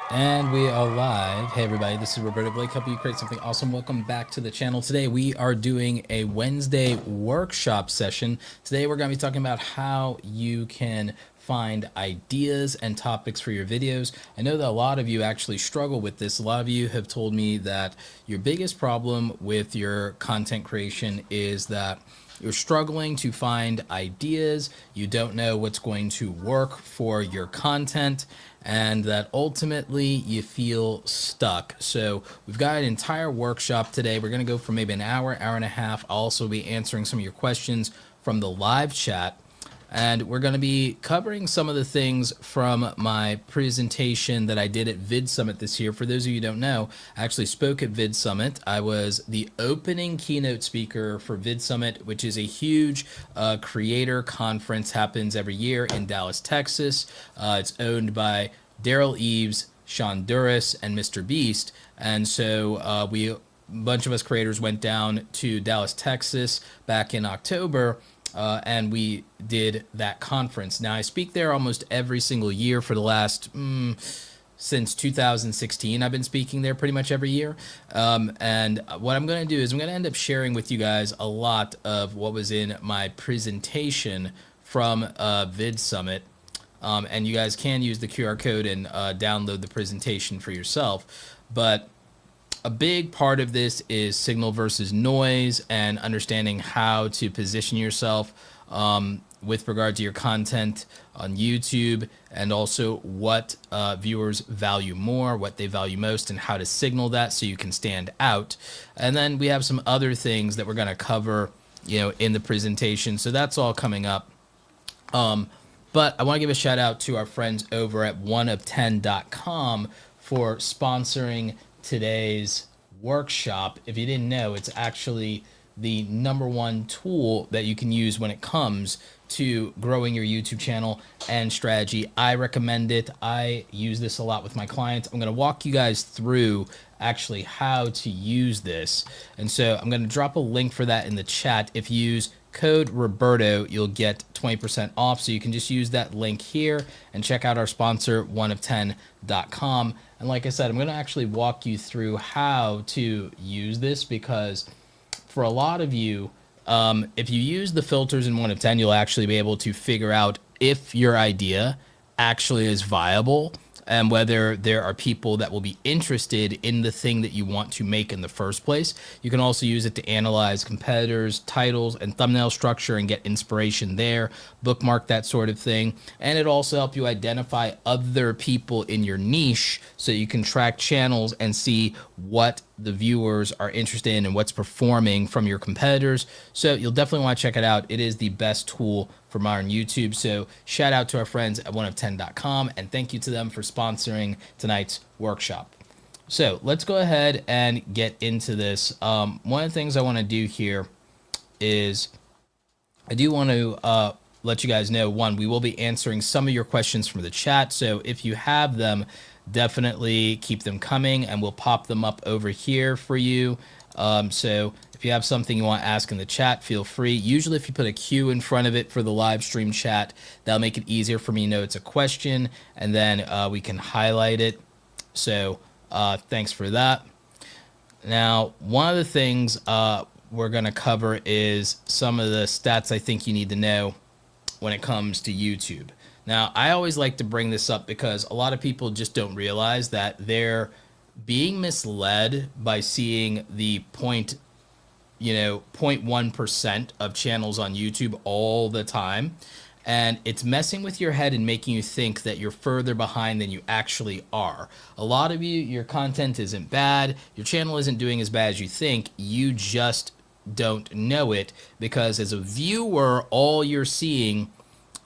And we are live. Hey everybody, this is Roberto Blake, helping you create something awesome. Welcome back to the channel. Today we are doing a Wednesday workshop session. Today we're going to be talking about how you can find ideas and topics for your videos. I know that a lot of you actually struggle with this. A lot of you have told me that your biggest problem with your content creation is that you're struggling to find ideas, you don't know what's going to work for your content, and that ultimately you feel stuck. So we've got an entire workshop today. We're going to go for maybe an hour, hour and a half. I'll also be answering some of your questions from the live chat. And we're going to be covering some of the things from my presentation that I did at Vid Summit this year. For those of you who don't know, I actually spoke at Vid Summit. I was the opening keynote speaker for Vid Summit, which is a huge creator conference, happens every year in Dallas, Texas. It's owned by Daryl Eves, Sean Duras, and Mr. Beast. And so a bunch of us creators went down to Dallas, Texas back in October. And we did that conference. Now, I speak there almost every single year for the last, since 2016. I've been speaking there pretty much every year. And what I'm going to do is I'm going to end up sharing with you guys a lot of what was in my presentation from Vid Summit. And you guys can use the QR code and download the presentation for yourself. But a big part of this is signal versus noise and understanding how to position yourself with regard to your content on YouTube, and also what viewers value more, what they value most, and how to signal that so you can stand out. And then we have some other things that we're going to cover, in the presentation. So that's all coming up. But I want to give a shout out to our friends over at oneof10.com for sponsoring today's workshop. If you didn't know, it's actually the #1 tool that you can use when it comes to growing your YouTube channel and strategy. I recommend it. I use this a lot with my clients. I'm going to walk you guys through actually how to use this. And so I'm going to drop a link for that in the chat. If you use code Roberto, you'll get 20% off. So you can just use that link here and check out our sponsor, oneof10.com. And like I said, I'm going to actually walk you through how to use this, because for a lot of you, if you use the filters in 1 of 10, you'll actually be able to figure out if your idea actually is viable and whether there are people that will be interested in the thing that you want to make in the first place. You can also use it to analyze competitors' titles and thumbnail structure and get inspiration there, bookmark that sort of thing. And it also helps you identify other people in your niche so you can track channels and see what the viewers are interested in and what's performing from your competitors. So you'll definitely want to check it out. It is the best tool for modern YouTube. So shout out to our friends at oneof10.com, and thank you to them for sponsoring tonight's workshop. So let's go ahead and get into this. One of the things I want to do here is I do want to let you guys know, one, we will be answering some of your questions from the chat. So if you have them, definitely keep them coming and we'll pop them up over here for you. So if you have something you want to ask in the chat, feel free. Usually if you put a Q in front of it for the live stream chat, that'll make it easier for me to know it's a question, and then we can highlight it. So thanks for that. Now, one of the things we're going to cover is some of the stats I think you need to know when it comes to YouTube. Now, I always like to bring this up because a lot of people just don't realize that they're being misled by seeing the 0.1% of channels on YouTube all the time. And it's messing with your head and making you think that you're further behind than you actually are. A lot of you, your content isn't bad. Your channel isn't doing as bad as you think. You just don't know it, because as a viewer, all you're seeing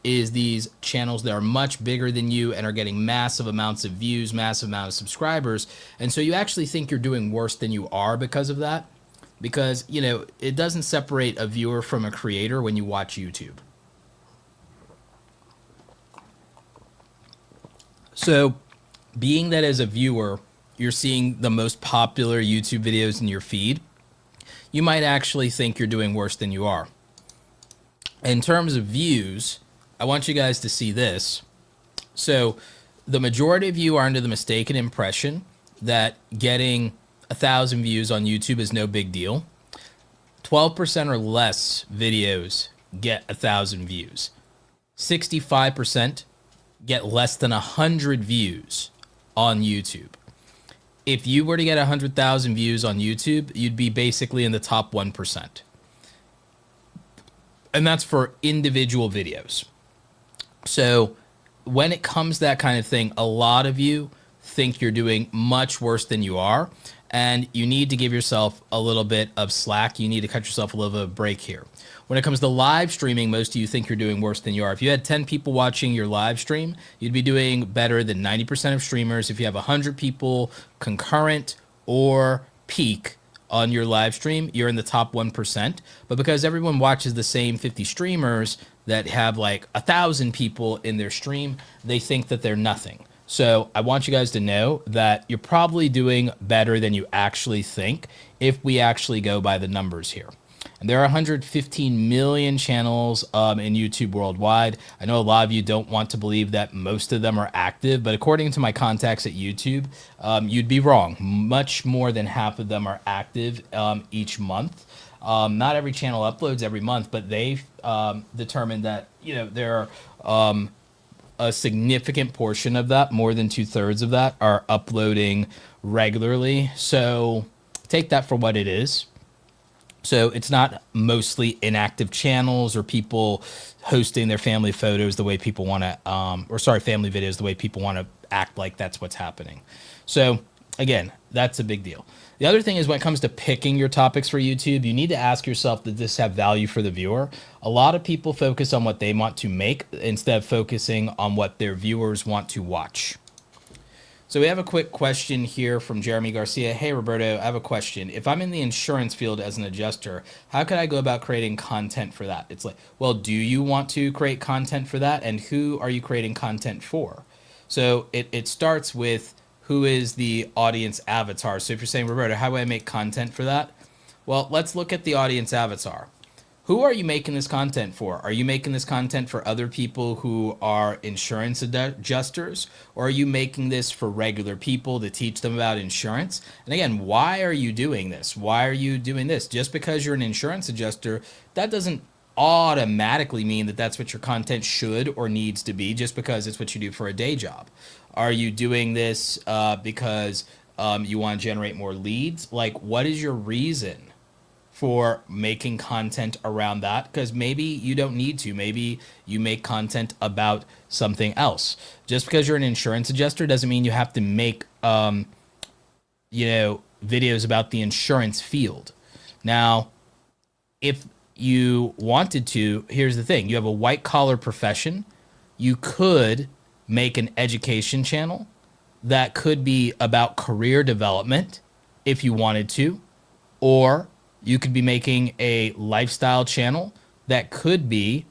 is these channels that are much bigger than you and are getting massive amounts of views, massive amount of subscribers. And so you actually think you're doing worse than you are because of that. Because, it doesn't separate a viewer from a creator when you watch YouTube. So being that as a viewer, you're seeing the most popular YouTube videos in your feed, you might actually think you're doing worse than you are. In terms of views, I want you guys to see this. So the majority of you are under the mistaken impression that getting 1,000 views on YouTube is no big deal. 12% or less videos get 1,000 views. 65% get less than 100 views on YouTube. If you were to get 100,000 views on YouTube, you'd be basically in the top 1%. And that's for individual videos. So when it comes to that kind of thing, a lot of you think you're doing much worse than you are, and you need to give yourself a little bit of slack. You need to cut yourself a little bit of a break here. When it comes to live streaming, most of you think you're doing worse than you are. If you had 10 people watching your live stream, you'd be doing better than 90% of streamers. If you have 100 people concurrent or peak on your live stream, you're in the top 1%. But because everyone watches the same 50 streamers that have like 1,000 people in their stream, they think that they're nothing. So I want you guys to know that you're probably doing better than you actually think if we actually go by the numbers here. And there are 115 million channels in YouTube worldwide. I know a lot of you don't want to believe that most of them are active, but according to my contacts at YouTube, you'd be wrong. Much more than half of them are active each month. Not every channel uploads every month, but they've determined that, you know, there are a significant portion of that, more than 2/3 of that, are uploading regularly. So take that for what it is. So it's not mostly inactive channels or people hosting their family photos the way people want to, family videos the way people want to act like that's what's happening. So again, that's a big deal. The other thing is when it comes to picking your topics for YouTube, you need to ask yourself, does this have value for the viewer? A lot of people focus on what they want to make instead of focusing on what their viewers want to watch. So we have a quick question here from Jeremy Garcia. Hey, Roberto, I have a question. If I'm in the insurance field as an adjuster, how could I go about creating content for that? It's like, well, do you want to create content for that? And who are you creating content for? So it starts with who is the audience avatar. So if you're saying, Roberto, how do I make content for that? Well, let's look at the audience avatar. Who are you making this content for? Are you making this content for other people who are insurance adjusters? Or are you making this for regular people to teach them about insurance? And again, why are you doing this? Why are you doing this? Just because you're an insurance adjuster, that doesn't automatically mean that that's what your content should or needs to be just because it's what you do for a day job. Are you doing this because you want to generate more leads? Like, what is your reason for making content around that? Because maybe you don't need to. Maybe you make content about something else. Just because you're an insurance adjuster doesn't mean you have to make videos about the insurance field. Now, if you wanted to, here's the thing. You have a white collar profession. You could make an education channel that could be about career development if you wanted to, or you could be making a lifestyle channel that could be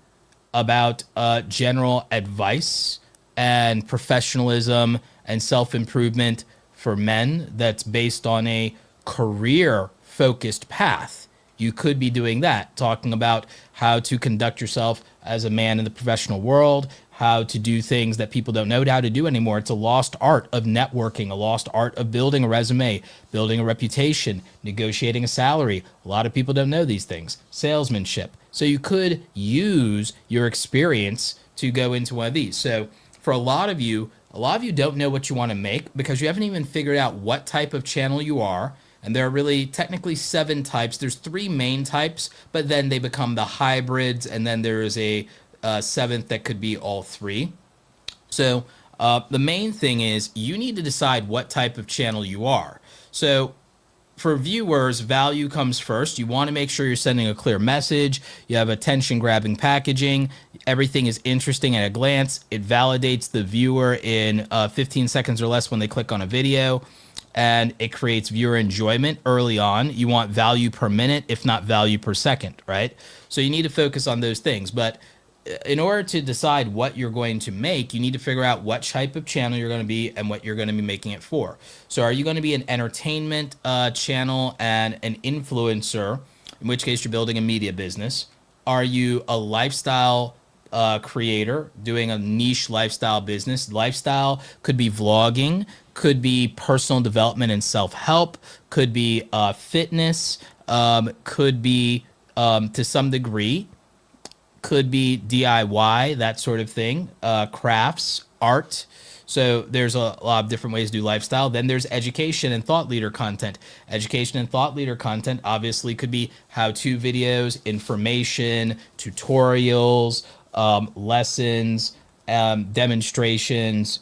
about general advice and professionalism and self-improvement for men that's based on a career-focused path. You could be doing that, talking about how to conduct yourself as a man in the professional world, how to do things that people don't know how to do anymore. It's a lost art of networking, a lost art of building a resume, building a reputation, negotiating a salary. A lot of people don't know these things. Salesmanship. So you could use your experience to go into one of these. So for a lot of you don't know what you want to make because you haven't even figured out what type of channel you are. And there are really technically 7 types. There's 3 main types, but then they become the hybrids, and then there is a 7th that could be all 3. So the main thing is you need to decide what type of channel you are. So for viewers, value comes first. You want to make sure you're sending a clear message. You have attention-grabbing packaging. Everything is interesting at a glance. It validates the viewer in 15 seconds or less when they click on a video. And it creates viewer enjoyment early on. You want value per minute, if not value per second, right? So you need to focus on those things. But in order to decide what you're going to make, you need to figure out what type of channel you're going to be and what you're going to be making it for. So are you going to be an entertainment channel and an influencer, in which case you're building a media business? Are you a lifestyle creator doing a niche lifestyle business. Lifestyle could be vlogging, could be personal development and self-help, could be fitness, could be to some degree, could be DIY, that sort of thing, crafts, art. So there's a lot of different ways to do lifestyle. Then there's education and thought leader content. Education and thought leader content obviously could be how-to videos, information, tutorials, lessons, demonstrations,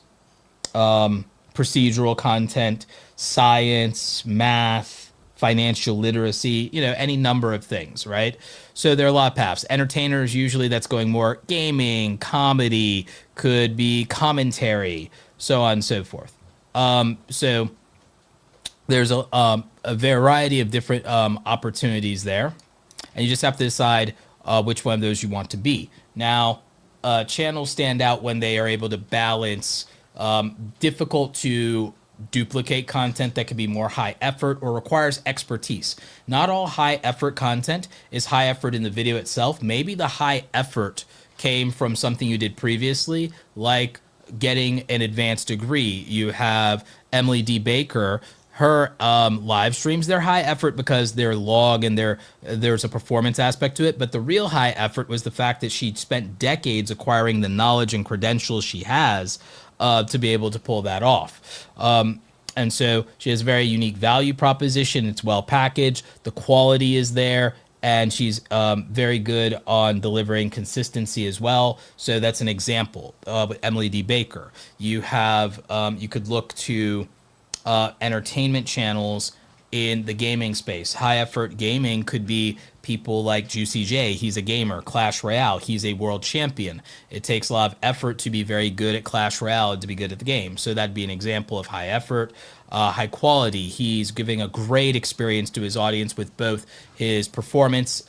procedural content, science, math, financial literacy, any number of things, right? So there are a lot of paths. Entertainers, usually that's going more gaming, comedy, could be commentary, so on and so forth. So there's a variety of different opportunities there, and you just have to decide which one of those you want to be. Now, channels stand out when they are able to balance difficult to duplicate content that can be more high effort or requires expertise. Not all high effort content is high effort in the video itself. Maybe the high effort came from something you did previously, like getting an advanced degree. You have Emily D. Baker, her live streams, they're high effort because they're log and there's a performance aspect to it. But the real high effort was the fact that she spent decades acquiring the knowledge and credentials she has to be able to pull that off. And so she has a very unique value proposition. It's well packaged. The quality is there. And she's very good on delivering consistency as well. So that's an example with Emily D. Baker. You have, you could look to entertainment channels in the gaming space. High effort gaming could be people like Juicy J. He's a gamer. Clash Royale. He's a world champion. It takes a lot of effort to be very good at Clash Royale and to be good at the game. So that'd be an example of high effort. High quality. He's giving a great experience to his audience with both his performance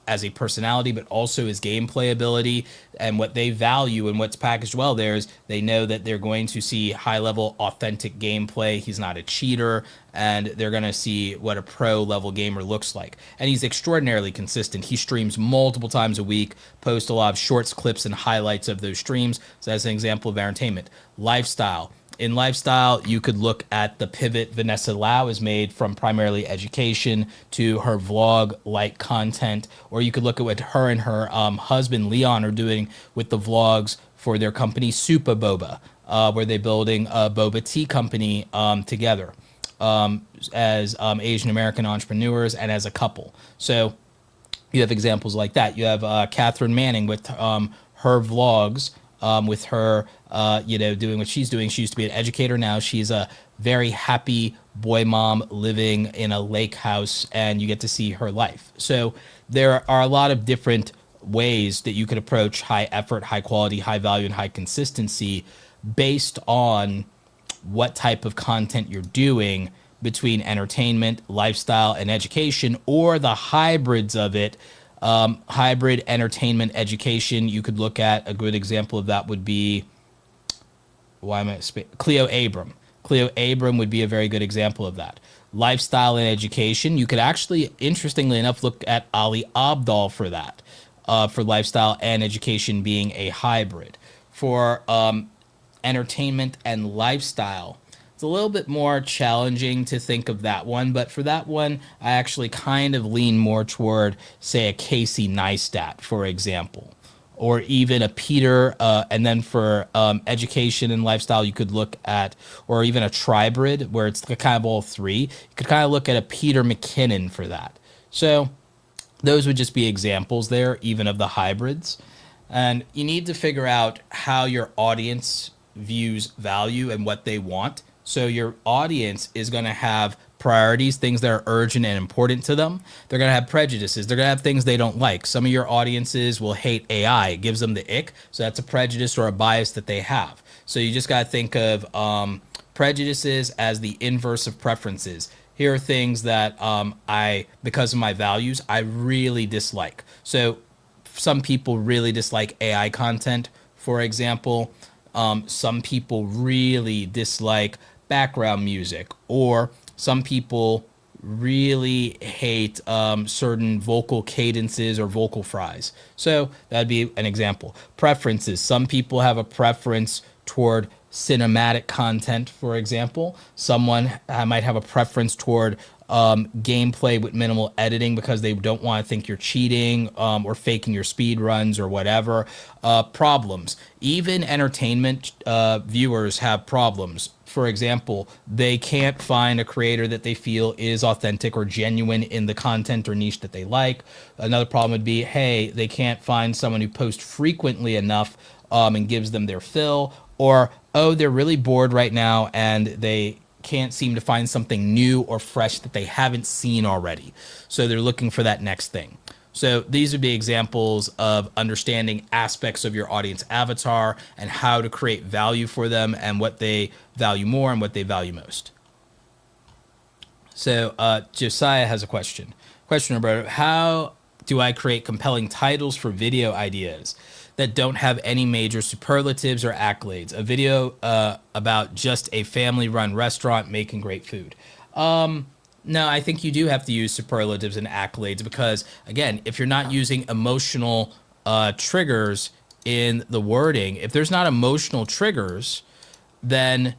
as a personality, but also his gameplay ability. And what they value and what's packaged well there is they know that they're going to see high level, authentic gameplay. He's not a cheater, and they're going to see what a pro level gamer looks like. And he's extraordinarily consistent. He streams multiple times a week, posts a lot of shorts, clips, and highlights of those streams. So that's an example of entertainment. Lifestyle. In lifestyle, you could look at the pivot Vanessa Lau has made from primarily education to her vlog-like content, or you could look at what her and her husband Leon are doing with the vlogs for their company Super Boba, where they're building a boba tea company together as Asian American entrepreneurs and as a couple. So you have examples like that. You have Catherine Manning with her vlogs. With her, doing what she's doing. She used to be an educator. Now she's a very happy boy mom living in a lake house, and you get to see her life. So there are a lot of different ways that you could approach high effort, high quality, high value, and high consistency based on what type of content you're doing between entertainment, lifestyle, and education, or the hybrids of it. Hybrid entertainment education, you could look at. A good example of that would be, Cleo Abram. Cleo Abram would be a very good example of that. Lifestyle and education, you could actually, interestingly enough, look at Ali Abdaal for that, for lifestyle and education being a hybrid. For entertainment and lifestyle, it's a little bit more challenging to think of that one, but for that one, I actually kind of lean more toward, say, a Casey Neistat, for example, or even a Peter, and then for education and lifestyle, you could look at, or even a Tribrid, where it's kind of all three. You could kind of look at a Peter McKinnon for that. So those would just be examples there, even of the hybrids. And you need to figure out how your audience views value and what they want. So your audience is going to have priorities, things that are urgent and important to them. They're going to have prejudices. They're going to have things they don't like. Some of your audiences will hate AI. It gives them the ick. So that's a prejudice or a bias that they have. So you just got to think of prejudices as the inverse of preferences. Here are things that because of my values, I really dislike. So some people really dislike AI content, for example. Some people really dislike background music, or some people really hate certain vocal cadences or vocal fries. So that'd be an example. Preferences. Some people have a preference toward cinematic content, for example. Someone might have a preference toward gameplay with minimal editing because they don't want to think you're cheating or faking your speed runs or whatever. Problems. Even entertainment viewers have problems. For example, they can't find a creator that they feel is authentic or genuine in the content or niche that they like. Another problem would be, hey, they can't find someone who posts frequently enough and gives them their fill. Or, oh, they're really bored right now and they can't seem to find something new or fresh that they haven't seen already. So they're looking for that next thing. So these would be examples of understanding aspects of your audience avatar and how to create value for them and what they value more and what they value most. So Josiah has a question. Question, Roberto, how do I create compelling titles for video ideas that don't have any major superlatives or accolades? A video about just a family-run restaurant making great food. No, I think you do have to use superlatives and accolades because, again, if you're not using emotional triggers in the wording, if there's not emotional triggers, then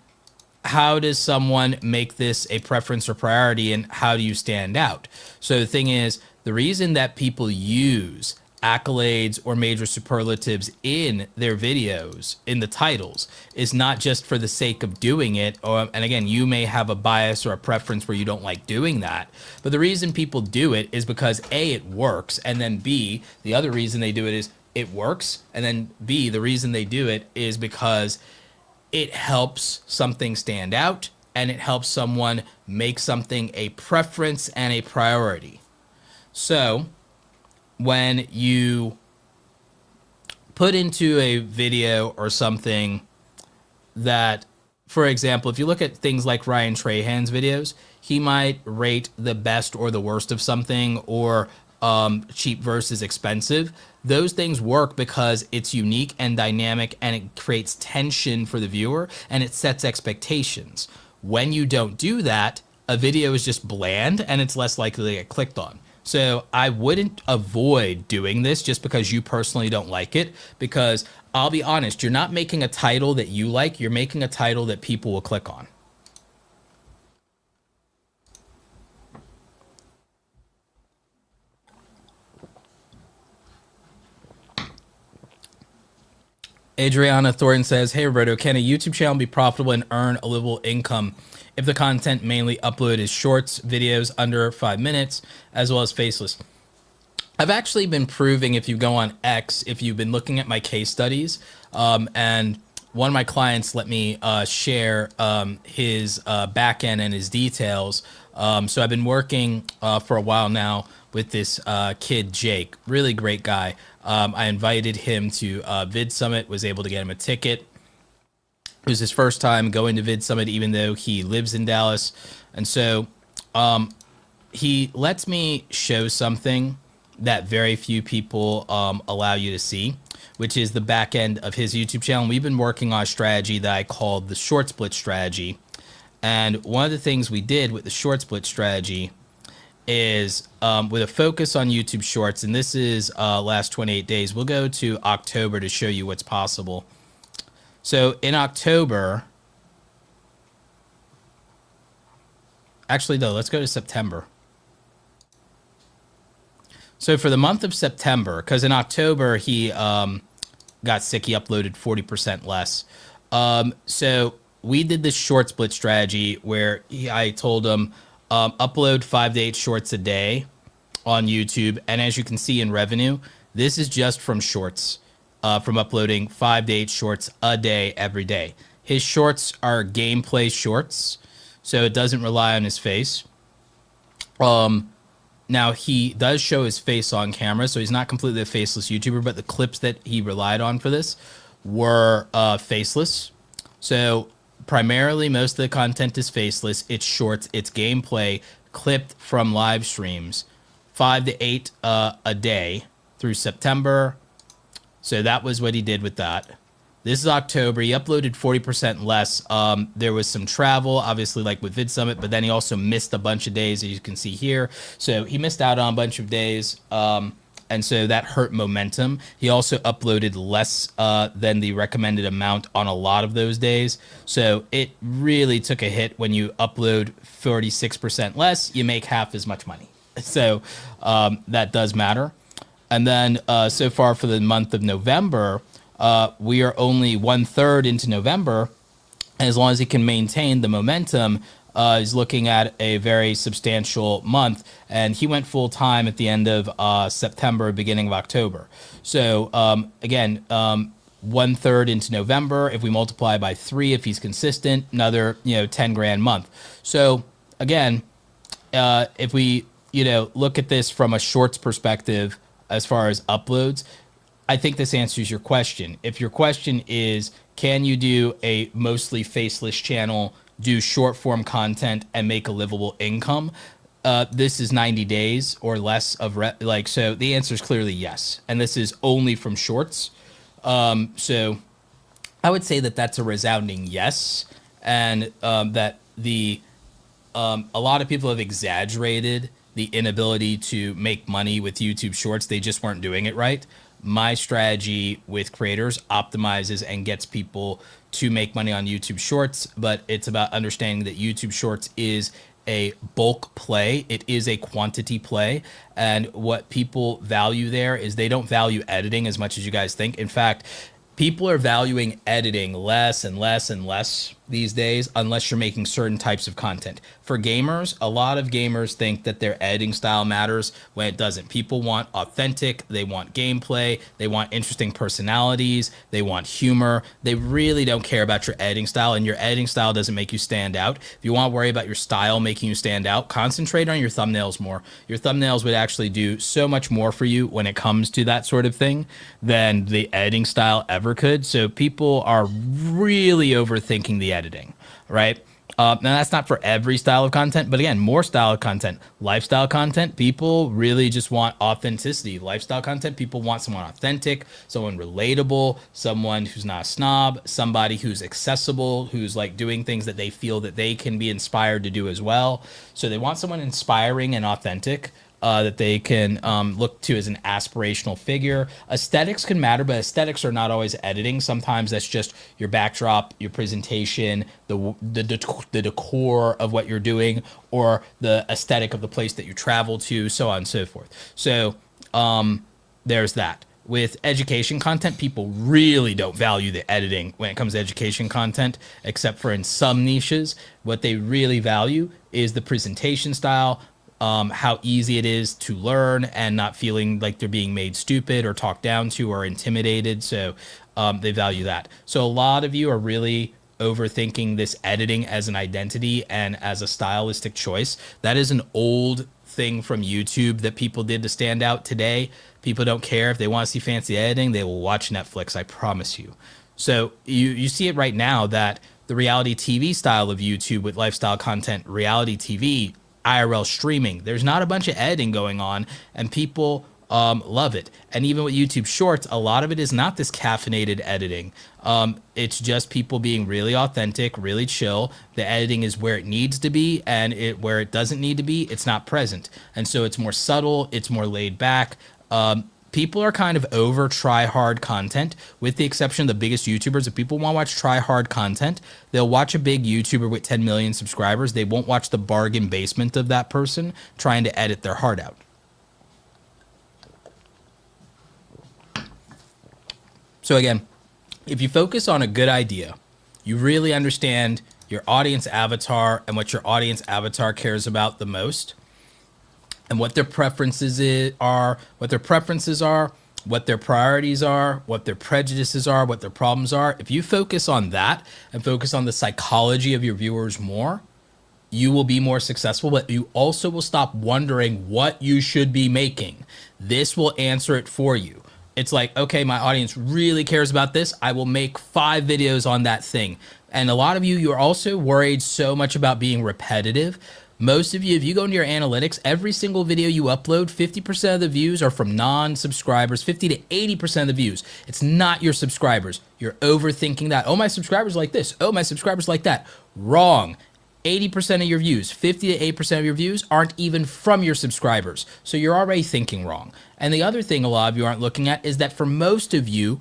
how does someone make this a preference or priority, and how do you stand out? So the thing is, the reason that people use accolades or major superlatives in their videos, in the titles, is not just for the sake of doing it. And again, you may have a bias or a preference where you don't like doing that. But the reason people do it is because A, it works. And then B, the other reason they do it is it works. And then B, the reason they do it is because it helps something stand out and it helps someone make something a preference and a priority. So when you put into a video or something that, for example, if you look at things like Ryan Trahan's videos, he might rate the best or the worst of something, or cheap versus expensive. Those things work because it's unique and dynamic and it creates tension for the viewer and it sets expectations. When you don't do that, a video is just bland and it's less likely to get clicked on. So I wouldn't avoid doing this just because you personally don't like it, because I'll be honest, you're not making a title that you like, you're making a title that people will click on. Adriana Thornton says, hey Roberto, can a YouTube channel be profitable and earn a livable income if the content mainly uploaded is shorts, videos under 5 minutes, as well as faceless? I've actually been proving, if you go on X, if you've been looking at my case studies, and one of my clients let me share his back end and his details. So I've been working for a while now with this kid, Jake, really great guy. I invited him to Vid Summit, was able to get him a ticket. It was his first time going to Vid Summit, even though he lives in Dallas. And so he lets me show something that very few people allow you to see, which is the back end of his YouTube channel. We've been working on a strategy that I called the short split strategy. And one of the things we did with the short split strategy is with a focus on YouTube Shorts, and this is last 28 days. We'll go to October to show you what's possible. So in October, actually though, let's go to September. So for the month of September, because in October he got sick, he uploaded 40% less. So we did this short split strategy where I told him, upload 5 to 8 shorts a day on YouTube. And as you can see in revenue, this is just from shorts, from uploading 5 to 8 shorts a day, every day. His shorts are gameplay shorts, so it doesn't rely on his face. Now he does show his face on camera, so he's not completely a faceless YouTuber, but the clips that he relied on for this were faceless. So primarily, most of the content is faceless. It's shorts. It's gameplay clipped from live streams, 5 to 8 a day through September. So that was what he did with that. This is October. He uploaded 40% less. There was some travel, obviously, like with Vid Summit, but then he also missed a bunch of days, as you can see here. So he missed out on a bunch of days. And so that hurt momentum. He also uploaded less than the recommended amount on a lot of those days. So it really took a hit. When you upload 46% less, you make half as much money. So that does matter. And then so far for the month of November, we are only 1/3 into November. And as long as he can maintain the momentum, he's looking at a very substantial month. And he went full time at the end of September, beginning of October. So again, 1/3 into November. If we multiply by 3, if he's consistent, another 10 grand month. So again, if we look at this from a shorts perspective, as far as uploads, I think this answers your question. If your question is, can you do a mostly faceless channel, do short form content, and make a livable income? This is 90 days or less of so the answer is clearly yes. And this is only from shorts. So I would say that that's a resounding yes. And that a lot of people have exaggerated the inability to make money with YouTube shorts. They just weren't doing it right. My strategy with creators optimizes and gets people to make money on YouTube shorts, but it's about understanding that YouTube shorts is a bulk play. It is a quantity play. And what people value there is they don't value editing as much as you guys think. In fact, people are valuing editing less and less and less these days, unless you're making certain types of content. For gamers, a lot of gamers think that their editing style matters when it doesn't. People want authentic, they want gameplay, they want interesting personalities, they want humor. They really don't care about your editing style, and your editing style doesn't make you stand out. If you want to worry about your style making you stand out, concentrate on your thumbnails more. Your thumbnails would actually do so much more for you when it comes to that sort of thing than the editing style ever could. So people are really overthinking the editing, right? Now that's not for every style of content, but again, more style of content, lifestyle content, people really just want authenticity. Lifestyle content, people want someone authentic, someone relatable, someone who's not a snob, somebody who's accessible, who's like doing things that they feel that they can be inspired to do as well. So they want someone inspiring and authentic. That they can look to as an aspirational figure. Aesthetics can matter, but aesthetics are not always editing. Sometimes that's just your backdrop, your presentation, the decor of what you're doing, or the aesthetic of the place that you travel to, so on and so forth. So there's that. With education content, people really don't value the editing when it comes to education content, except for in some niches. What they really value is the presentation style, how easy it is to learn and not feeling like they're being made stupid or talked down to or intimidated. So they value that. So a lot of you are really overthinking this editing as an identity and as a stylistic choice. That is an old thing from YouTube that people did to stand out. Today, people don't care. If they want to see fancy editing, they will watch Netflix, I promise you. So you see it right now that the reality TV style of YouTube with lifestyle content, reality TV, IRL streaming, there's not a bunch of editing going on, and people love it. And even with YouTube Shorts, a lot of it is not this caffeinated editing. It's just people being really authentic, really chill. The editing is where it needs to be, and where it doesn't need to be, it's not present. And so it's more subtle, it's more laid back. People are kind of over try-hard content, with the exception of the biggest YouTubers. If people want to watch try-hard content, they'll watch a big YouTuber with 10 million subscribers. They won't watch the bargain basement of that person trying to edit their heart out. So again, if you focus on a good idea, you really understand your audience avatar and what your audience avatar cares about the most, and what their preferences are, what their priorities are, what their prejudices are, what their problems are. If you focus on that and focus on the psychology of your viewers more, you will be more successful, but you also will stop wondering what you should be making. This will answer it for you. It's like, okay, my audience really cares about this. I will make 5 videos on that thing. And a lot of you, you're also worried so much about being repetitive. Most of you, if you go into your analytics, every single video you upload, 50% of the views are from non-subscribers, 50 to 80% of the views. It's not your subscribers. You're overthinking that. Oh, my subscribers like this. Oh, my subscribers like that. Wrong. 80% of your views, 50 to 8% of your views aren't even from your subscribers. So you're already thinking wrong. And the other thing a lot of you aren't looking at is that for most of you,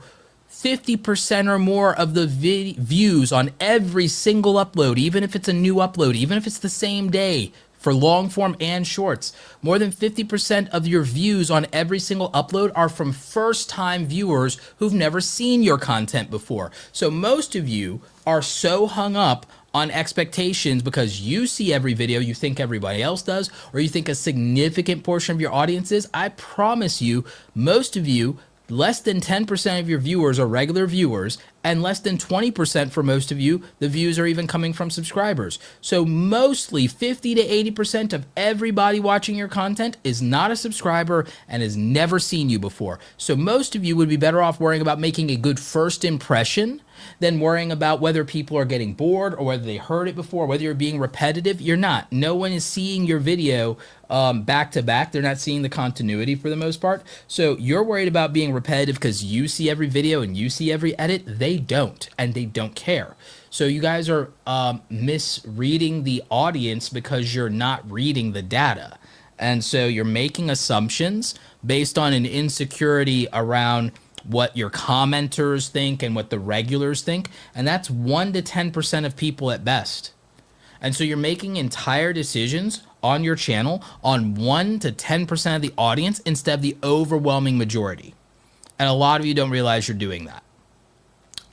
50% or more of the views on every single upload, even if it's a new upload, even if it's the same day for long form and shorts, more than 50% of your views on every single upload are from first time viewers who've never seen your content before. So most of you are so hung up on expectations because you see every video, you think everybody else does, or you think a significant portion of your audience is. I promise you, most of you, less than 10% of your viewers are regular viewers, and less than 20% for most of you, the views are even coming from subscribers. So mostly 50 to 80% of everybody watching your content is not a subscriber and has never seen you before. So most of you would be better off worrying about making a good first impression than worrying about whether people are getting bored or whether they heard it before, whether you're being repetitive. You're not. No one is seeing your video back to back. They're not seeing the continuity for the most part. So you're worried about being repetitive because you see every video and you see every edit. They don't, and they don't care. So you guys are misreading the audience because you're not reading the data. And so you're making assumptions based on an insecurity around what your commenters think and what the regulars think. And that's 1 to 10% of people at best. And so you're making entire decisions on your channel on 1 to 10% of the audience instead of the overwhelming majority. And a lot of you don't realize you're doing that.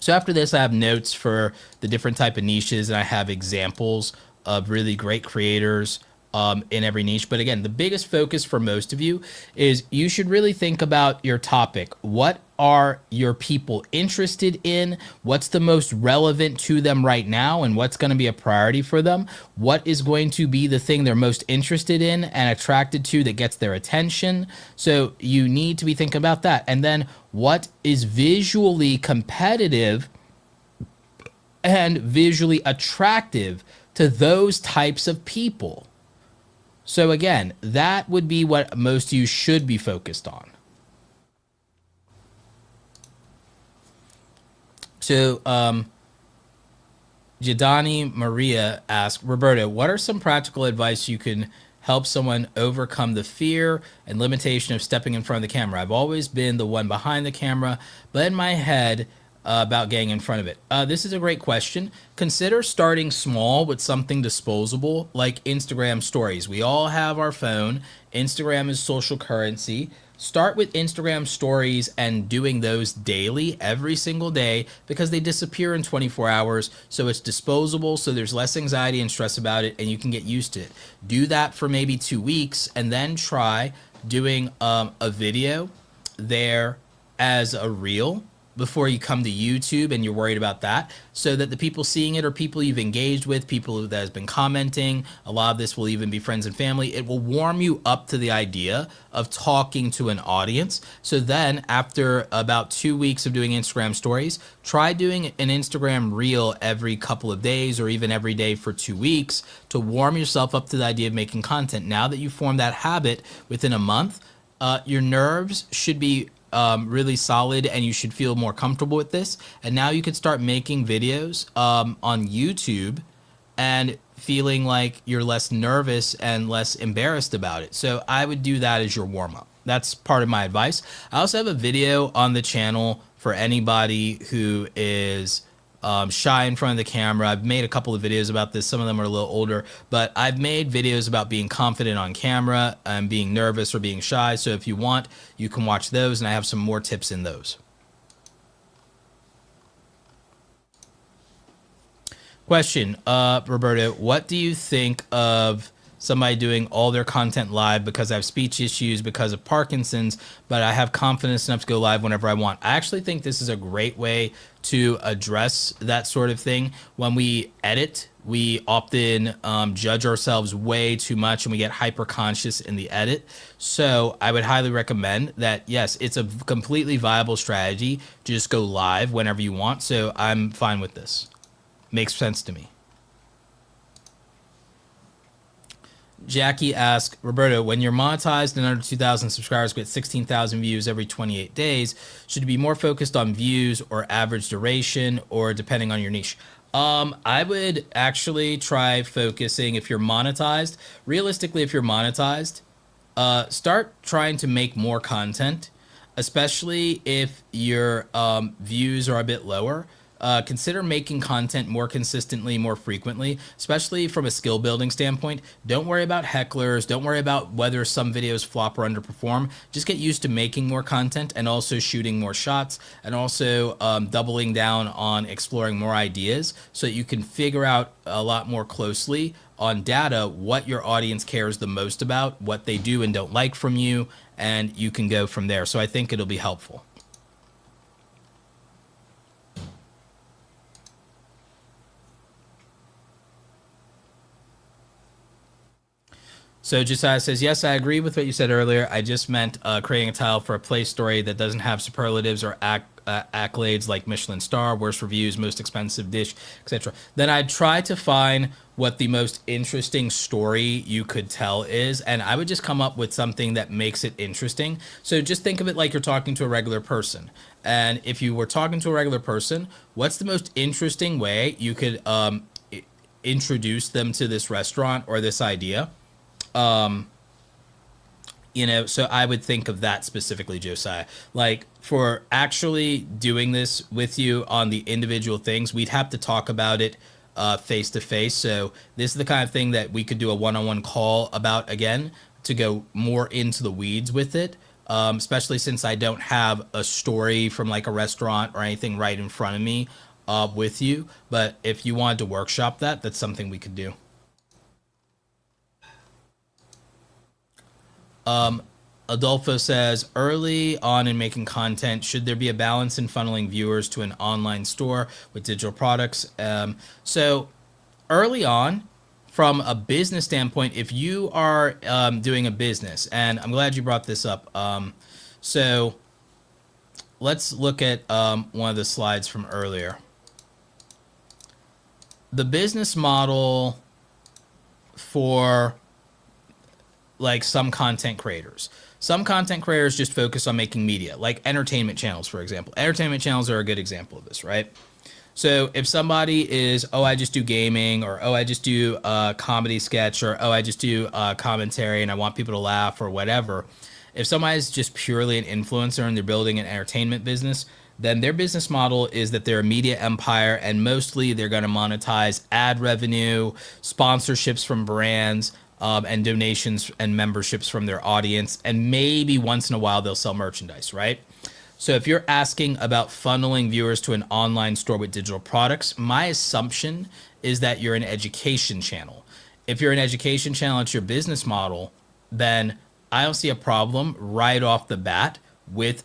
So after this, I have notes for the different type of niches, and I have examples of really great creators in every niche. But again, the biggest focus for most of you is you should really think about your topic. What are your people interested in? What's the most relevant to them right now? And what's going to be a priority for them? What is going to be the thing they're most interested in and attracted to that gets their attention? So you need to be thinking about that. And then what is visually competitive and visually attractive to those types of people? So again, that would be what most of you should be focused on. So Jadani Maria asked, Roberto, what are some practical advice you can help someone overcome the fear and limitation of stepping in front of the camera? I've always been the one behind the camera, but in my head, about getting in front of it. This is a great question. Consider starting small with something disposable like Instagram stories. We all have our phone. Instagram is social currency. Start with Instagram stories and doing those daily, every single day, because they disappear in 24 hours. So it's disposable. So there's less anxiety and stress about it, and you can get used to it. Do that for maybe 2 weeks, and then try doing a video there as a reel before you come to YouTube, and you're worried about that, so that the people seeing it are people you've engaged with, people that has been commenting. A lot of this will even be friends and family. It will warm you up to the idea of talking to an audience. So then after about 2 weeks of doing Instagram stories, try doing an Instagram reel every couple of days or even every day for 2 weeks to warm yourself up to the idea of making content. Now that you form that habit within a month, your nerves should be really solid, and you should feel more comfortable with this. And now you could start making videos on YouTube and feeling like you're less nervous and less embarrassed about it. So I would do that as your warm-up. That's part of my advice. I also have a video on the channel for anybody who is shy in front of the camera. I've made a couple of videos about this. Some of them are a little older, but I've made videos about being confident on camera and being nervous or being shy. So if you want, you can watch those, and I have some more tips in those. Question, Roberto, what do you think of somebody doing all their content live because I have speech issues because of Parkinson's, but I have confidence enough to go live whenever I want? I actually think this is a great way to address that sort of thing. When we edit, we often judge ourselves way too much, and we get hyper conscious in the edit. So I would highly recommend that. Yes, it's a completely viable strategy to just go live whenever you want. So I'm fine with this. Makes sense to me. Jackie asks, Roberto, when you're monetized and under 2,000 subscribers get 16,000 views every 28 days, should you be more focused on views or average duration or depending on your niche? I would actually try focusing if you're monetized. Realistically, if you're monetized, start trying to make more content, especially if your views are a bit lower. Consider making content more consistently, more frequently, especially from a skill building standpoint. Don't worry about hecklers. Don't worry about whether some videos flop or underperform. Just get used to making more content and also shooting more shots and also doubling down on exploring more ideas so that you can figure out a lot more closely on data what your audience cares the most about, what they do and don't like from you, and you can go from there. So I think it'll be helpful. So Josiah says, yes, I agree with what you said earlier. I just meant creating a title for a play story that doesn't have superlatives or accolades like Michelin star, worst reviews, most expensive dish, etc. Then I'd try to find what the most interesting story you could tell is, and I would just come up with something that makes it interesting. So just think of it like you're talking to a regular person. And if you were talking to a regular person, what's the most interesting way you could introduce them to this restaurant or this idea? You know, so I would think of that specifically, Josiah. Like, for actually doing this with you on the individual things, we'd have to talk about it face to face. So this is the kind of thing that we could do a one-on-one call about again to go more into the weeds with it. Especially since I don't have a story from like a restaurant or anything right in front of me with you. But if you wanted to workshop that, that's something we could do. Adolfo says, early on in making content, should there be a balance in funneling viewers to an online store with digital products? So early on, from a business standpoint, if you are doing a business, and I'm glad you brought this up. So let's look at one of the slides from earlier. The business model for like some content creators. Some content creators just focus on making media, like entertainment channels, for example. Entertainment channels are a good example of this, right? So if somebody is, oh, I just do gaming, or oh, I just do a comedy sketch, or oh, I just do commentary and I want people to laugh or whatever. If somebody is just purely an influencer and they're building an entertainment business, then their business model is that they're a media empire and mostly they're going to monetize ad revenue, sponsorships from brands, and donations and memberships from their audience, and maybe once in a while they'll sell merchandise, right? So if you're asking about funneling viewers to an online store with digital products, my assumption is that you're an education channel. If you're an education channel, it's your business model, then I don't see a problem right off the bat with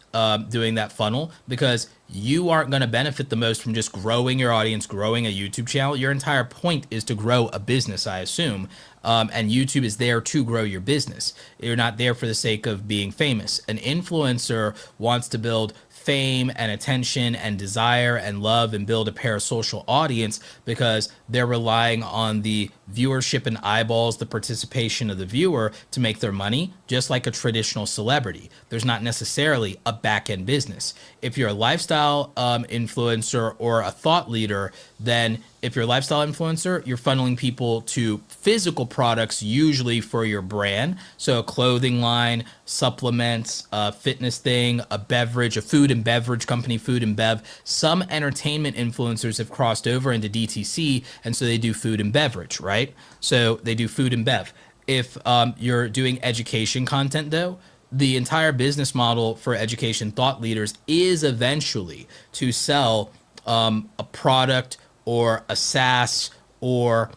doing that funnel, because you aren't going to benefit the most from just growing your audience, growing a YouTube channel. Your entire point is to grow a business, I assume. And YouTube is there to grow your business. You're not there for the sake of being famous. An influencer wants to build fame and attention and desire and love and build a parasocial audience because they're relying on the viewership and eyeballs, the participation of the viewer to make their money, just like a traditional celebrity. There's not necessarily a back-end business. If you're a lifestyle influencer or a thought leader, then if you're a lifestyle influencer, you're funneling people to physical products, usually for your brand. So a clothing line, supplements, a fitness thing, a beverage, a food and beverage company, food and bev. Some entertainment influencers have crossed over into DTC, and so they do food and beverage, right? So they do food and bev. If you're doing education content, though, the entire business model for education thought leaders is eventually to sell a product or a SaaS or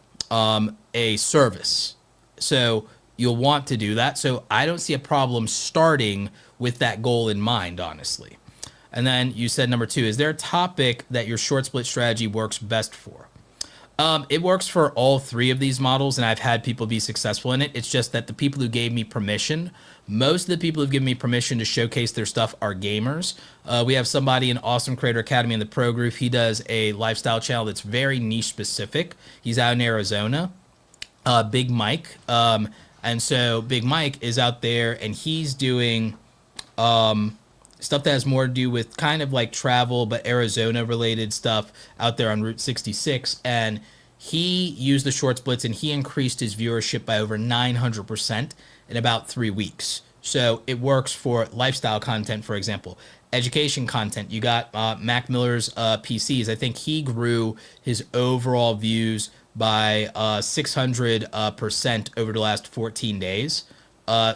a service. So you'll want to do that. So I don't see a problem starting with that goal in mind, honestly. And then you said number 2, is there a topic that your short split strategy works best for? It works for all 3 of these models, and I've had people be successful in it. It's just that the people who gave me permission, most of the people who've given me permission to showcase their stuff are gamers. We have somebody in Awesome Creator Academy in the Pro Group. He does a lifestyle channel that's very niche specific. He's out in Arizona. Big Mike. And so Big Mike is out there and he's doing stuff that has more to do with kind of like travel, but Arizona related stuff out there on Route 66. And he used the Shorts Blitz and he increased his viewership by over 900% in about 3 weeks. So it works for lifestyle content, for example. Education content, you got Mac Miller's PCs. I think he grew his overall views by 600% over the last 14 days.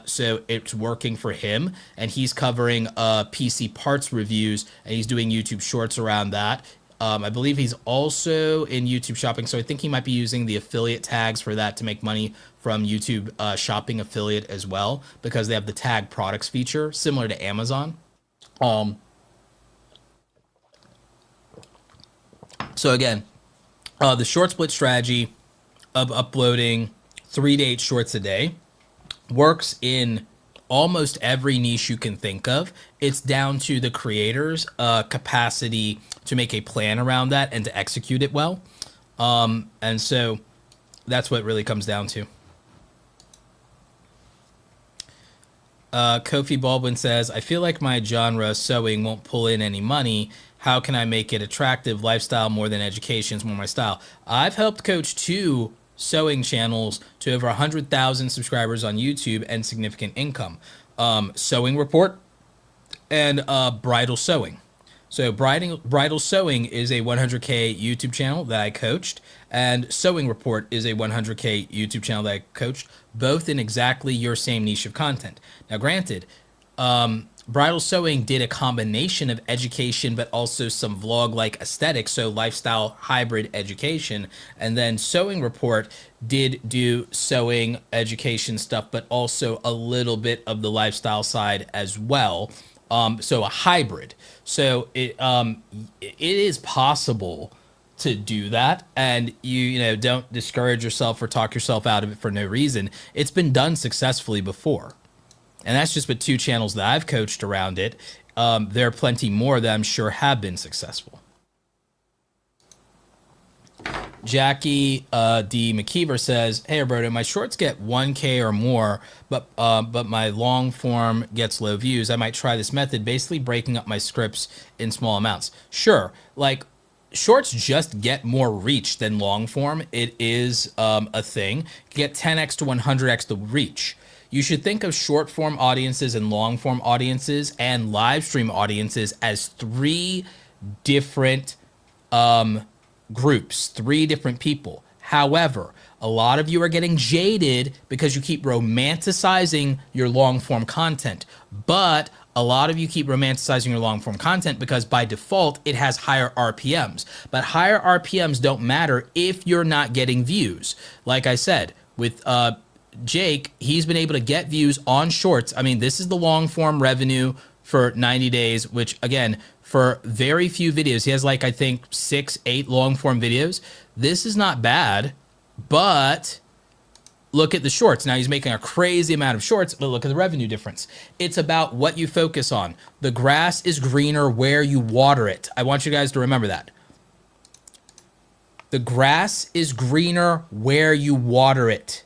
So it's working for him, and he's covering PC parts reviews, and he's doing YouTube shorts around that. I believe he's also in YouTube shopping, so I think he might be using the affiliate tags for that to make money from YouTube shopping affiliate as well, because they have the tag products feature similar to Amazon. So again, the short split strategy of uploading 3 to 8 shorts a day works in almost every niche you can think of. It's down to the creator's capacity to make a plan around that and to execute it well. And so that's what it really comes down to. Kofi Baldwin says, I feel like my genre, sewing, won't pull in any money. How can I make it attractive? Lifestyle more than education is more my style. I've helped coach 2 sewing channels to over 100,000 subscribers on YouTube and significant income. Sewing Report and Bridal Sewing. So Bridal Sewing is a 100K YouTube channel that I coached, and Sewing Report is a 100K YouTube channel that I coached, both in exactly your same niche of content. Now, granted, Bridal Sewing did a combination of education, but also some vlog-like aesthetics, so lifestyle hybrid education. And then Sewing Report did do sewing education stuff, but also a little bit of the lifestyle side as well. So a hybrid. So it is possible to do that, and you know, don't discourage yourself or talk yourself out of it for no reason. It's been done successfully before. And that's just with 2 channels that I've coached around it. There are plenty more that I'm sure have been successful. Jackie D. McKeever says, hey, Roberto, my shorts get 1K or more, but my long form gets low views. I might try this method, basically breaking up my scripts in small amounts. Sure, like shorts just get more reach than long form. It is a thing. Get 10x to 100x the reach. You should think of short form audiences and long form audiences and live stream audiences as 3 different groups, 3 different people. However, a lot of you are getting jaded because you keep romanticizing your long form content, but a lot of you keep romanticizing your long form content because by default it has higher RPMs, but higher RPMs don't matter if you're not getting views. Like I said, with Jake, he's been able to get views on shorts. I mean, this is the long form revenue for 90 days, which again, for very few videos, he has like, I think 6, 8 long form videos. This is not bad, but look at the shorts. Now he's making a crazy amount of shorts, but look at the revenue difference. It's about what you focus on. The grass is greener where you water it. I want you guys to remember that. The grass is greener where you water it.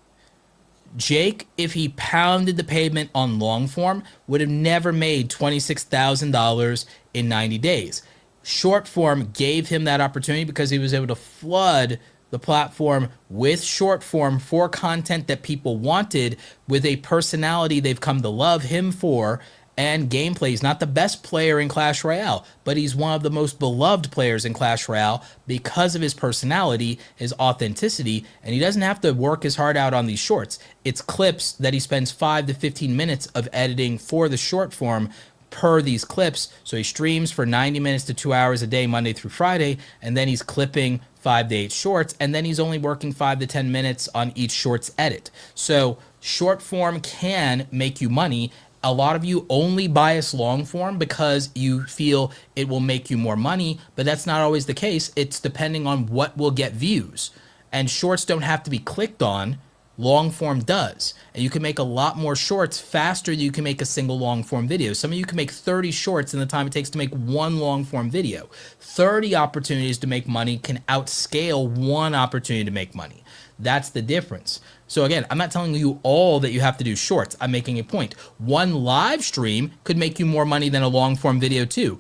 Jake, if he pounded the pavement on long form, would have never made $26,000 in 90 days. Short form gave him that opportunity because he was able to flood the platform with short form for content that people wanted, with a personality they've come to love him for, and gameplay. He's not the best player in Clash Royale, but he's one of the most beloved players in Clash Royale because of his personality, his authenticity, and he doesn't have to work his heart out on these shorts. It's clips that he spends 5 to 15 minutes of editing for the short form per these clips. So he streams for 90 minutes to 2 hours a day, Monday through Friday, and then he's clipping 5 to 8 shorts, and then he's only working 5 to 10 minutes on each shorts edit. So short form can make you money. A lot of you only bias long form because you feel it will make you more money, but that's not always the case. It's depending on what will get views. And shorts don't have to be clicked on. long form does. And you can make a lot more shorts faster than you can make a single long form video. Some of you can make 30 shorts in the time it takes to make one long form video. 30 opportunities to make money can outscale one opportunity to make money. That's the difference. So again, I'm not telling you all that you have to do shorts. I'm making a point. One live stream could make you more money than a long form video too.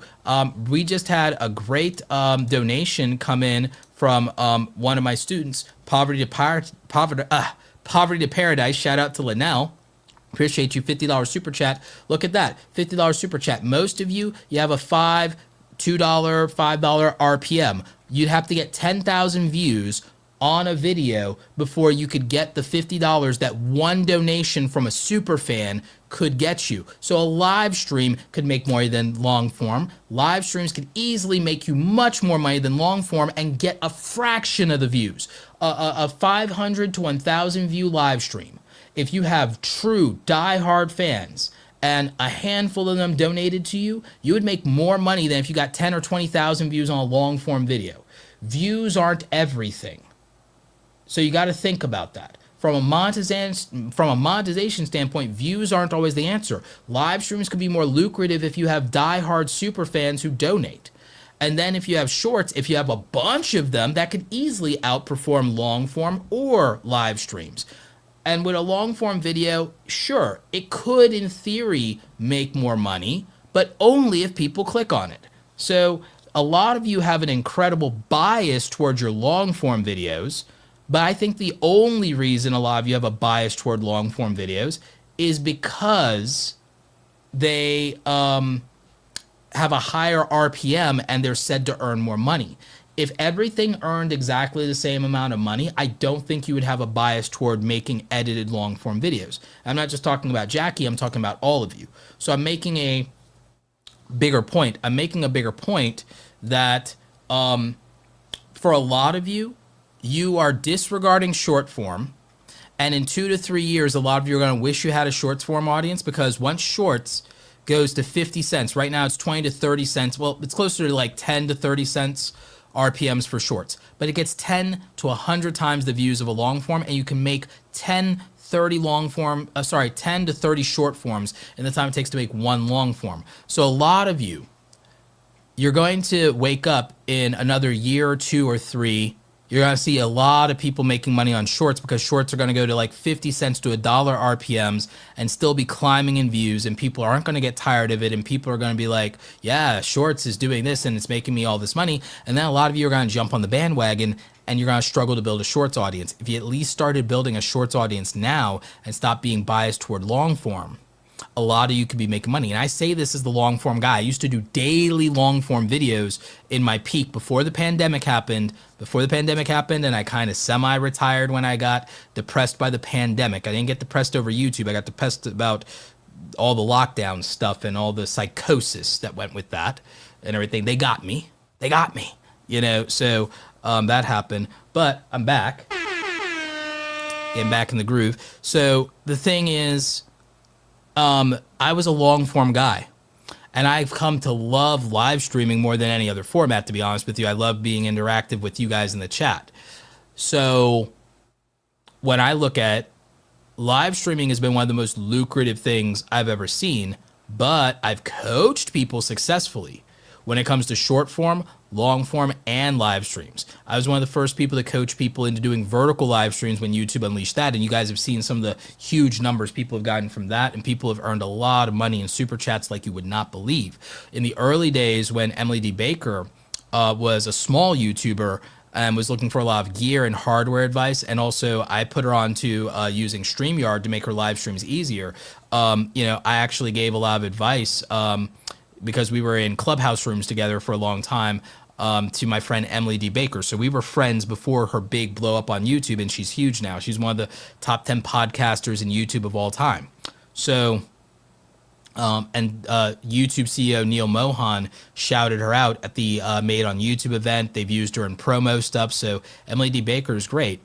We just had a great donation come in from one of my students, Poverty to Paradise. Shout out to Linnell. Appreciate you. $50 super chat. Look at that. $50 super chat. Most of you have a $2, $5 RPM. You'd have to get 10,000 views on a video before you could get the $50 that one donation from a super fan could get you. So a live stream could make more than long form. Live streams could easily make you much more money than long form and get a fraction of the views. A 500 to 1,000 view live stream, if you have true die-hard fans and a handful of them donated to you, you would make more money than if you got 10 or 20,000 views on a long form video. Views aren't everything. So you got to think about that. From a monetization standpoint, views aren't always the answer. Live streams could be more lucrative if you have die-hard super fans who donate. And then if you have shorts, if you have a bunch of them, that could easily outperform long form or live streams. And with a long form video, sure, it could in theory make more money, but only if people click on it. So a lot of you have an incredible bias towards your long form videos. But I think the only reason a lot of you have a bias toward long form videos is because they have a higher RPM and they're said to earn more money. If everything earned exactly the same amount of money, I don't think you would have a bias toward making edited long form videos. I'm not just talking about Jackie, I'm talking about all of you. So I'm making a bigger point. I'm making a bigger point that for a lot of you, you are disregarding short form, and in 2 to 3 years, a lot of you are going to wish you had a shorts form audience, because once shorts goes to 50 cents, right now it's 20 to 30 cents. Well, it's closer to like 10 to 30 cents RPMs for shorts, but it gets 10 to 100 times the views of a long form, and you can make 10 to 30 short forms in the time it takes to make one long form. So a lot of you, you're going to wake up in another year or 2 or 3. You're going to see a lot of people making money on shorts, because shorts are going to go to like 50 cents to $1 RPMs and still be climbing in views, and people aren't going to get tired of it, and people are going to be like, yeah, shorts is doing this and it's making me all this money. And then a lot of you are going to jump on the bandwagon and you're going to struggle to build a shorts audience. If you at least started building a shorts audience now and stop being biased toward long form, a lot of you could be making money. And I say this as the long form guy. I used to do daily long form videos in my peak before the pandemic happened. And I kind of semi-retired when I got depressed by the pandemic. I didn't get depressed over YouTube. I got depressed about all the lockdown stuff and all the psychosis that went with that and everything. They got me. So that happened. But I'm back. Getting back in the groove. So the thing is, I was a long form guy, and I've come to love live streaming more than any other format, to be honest with you. I love being interactive with you guys in the chat. So when I look at live streaming, has been one of the most lucrative things I've ever seen, but I've coached people successfully when it comes to short form, long form, and live streams. I was one of the first people to coach people into doing vertical live streams when YouTube unleashed that, and you guys have seen some of the huge numbers people have gotten from that, and people have earned a lot of money in super chats like you would not believe. In the early days when Emily D. Baker was a small YouTuber and was looking for a lot of gear and hardware advice, and also I put her on to using StreamYard to make her live streams easier. I actually gave a lot of advice because we were in clubhouse rooms together for a long time, to my friend Emily D. Baker. So we were friends before her big blow up on YouTube, and she's huge now. She's one of the top 10 podcasters in YouTube of all time. So, YouTube CEO Neil Mohan shouted her out at the Made on YouTube event. They've used her in promo stuff. So Emily D. Baker is great.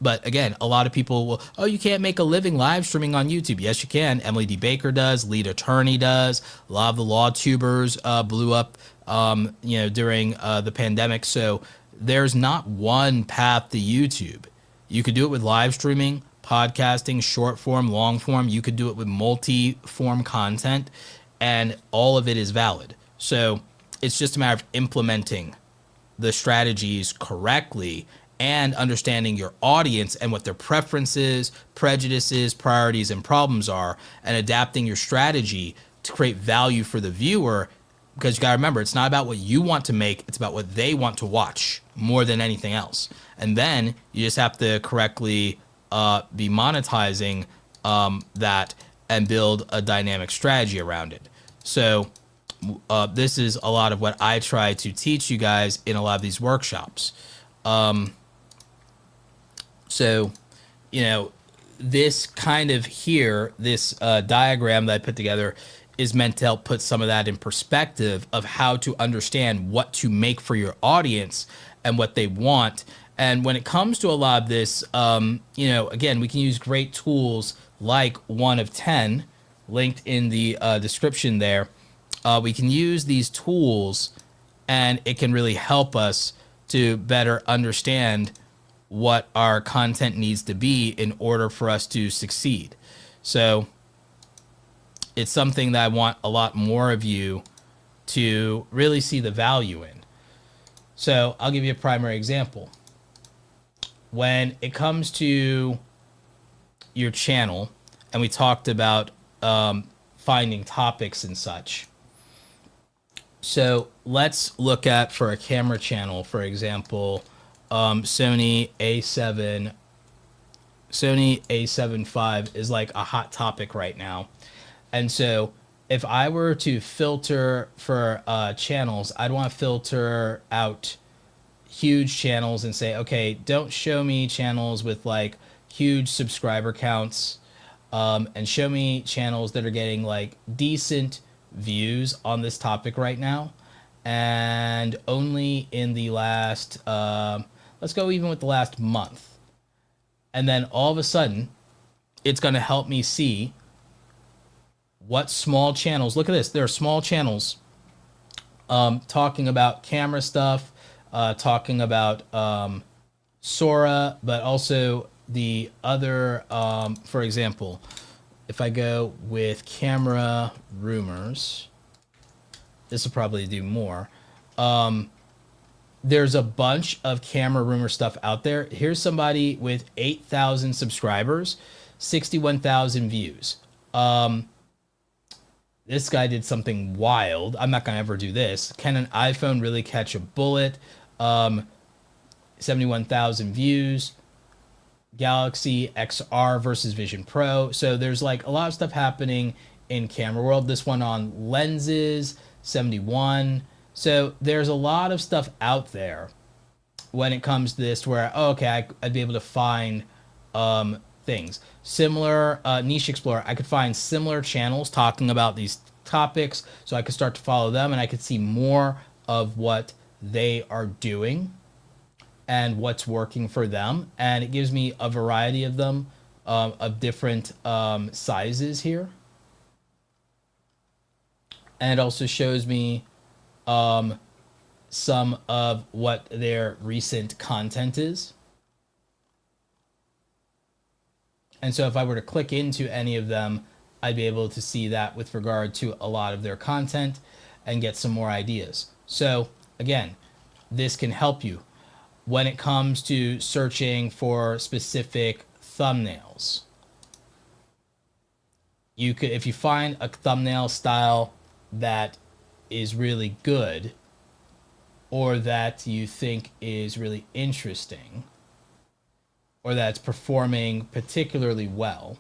But again, a lot of people will, oh, you can't make a living live streaming on YouTube. Yes, you can. Emily D. Baker does. Lead Attorney does. A lot of the law tubers blew up, during the pandemic. So there's not one path to YouTube. You could do it with live streaming, podcasting, short form, long form. You could do it with multi-form content, and all of it is valid. So it's just a matter of implementing the strategies correctly and understanding your audience and what their preferences, prejudices, priorities, and problems are, and adapting your strategy to create value for the viewer. Because you got to remember, it's not about what you want to make, it's about what they want to watch more than anything else. And then you just have to correctly be monetizing that and build a dynamic strategy around it. So this is a lot of what I try to teach you guys in a lot of these workshops. So, you know, this kind of here, this diagram that I put together is meant to help put some of that in perspective of how to understand what to make for your audience and what they want. And when it comes to a lot of this, you know, again, we can use great tools like One of 10, linked in the description there. We can use these tools and it can really help us to better understand what our content needs to be in order for us to succeed. So it's something that I want a lot more of you to really see the value in. So I'll give you a primary example. When it comes to your channel, and we talked about finding topics and such. So let's look at, for a camera channel, for example, Sony A7 IV is like a hot topic right now. And so if I were to filter for channels, I'd want to filter out huge channels and say, okay, don't show me channels with like huge subscriber counts, and show me channels that are getting like decent views on this topic right now. And only in the last, let's go even with the last month. And then all of a sudden, it's going to help me see what small channels, look at this, there are small channels talking about camera stuff, talking about Sora, but also the other, for example, if I go with camera rumors, this will probably do more. There's a bunch of camera rumor stuff out there. Here's somebody with 8,000 subscribers, 61,000 views. This guy did something wild. I'm not going to ever do this. Can an iPhone really catch a bullet? 71,000 views. Galaxy XR versus Vision Pro. So there's like a lot of stuff happening in camera world. This one on lenses, 71. So there's a lot of stuff out there when it comes to this where, oh, okay, I'd be able to find things. Similar Niche Explorer, I could find similar channels talking about these topics, so I could start to follow them and I could see more of what they are doing and what's working for them. And it gives me a variety of them, of different sizes here. And it also shows me some of what their recent content is. And so if I were to click into any of them, I'd be able to see that with regard to a lot of their content and get some more ideas. So again, this can help you when it comes to searching for specific thumbnails. You could, if you find a thumbnail style that is really good or that you think is really interesting, or that's performing particularly well.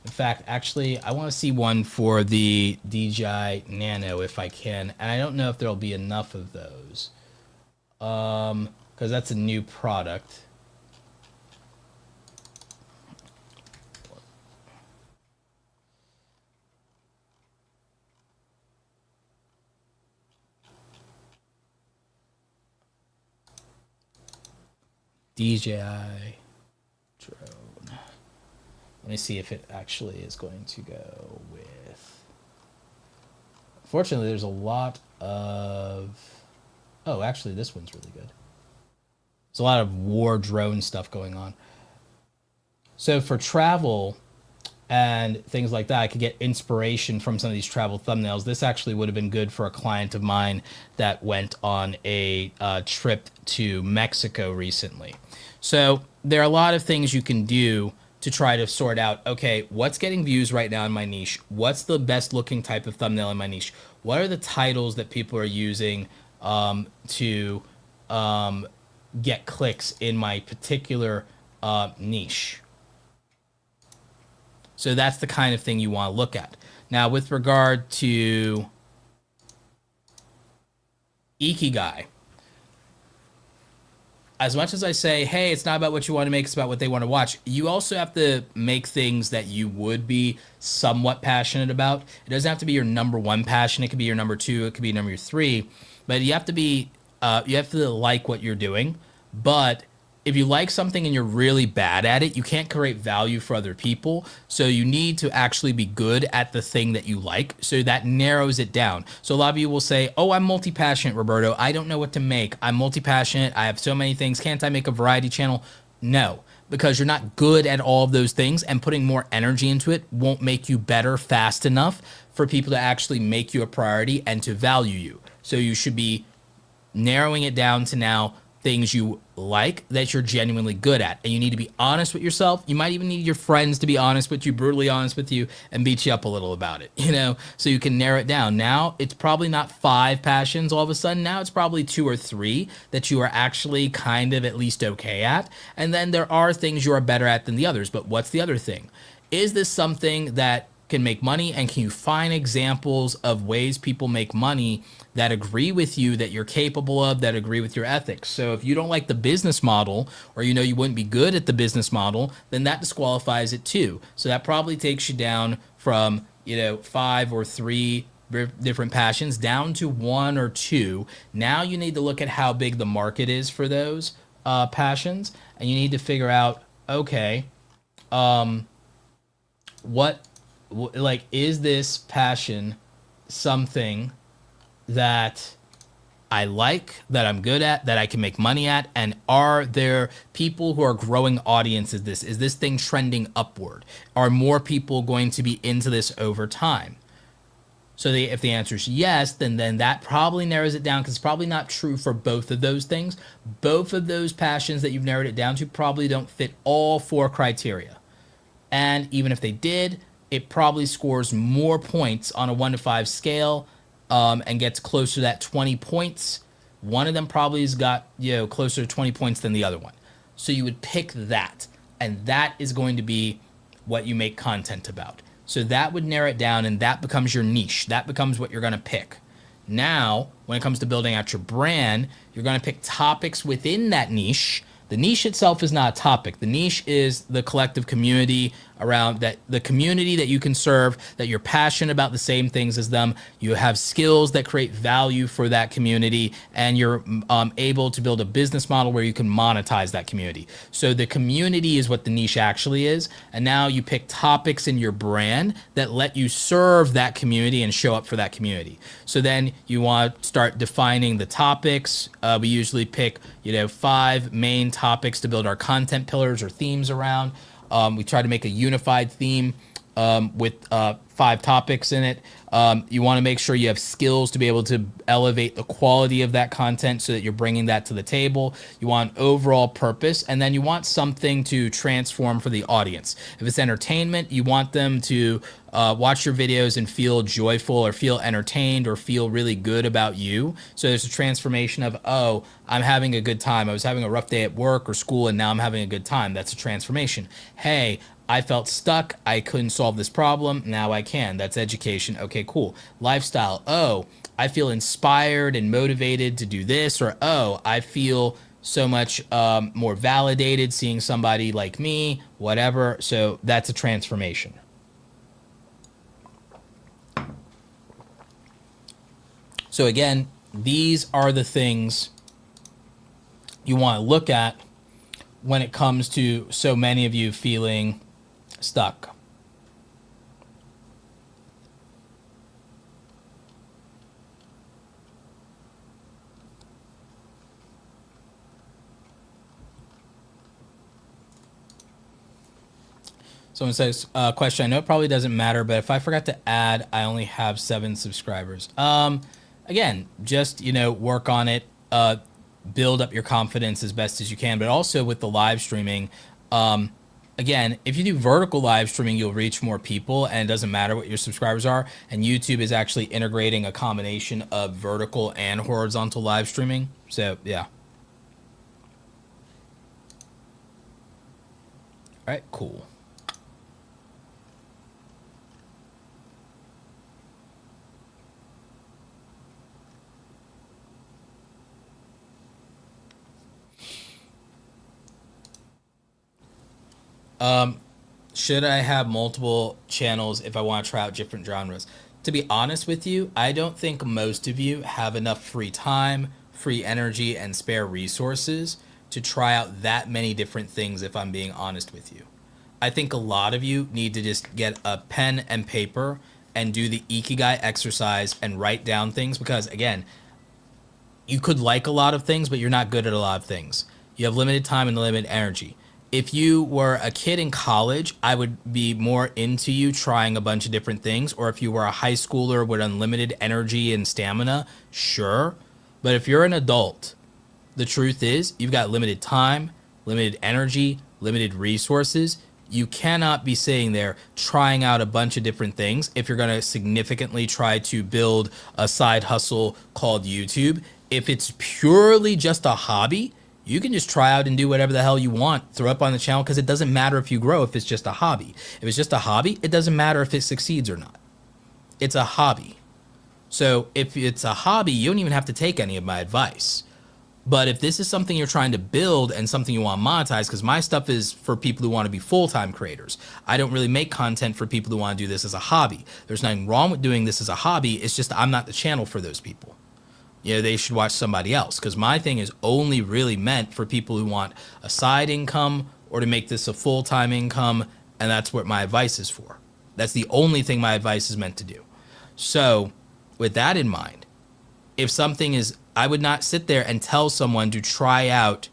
In fact, actually, I want to see one for the DJI Nano if I can, and I don't know if there'll be enough of those, because that's a new product. DJI drone. Let me see if it actually is going to go with. Fortunately, there's a lot of. Oh, actually, this one's really good. There's a lot of war drone stuff going on. So for travel and things like that, I could get inspiration from some of these travel thumbnails. This actually would have been good for a client of mine that went on a trip to Mexico recently. So there are a lot of things you can do to try to sort out, okay, what's getting views right now in my niche? What's the best looking type of thumbnail in my niche? What are the titles that people are using to get clicks in my particular niche? So that's the kind of thing you want to look at. Now, with regard to Ikigai, as much as I say, hey, it's not about what you want to make, it's about what they want to watch, you also have to make things that you would be somewhat passionate about. It doesn't have to be your number one passion. It could be your number two. It could be number three. But you have to be, you have to like what you're doing. But if you like something and you're really bad at it, you can't create value for other people. So you need to actually be good at the thing that you like. So that narrows it down. So a lot of you will say, oh, I'm multi-passionate, Roberto. I don't know what to make. I'm multi-passionate. I have so many things. Can't I make a variety channel? No, because you're not good at all of those things, and putting more energy into it won't make you better fast enough for people to actually make you a priority and to value you. So you should be narrowing it down to now things you like that you're genuinely good at, and you need to be honest with yourself. You might even need your friends to be honest with you, brutally honest with you, and beat you up a little about it, you know, so you can narrow it down. Now it's probably not 5 passions all of a sudden. Now it's probably 2 or 3 that you are actually kind of at least okay at, and then there are things you are better at than the others. But what's the other thing? Is this something that can make money, and can you find examples of ways people make money that agree with you, that you're capable of, that agree with your ethics? So if you don't like the business model, or you know you wouldn't be good at the business model, then that disqualifies it too. So that probably takes you down from, you know, 5 or 3 different passions down to 1 or 2. Now you need to look at how big the market is for those passions, and you need to figure out, okay, what, like, is this passion something that I like, that I'm good at, that I can make money at? And are there people who are growing audiences? Is this thing trending upward? Are more people going to be into this over time? So if the answer is yes, then that probably narrows it down, because it's probably not true for both of those things. Both of those passions that you've narrowed it down to probably don't fit all 4 criteria. And even if they did, it probably scores more points on a 1 to 5 scale, and gets closer to that 20 points. One of them probably has got, you know, closer to 20 points than the other one. So you would pick that, and that is going to be what you make content about. So that would narrow it down, and that becomes your niche. That becomes what you're going to pick. Now, when it comes to building out your brand, you're going to pick topics within that niche. The niche itself is not a topic. The niche is the collective community around that, the community that you can serve, that you're passionate about the same things as them. You have skills that create value for that community, and you're able to build a business model where you can monetize that community. So the community is what the niche actually is. And now you pick topics in your brand that let you serve that community and show up for that community. So then you want to start defining the topics. We usually pick, you know, 5 main topics to build our content pillars or themes around. We try to make a unified theme with 5 topics in it. You want to make sure you have skills to be able to elevate the quality of that content so that you're bringing that to the table. You want overall purpose, and then you want something to transform for the audience. If it's entertainment, you want them to watch your videos and feel joyful, or feel entertained, or feel really good about you. So there's a transformation of, oh, I'm having a good time. I was having a rough day at work or school, and now I'm having a good time. That's a transformation. Hey, I felt stuck. I couldn't solve this problem. Now I can. That's education. Okay, cool. Lifestyle. Oh, I feel inspired and motivated to do this. Or, oh, I feel so much more validated seeing somebody like me, whatever. So that's a transformation. So again, these are the things you want to look at when it comes to so many of you feeling stuck. Someone says, question, I know it probably doesn't matter, but if I forgot to add, I only have 7 subscribers. Again, just, work on it, build up your confidence as best as you can, but also with the live streaming, again, if you do vertical live streaming, you'll reach more people, and it doesn't matter what your subscribers are. And YouTube is actually integrating a combination of vertical and horizontal live streaming. So, yeah. All right, cool. Should I have multiple channels if I want to try out different genres? To be honest with you, I don't think most of you have enough free time, free energy, and spare resources to try out that many different things, if I'm being honest with you. I think a lot of you need to just get a pen and paper and do the Ikigai exercise and write down things, because, again, you could like a lot of things, but you're not good at a lot of things. You have limited time and limited energy. If you were a kid in college, I would be more into you trying a bunch of different things. Or if you were a high schooler with unlimited energy and stamina, sure. But if you're an adult, the truth is you've got limited time, limited energy, limited resources. You cannot be sitting there trying out a bunch of different things if you're going to significantly try to build a side hustle called YouTube. If it's purely just a hobby, you can just try out and do whatever the hell you want, throw up on the channel, because it doesn't matter if you grow if it's just a hobby. If it's just a hobby, it doesn't matter if it succeeds or not. It's a hobby. So if it's a hobby, you don't even have to take any of my advice. But if this is something you're trying to build and something you want to monetize, because my stuff is for people who want to be full-time creators. I don't really make content for people who want to do this as a hobby. There's nothing wrong with doing this as a hobby. It's just I'm not the channel for those people. They should watch somebody else, because my thing is only really meant for people who want a side income or to make this a full-time income, and that's what my advice is for. That's the only thing my advice is meant to do. So with that in mind, if something is, I would not sit there and tell someone to try out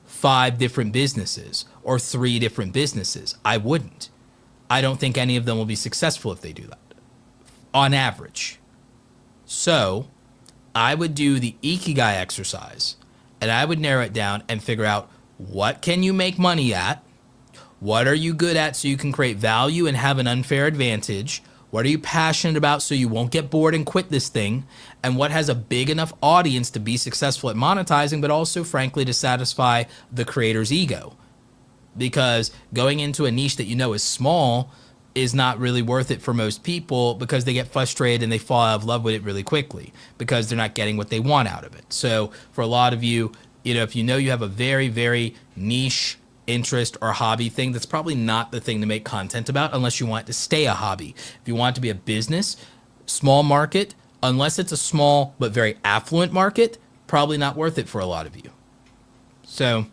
5 different businesses or 3 different businesses. I wouldn't. I don't think any of them will be successful if they do that, on average. So I would do the Ikigai exercise, and I would narrow it down and figure out what can you make money at, what are you good at so you can create value and have an unfair advantage, what are you passionate about so you won't get bored and quit this thing, and what has a big enough audience to be successful at monetizing, but also, frankly, to satisfy the creator's ego. Because going into a niche that is small is not really worth it for most people, because they get frustrated and they fall out of love with it really quickly because they're not getting what they want out of it. So for a lot of you, if you have a very, very niche interest or hobby thing, that's probably not the thing to make content about unless you want it to stay a hobby. If you want it to be a business, small market, unless it's a small but very affluent market, probably not worth it for a lot of you. So,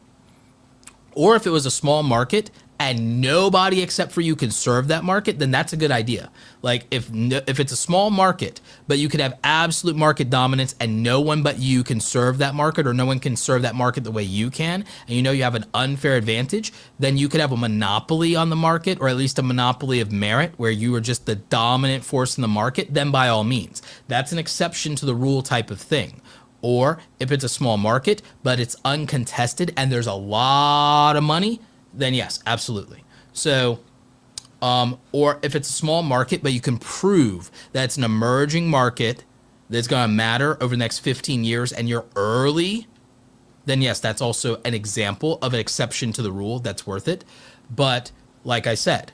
or if it was a small market and nobody except for you can serve that market, then that's a good idea. Like if it's a small market, but you could have absolute market dominance and no one but you can serve that market, or no one can serve that market the way you can, and you have an unfair advantage, then you could have a monopoly on the market, or at least a monopoly of merit where you are just the dominant force in the market, then by all means. That's an exception to the rule type of thing. Or if it's a small market, but it's uncontested and there's a lot of money, then yes, absolutely. So, or if it's a small market, but you can prove that it's an emerging market that's going to matter over the next 15 years and you're early, then yes, that's also an example of an exception to the rule that's worth it. But like I said,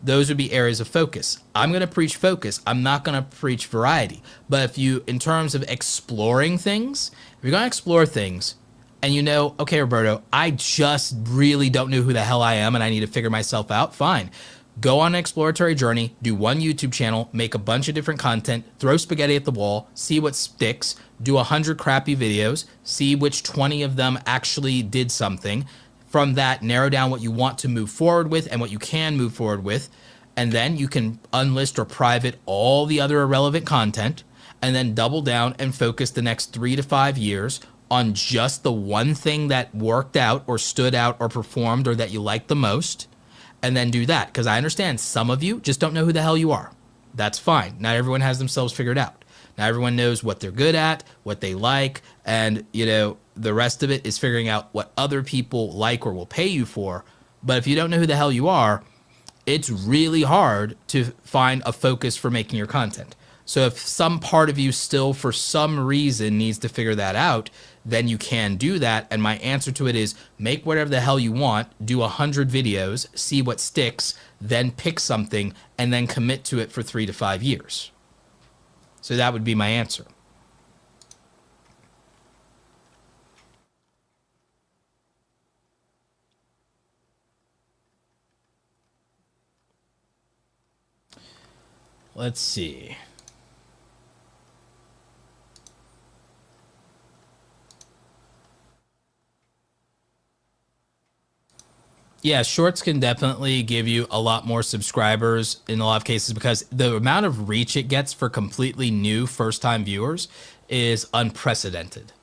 those would be areas of focus. I'm going to preach focus. I'm not going to preach variety. But if you, in terms of exploring things, if you're going to explore things, and okay, Roberto, I just really don't know who the hell I am and I need to figure myself out, fine. Go on an exploratory journey, do one YouTube channel, make a bunch of different content, throw spaghetti at the wall, see what sticks, do 100 crappy videos, see which 20 of them actually did something. From that, narrow down what you want to move forward with and what you can move forward with. And then you can unlist or private all the other irrelevant content, and then double down and focus the next 3 to 5 years on just the one thing that worked out or stood out or performed or that you liked the most, and then do that. Because I understand some of you just don't know who the hell you are. That's fine. Not everyone has themselves figured out. Not everyone knows what they're good at, what they like, and the rest of it is figuring out what other people like or will pay you for. But if you don't know who the hell you are, it's really hard to find a focus for making your content. So if some part of you still, for some reason, needs to figure that out, then you can do that. And my answer to it is make whatever the hell you want, do 100 videos, see what sticks, then pick something, and then commit to it for 3 to 5 years. So that would be my answer. Let's see. Yeah, shorts can definitely give you a lot more subscribers in a lot of cases because the amount of reach it gets for completely new first-time viewers is unprecedented.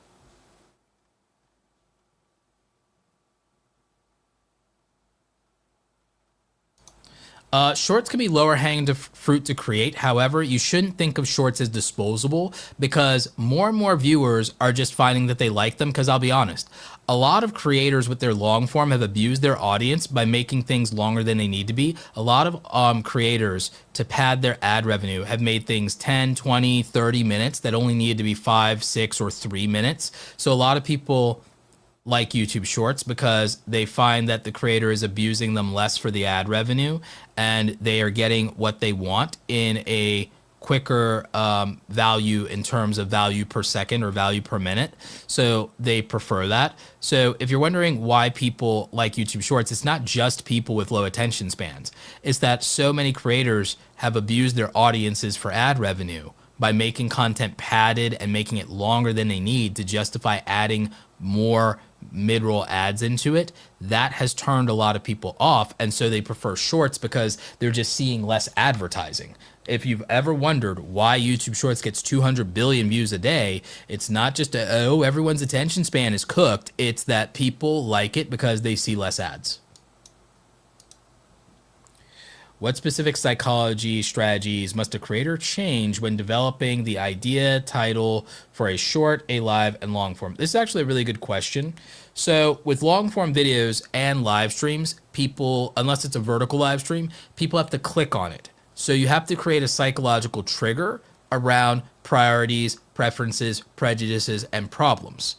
Shorts can be lower hanging fruit to create. However, you shouldn't think of shorts as disposable because more and more viewers are just finding that they like them. Because I'll be honest, a lot of creators with their long form have abused their audience by making things longer than they need to be. A lot of creators, to pad their ad revenue, have made things 10, 20, 30 minutes that only needed to be 5, 6, or 3 minutes. So a lot of people like YouTube Shorts because they find that the creator is abusing them less for the ad revenue and they are getting what they want in a quicker value in terms of value per second or value per minute. So they prefer that. So if you're wondering why people like YouTube Shorts, it's not just people with low attention spans. It's that so many creators have abused their audiences for ad revenue by making content padded and making it longer than they need to justify adding more mid-roll ads into it. That has turned a lot of people off, and so they prefer shorts because they're just seeing less advertising. If you've ever wondered why YouTube Shorts gets 200 billion views a day, it's not just everyone's attention span is cooked. It's that people like it because they see less ads. What specific psychology strategies must a creator change when developing the idea, title for a short, a live, and long form? This is actually a really good question. So with long form videos and live streams, people, unless it's a vertical live stream, people have to click on it. So you have to create a psychological trigger around priorities, preferences, prejudices, and problems.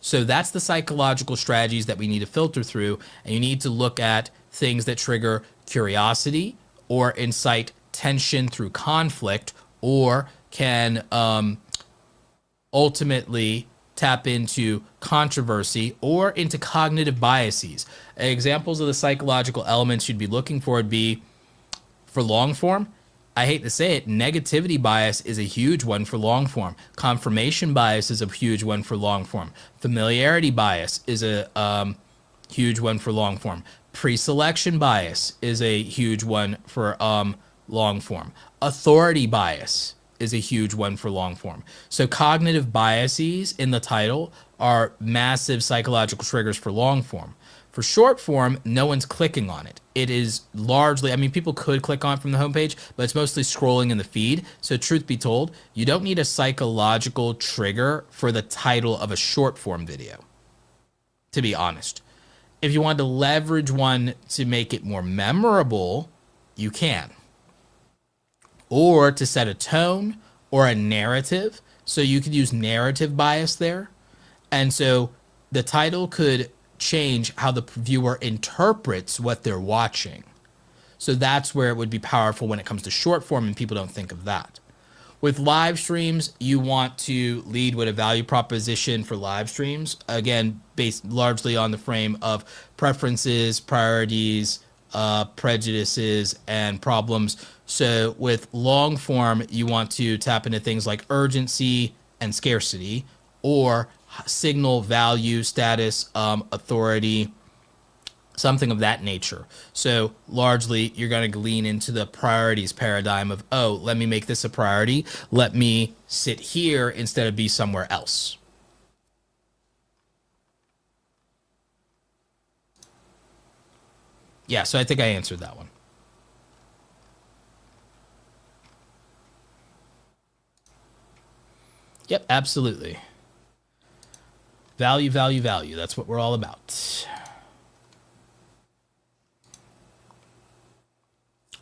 So that's the psychological strategies that we need to filter through, and you need to look at things that trigger curiosity or incite tension through conflict, or can ultimately tap into controversy or into cognitive biases. Examples of the psychological elements you'd be looking for would be, for long form, I hate to say it, negativity bias is a huge one for long form. Confirmation bias is a huge one for long form. Familiarity bias is a huge one for long form. Pre-selection bias is a huge one for long form. Authority bias is a huge one for long form. So cognitive biases in the title are massive psychological triggers for long form. For short form, no one's clicking on it. It is largely, I mean, people could click on it from the homepage, but it's mostly scrolling in the feed. So truth be told, you don't need a psychological trigger for the title of a short form video, to be honest. If you want to leverage one to make it more memorable, you can. Or to set a tone or a narrative. So you could use narrative bias there. And so the title could change how the viewer interprets what they're watching. So that's where it would be powerful when it comes to short form, and people don't think of that. With live streams, you want to lead with a value proposition for live streams. Again, based largely on the frame of preferences, priorities, prejudices, and problems. So with long form, you want to tap into things like urgency and scarcity, or signal value, status, authority, something of that nature. So largely, you're going to lean into the priorities paradigm of, oh, let me make this a priority. Let me sit here instead of be somewhere else. Yeah, so I think I answered that one. Yep, absolutely. Value, value, value. That's what we're all about.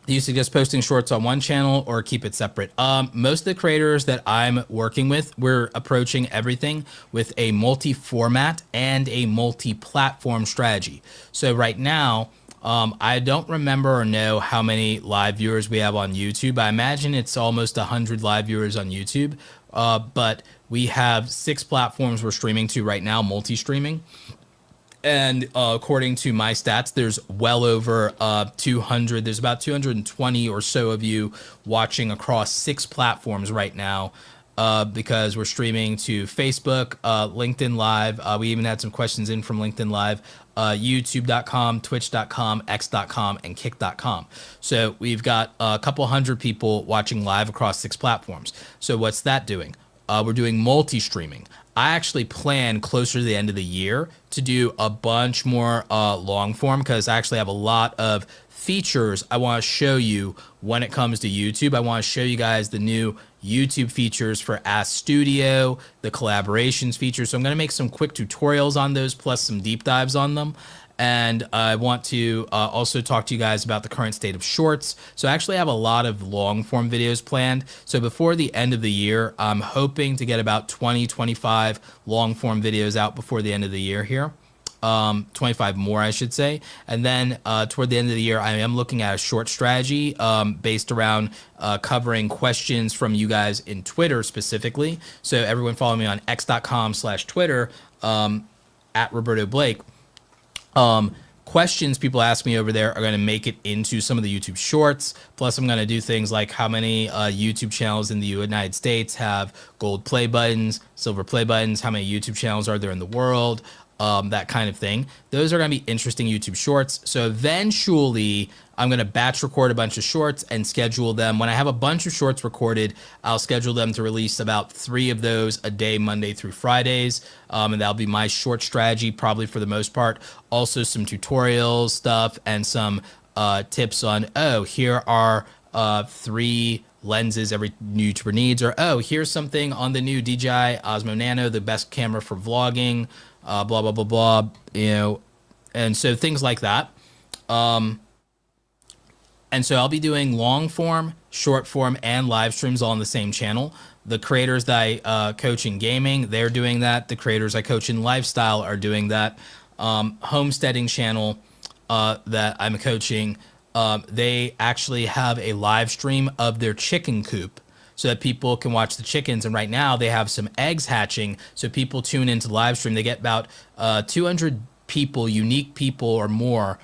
Do you suggest posting shorts on one channel or keep it separate? Most of the creators that I'm working with, we're approaching everything with a multi-format and a multi-platform strategy. So right now, I don't remember or know how many live viewers we have on YouTube. I imagine it's almost 100 live viewers on YouTube, but we have 6 platforms we're streaming to right now, multi-streaming. And according to my stats, there's well over 200. There's about 220 or so of you watching across 6 platforms right now, because we're streaming to Facebook, LinkedIn Live. We even had some questions in from LinkedIn Live, YouTube.com, Twitch.com, X.com, and Kick.com. So we've got a couple hundred people watching live across 6 platforms. So what's that doing? We're doing multi-streaming. I actually plan closer to the end of the year to do a bunch more long form, because I actually have a lot of features I want to show you when it comes to YouTube. I want to show you guys the new YouTube features for Ask Studio, the collaborations features. So I'm going to make some quick tutorials on those, plus some deep dives on them. And I want to also talk to you guys about the current state of shorts. So I actually have a lot of long form videos planned. So before the end of the year, I'm hoping to get about 20, 25 long form videos out before the end of the year here. 25 more, I should say. And then toward the end of the year, I am looking at a short strategy based around covering questions from you guys in Twitter specifically. So everyone follow me on x.com/Twitter at Roberto Blake. Questions people ask me over there are going to make it into some of the YouTube shorts. Plus, I'm going to do things like how many YouTube channels in the United States have gold play buttons, silver play buttons, how many YouTube channels are there in the world, that kind of thing. Those are going to be interesting YouTube shorts. So eventually, I'm going to batch record a bunch of shorts and schedule them. When I have a bunch of shorts recorded, I'll schedule them to release about 3 of those a day, Monday through Fridays. And that'll be my short strategy, probably for the most part. Also some tutorials stuff and some tips on, oh, here are 3 lenses every YouTuber needs, or, oh, here's something on the new DJI Osmo Nano, the best camera for vlogging, blah, blah, blah, blah, you know, and so things like that. And so I'll be doing long form, short form, and live streams all on the same channel. The creators that I coach in gaming, they're doing that. The creators I coach in lifestyle are doing that. Homesteading channel that I'm coaching, they actually have a live stream of their chicken coop so that people can watch the chickens. And right now they have some eggs hatching. So people tune into the live stream. They get about 200 people, unique people or more,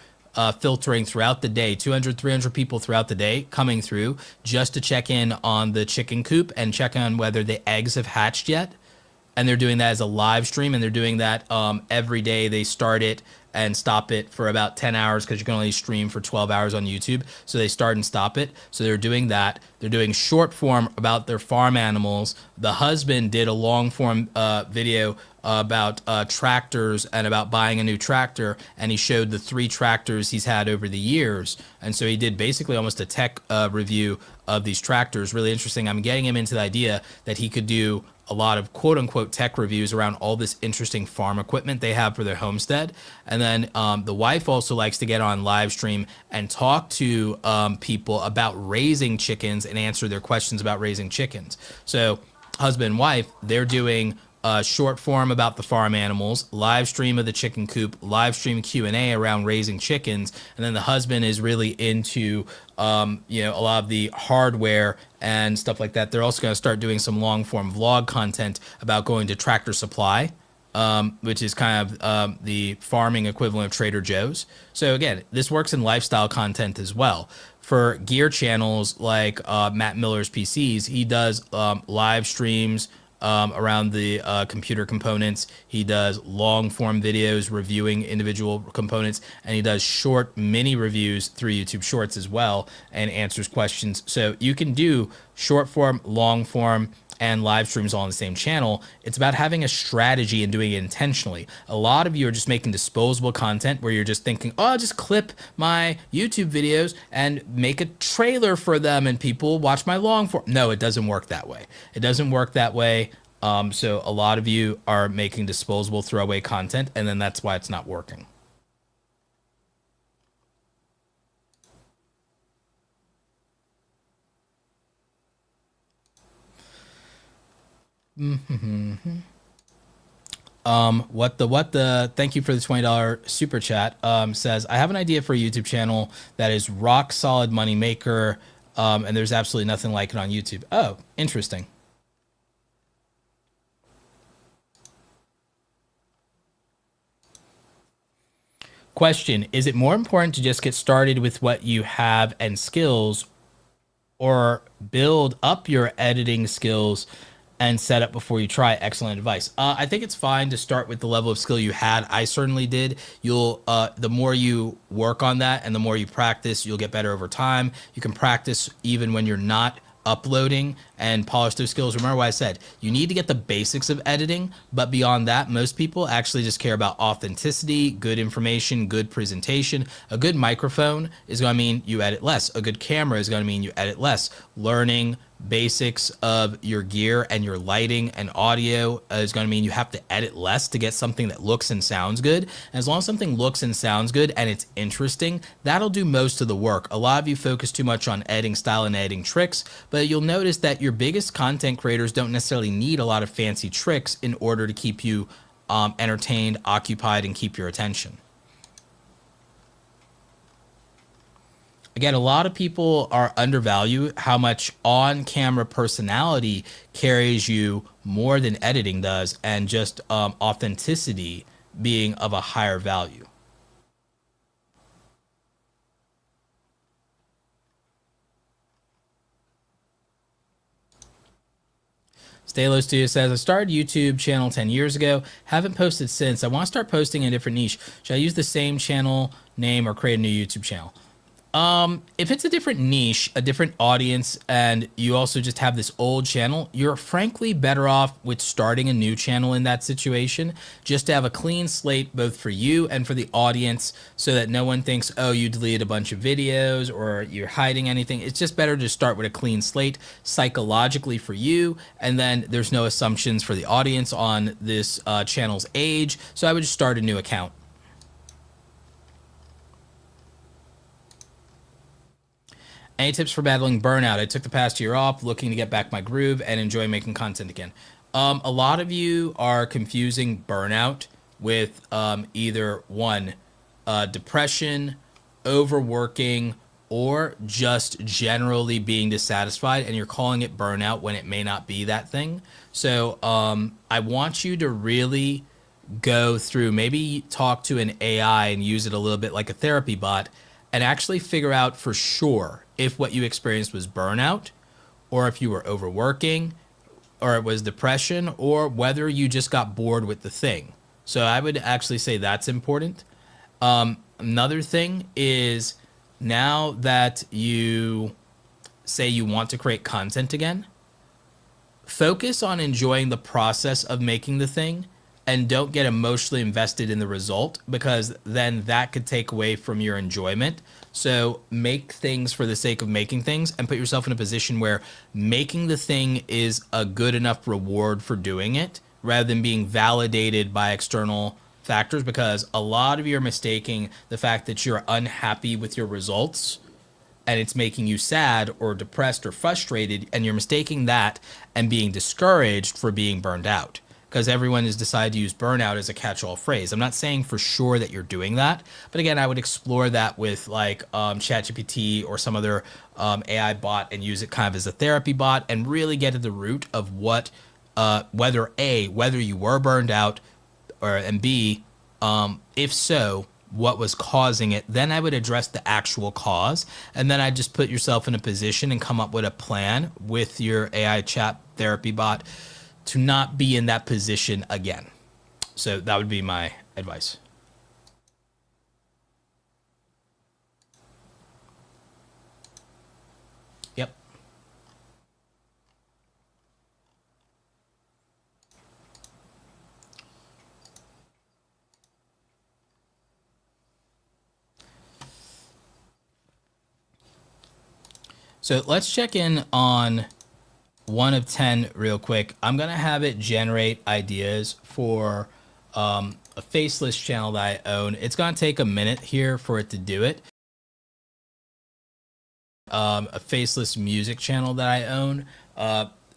filtering throughout the day, 200, 300 people throughout the day coming through just to check in on the chicken coop and check on whether the eggs have hatched yet. And they're doing that as a live stream, and they're doing that every day. They start it and stop it for about 10 hours because you can only stream for 12 hours on YouTube. So they start and stop it. So they're doing that. They're doing short form about their farm animals. The husband did a long form video about tractors and about buying a new tractor, and he showed the 3 tractors he's had over the years. And so he did basically almost a tech review of these tractors. Really interesting. I'm getting him into the idea that he could do a lot of quote unquote tech reviews around all this interesting farm equipment they have for their homestead. And then the wife also likes to get on live stream and talk to people about raising chickens and answer their questions about raising chickens. So husband and wife, they're doing short form about the farm animals, live stream of the chicken coop, live stream Q&A around raising chickens, and then the husband is really into you know, a lot of the hardware and stuff like that. They're also going to start doing some long form vlog content about going to Tractor Supply, which is kind of the farming equivalent of Trader Joe's. So again, this works in lifestyle content as well. For gear channels like Matt Miller's PCs, he does live streams around the computer components. He does long form videos reviewing individual components, and he does short mini reviews through YouTube Shorts as well and answers questions. So you can do short form, long form, and live streams all on the same channel. It's about having a strategy and doing it intentionally. A lot of you are just making disposable content where you're just thinking, oh, I'll just clip my YouTube videos and make a trailer for them and people watch my long form. No, it doesn't work that way. It doesn't work that way. So a lot of you are making disposable throwaway content, and then that's why it's not working. Thank you for the $20 super chat. Says, I have an idea for a YouTube channel that is rock solid money maker. And there's absolutely nothing like it on YouTube. Oh, interesting. Question, is it more important to just get started with what you have and skills, or build up your editing skills and set up before you try? Excellent advice. I think it's fine to start with the level of skill you had. I certainly did. The more you work on that and the more you practice, you'll get better over time. You can practice even when you're not uploading and polish those skills. Remember what I said, you need to get the basics of editing, but beyond that, most people actually just care about authenticity, good information, good presentation. A good microphone is going to mean you edit less. A good camera is going to mean you edit less. Learning basics of your gear and your lighting and audio is going to mean you have to edit less to get something that looks and sounds good. And as long as something looks and sounds good and it's interesting, that'll do most of the work. A lot of you focus too much on editing style and editing tricks, but you'll notice that your biggest content creators don't necessarily need a lot of fancy tricks in order to keep you entertained, occupied, and keep your attention. Again, a lot of people are undervalue how much on-camera personality carries you more than editing does, and just authenticity being of a higher value. Stalo Studio says, I started YouTube channel 10 years ago. Haven't posted since. I want to start posting in a different niche. Should I use the same channel name or create a new YouTube channel? If it's a different niche, a different audience, and you also just have this old channel, you're frankly better off with starting a new channel in that situation, just to have a clean slate both for you and for the audience, so that no one thinks, oh, you deleted a bunch of videos or you're hiding anything. It's just better to start with a clean slate psychologically for you, and then there's no assumptions for the audience on this channel's age. So I would just start a new account. Any tips for battling burnout? I took the past year off, looking to get back my groove and enjoy making content again. A lot of you are confusing burnout with either one, depression, overworking, or just generally being dissatisfied, and you're calling it burnout when it may not be that thing. So I want you to really go through, maybe talk to an AI and use it a little bit like a therapy bot, and actually figure out for sure if what you experienced was burnout, or if you were overworking, or it was depression, or whether you just got bored with the thing. So I would actually say that's important. Another thing is, now that you say you want to create content again, focus on enjoying the process of making the thing, and don't get emotionally invested in the result, because then that could take away from your enjoyment. So make things for the sake of making things, and put yourself in a position where making the thing is a good enough reward for doing it, rather than being validated by external factors, because a lot of you are mistaking the fact that you're unhappy with your results and it's making you sad or depressed or frustrated, and you're mistaking that and being discouraged for being burned out, because everyone has decided to use burnout as a catch-all phrase. I'm not saying for sure that you're doing that, but again, I would explore that with like ChatGPT or some other AI bot, and use it kind of as a therapy bot, and really get to the root of what, whether you were burned out, and B, if so, what was causing it. Then I would address the actual cause, and then I'd just put yourself in a position and come up with a plan with your AI chat therapy bot to not be in that position again. So that would be my advice. Yep. So let's check in on 1 of 10 real quick. I'm going to have it generate ideas for a faceless channel that I own. It's going to take a minute here for it to do it. A faceless music channel that I own.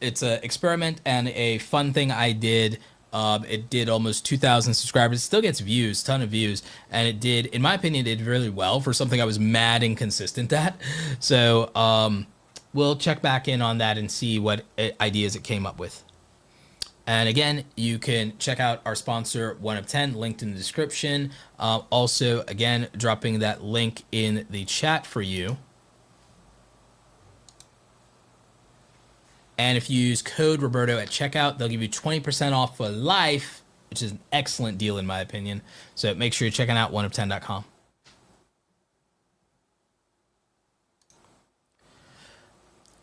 It's an experiment and a fun thing I did. It did almost 2,000 subscribers. It still gets views, ton of views, and it did, in my opinion, it did really well for something I was mad inconsistent at. So we'll check back in on that and see what ideas it came up with. And again, you can check out our sponsor, 1 of 10, linked in the description. Also, again, dropping that link in the chat for you. And if you use code Roberto at checkout, they'll give you 20% off for life, which is an excellent deal in my opinion. So make sure you're checking out 1of10.com.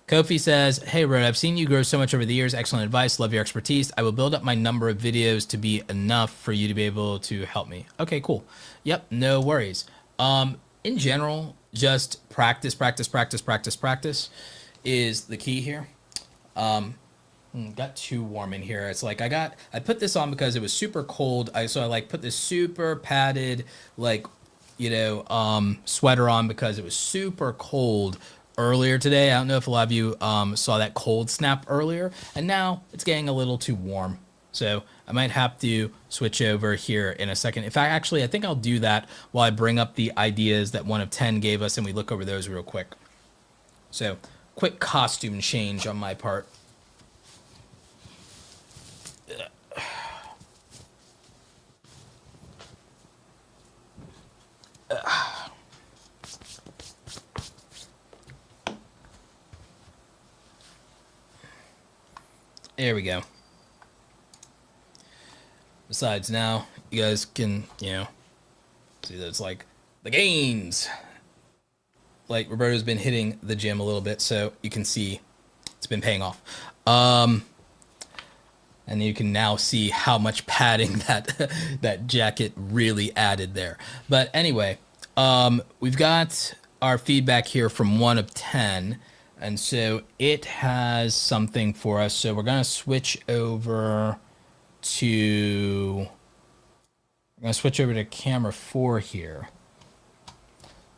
Kofi says, hey, Roberto, I've seen you grow so much over the years. Excellent advice. Love your expertise. I will build up my number of videos to be enough for you to be able to help me. Okay, cool. Yep, no worries. In general, just practice is the key here. Got too warm in here. It's like I put this on because it was super cold. So I like put this super padded, like, you know, sweater on because it was super cold earlier today. I don't know if a lot of you saw that cold snap earlier, and now it's getting a little too warm. So I might have to switch over here in a second. In fact, actually, I think I'll do that while I bring up the ideas that 1 of 10 gave us and we look over those real quick. So quick costume change on my part. There we go. Besides, now you guys can, you know, see that it's like the gains. Like Roberto's been hitting the gym a little bit, so you can see it's been paying off. And you can now see how much padding that jacket really added there. But anyway, we've got our feedback here from 1 of 10. And so it has something for us. So we're going to switch over to camera 4 here.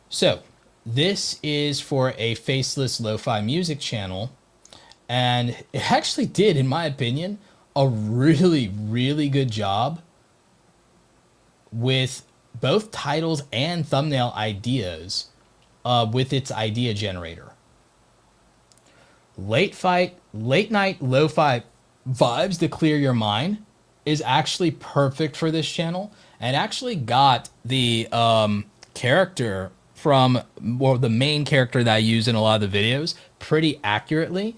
So this is for a faceless lo-fi music channel. And it actually did, in my opinion, a really, really good job with both titles and thumbnail ideas with its idea generator. Late night lo-fi vibes to clear your mind is actually perfect for this channel, and actually got the character from, or the main character that I use in a lot of the videos pretty accurately.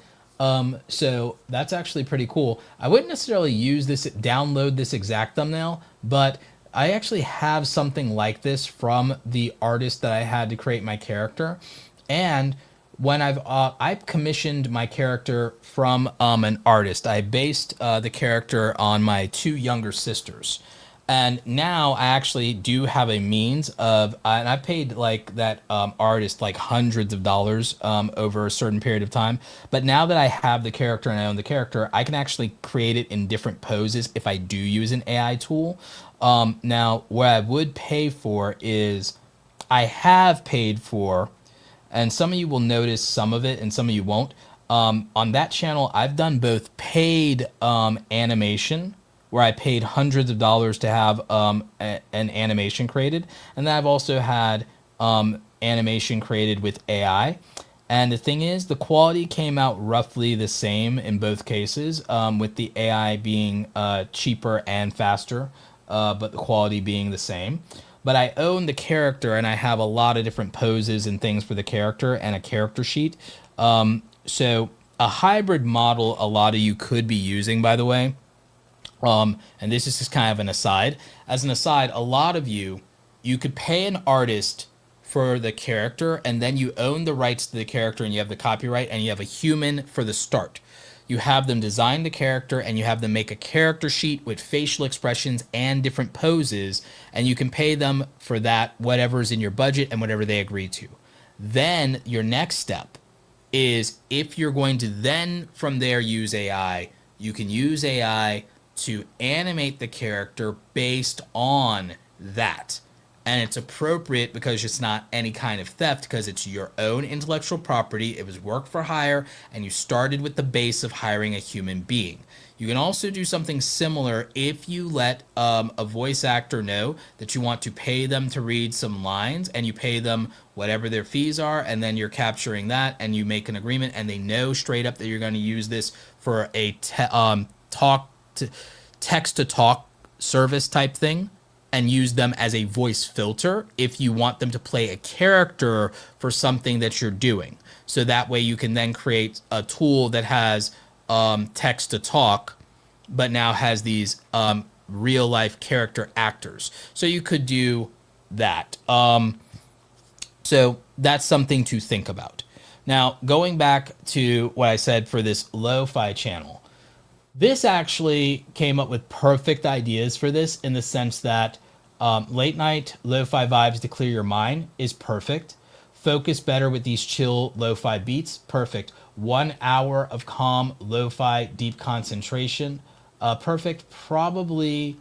So that's actually pretty cool. I wouldn't necessarily download this exact thumbnail, but I actually have something like this from the artist that I had to create my character. And when I've commissioned my character from an artist. I based the character on my 2 younger sisters. And now I actually do have a means of, and I paid like that artist like hundreds of dollars over a certain period of time. But now that I have the character and I own the character, I can actually create it in different poses if I do use an AI tool. Now, what I would pay for is, I have paid for, and some of you will notice some of it and some of you won't. On that channel, I've done both paid animation, where I paid hundreds of dollars to have an animation created. And then I've also had animation created with AI. And the thing is, the quality came out roughly the same in both cases, with the AI being cheaper and faster, but the quality being the same. But I own the character, and I have a lot of different poses and things for the character and a character sheet. So a hybrid model a lot of you could be using, by the way. And this is just kind of an aside. As an aside, a lot of you could pay an artist for the character, and then you own the rights to the character, and you have the copyright, and you have a human for the start. You have them design the character, and you have them make a character sheet with facial expressions and different poses, and you can pay them for that, whatever's in your budget and whatever they agree to. Then your next step is if you're going to then from there use AI, you can use AI to animate the character based on that. And it's appropriate because it's not any kind of theft, because it's your own intellectual property. It was work for hire, and you started with the base of hiring a human being. You can also do something similar if you let a voice actor know that you want to pay them to read some lines, and you pay them whatever their fees are, and then you're capturing that, and you make an agreement, and they know straight up that you're going to use this for a text-to-talk service type thing, and use them as a voice filter if you want them to play a character for something that you're doing. So that way you can then create a tool that has text to talk, but now has these real life character actors. So you could do that. So that's something to think about. Now, going back to what I said for this lo-fi channel, this actually came up with perfect ideas for this, in the sense that late night lo-fi vibes to clear your mind is perfect. Focus better with these chill lo-fi beats, perfect. 1 hour of calm lo-fi deep concentration, perfect. Probably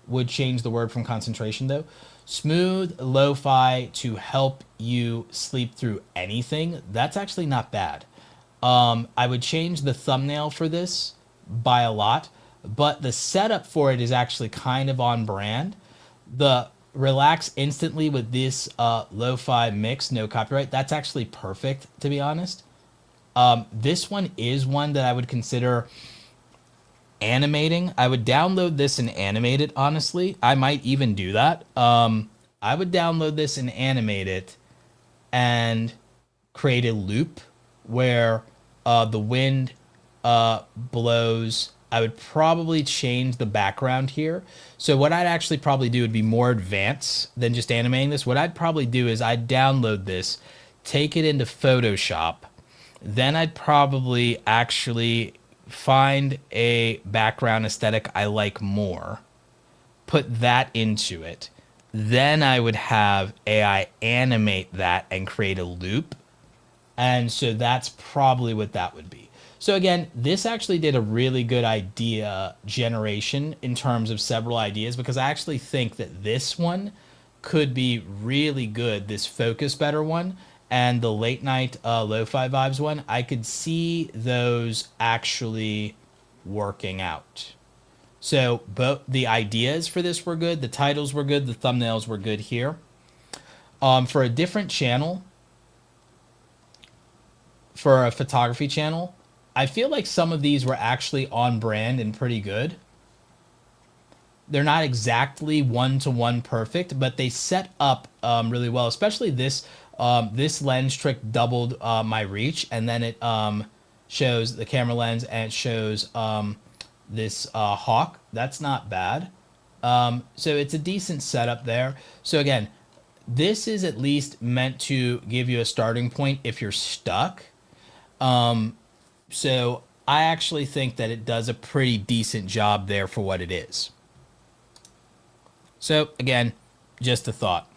would change the word from concentration though. Smooth lo-fi to help you sleep through anything. That's actually not bad. I would change the thumbnail for this by a lot, but the setup for it is actually kind of on brand. The relax instantly with this lo-fi mix, no copyright, that's actually perfect, to be honest. This one is one that I would consider animating. I would download this and animate it, honestly. I might even do that. I would download this and animate it and create a loop where the wind blows. I would probably change the background here. So what I'd actually probably do would be more advanced than just animating this. What I'd probably do is I'd download this, take it into Photoshop, then I'd probably actually find a background aesthetic I like more, put that into it. Then I would have AI animate that and create a loop. And so that's probably what that would be. So again, this actually did a really good idea generation in terms of several ideas, because I actually think that this one could be really good, this focus better one, and the late night lo-fi vibes one. I could see those actually working out. So both the ideas for this were good, the titles were good, the thumbnails were good here. For a different channel, for a photography channel, I feel like some of these were actually on brand and pretty good. They're not exactly one-to-one perfect, but they set up really well, especially this this lens trick doubled my reach, and then it shows the camera lens and it shows this hawk. That's not bad. So it's a decent setup there. So again, this is at least meant to give you a starting point if you're stuck. So I actually think that it does a pretty decent job there for what it is. So again, just a thought.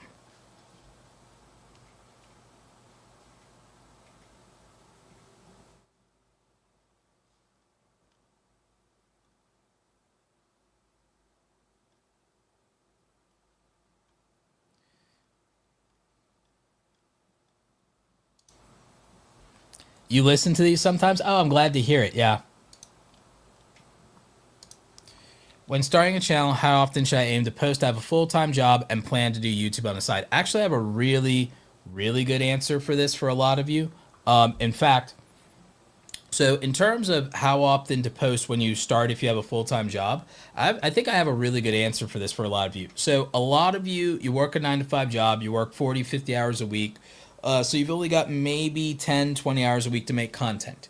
You listen to these sometimes? Oh, I'm glad to hear it. Yeah. When starting a channel, how often should I aim to post? I have a full-time job and plan to do YouTube on the side. Actually, I have a really, really good answer for this for a lot of you. In fact, so in terms of how often to post when you start, if you have a full-time job, I think I have a really good answer for this for a lot of you. So a lot of you, you work a 9-to-5 job, you work 40, 50 hours a week. So you've only got maybe 10, 20 hours a week to make content.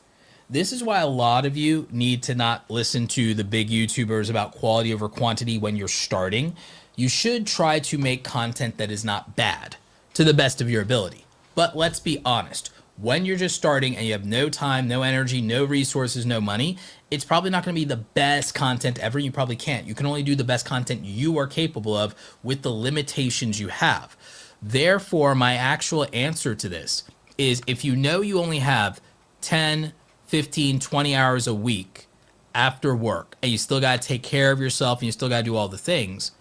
This is why a lot of you need to not listen to the big YouTubers about quality over quantity when you're starting. You should try to make content that is not bad to the best of your ability. But let's be honest, when you're just starting and you have no time, no energy, no resources, no money, it's probably not going to be the best content ever. You probably can't. You can only do the best content you are capable of with the limitations you have. Therefore, my actual answer to this is, if you know you only have 10, 15, 20 hours a week after work, and you still got to take care of yourself and you still got to do all the things,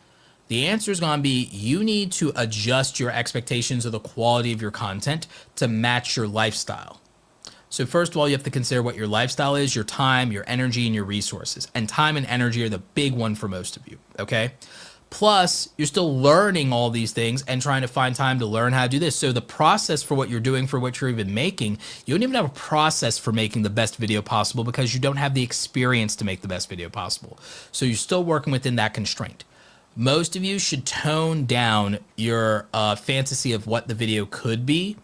the answer is going to be you need to adjust your expectations of the quality of your content to match your lifestyle. So first of all, you have to consider what your lifestyle is, your time, your energy, and your resources. And time and energy are the big one for most of you, okay? Plus, you're still learning all these things and trying to find time to learn how to do this. So the process for what you're doing, for what you're even making, you don't even have a process for making the best video possible because you don't have the experience to make the best video possible. So you're still working within that constraint. Most of you should tone down your fantasy of what the video could be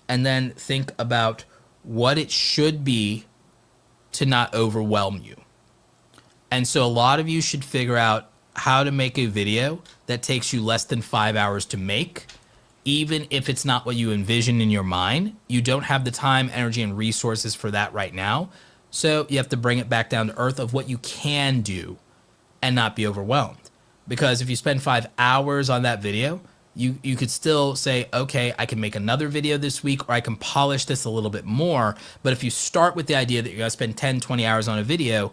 and then think about what it should be to not overwhelm you. And so a lot of you should figure out how to make a video that takes you less than 5 hours to make, even if it's not what you envision in your mind. You don't have the time, energy, and resources for that right now. So you have to bring it back down to earth of what you can do and not be overwhelmed. Because if you spend 5 hours on that video, you could still say, okay, I can make another video this week, or I can polish this a little bit more. But if you start with the idea that you're going to spend 10, 20 hours on a video,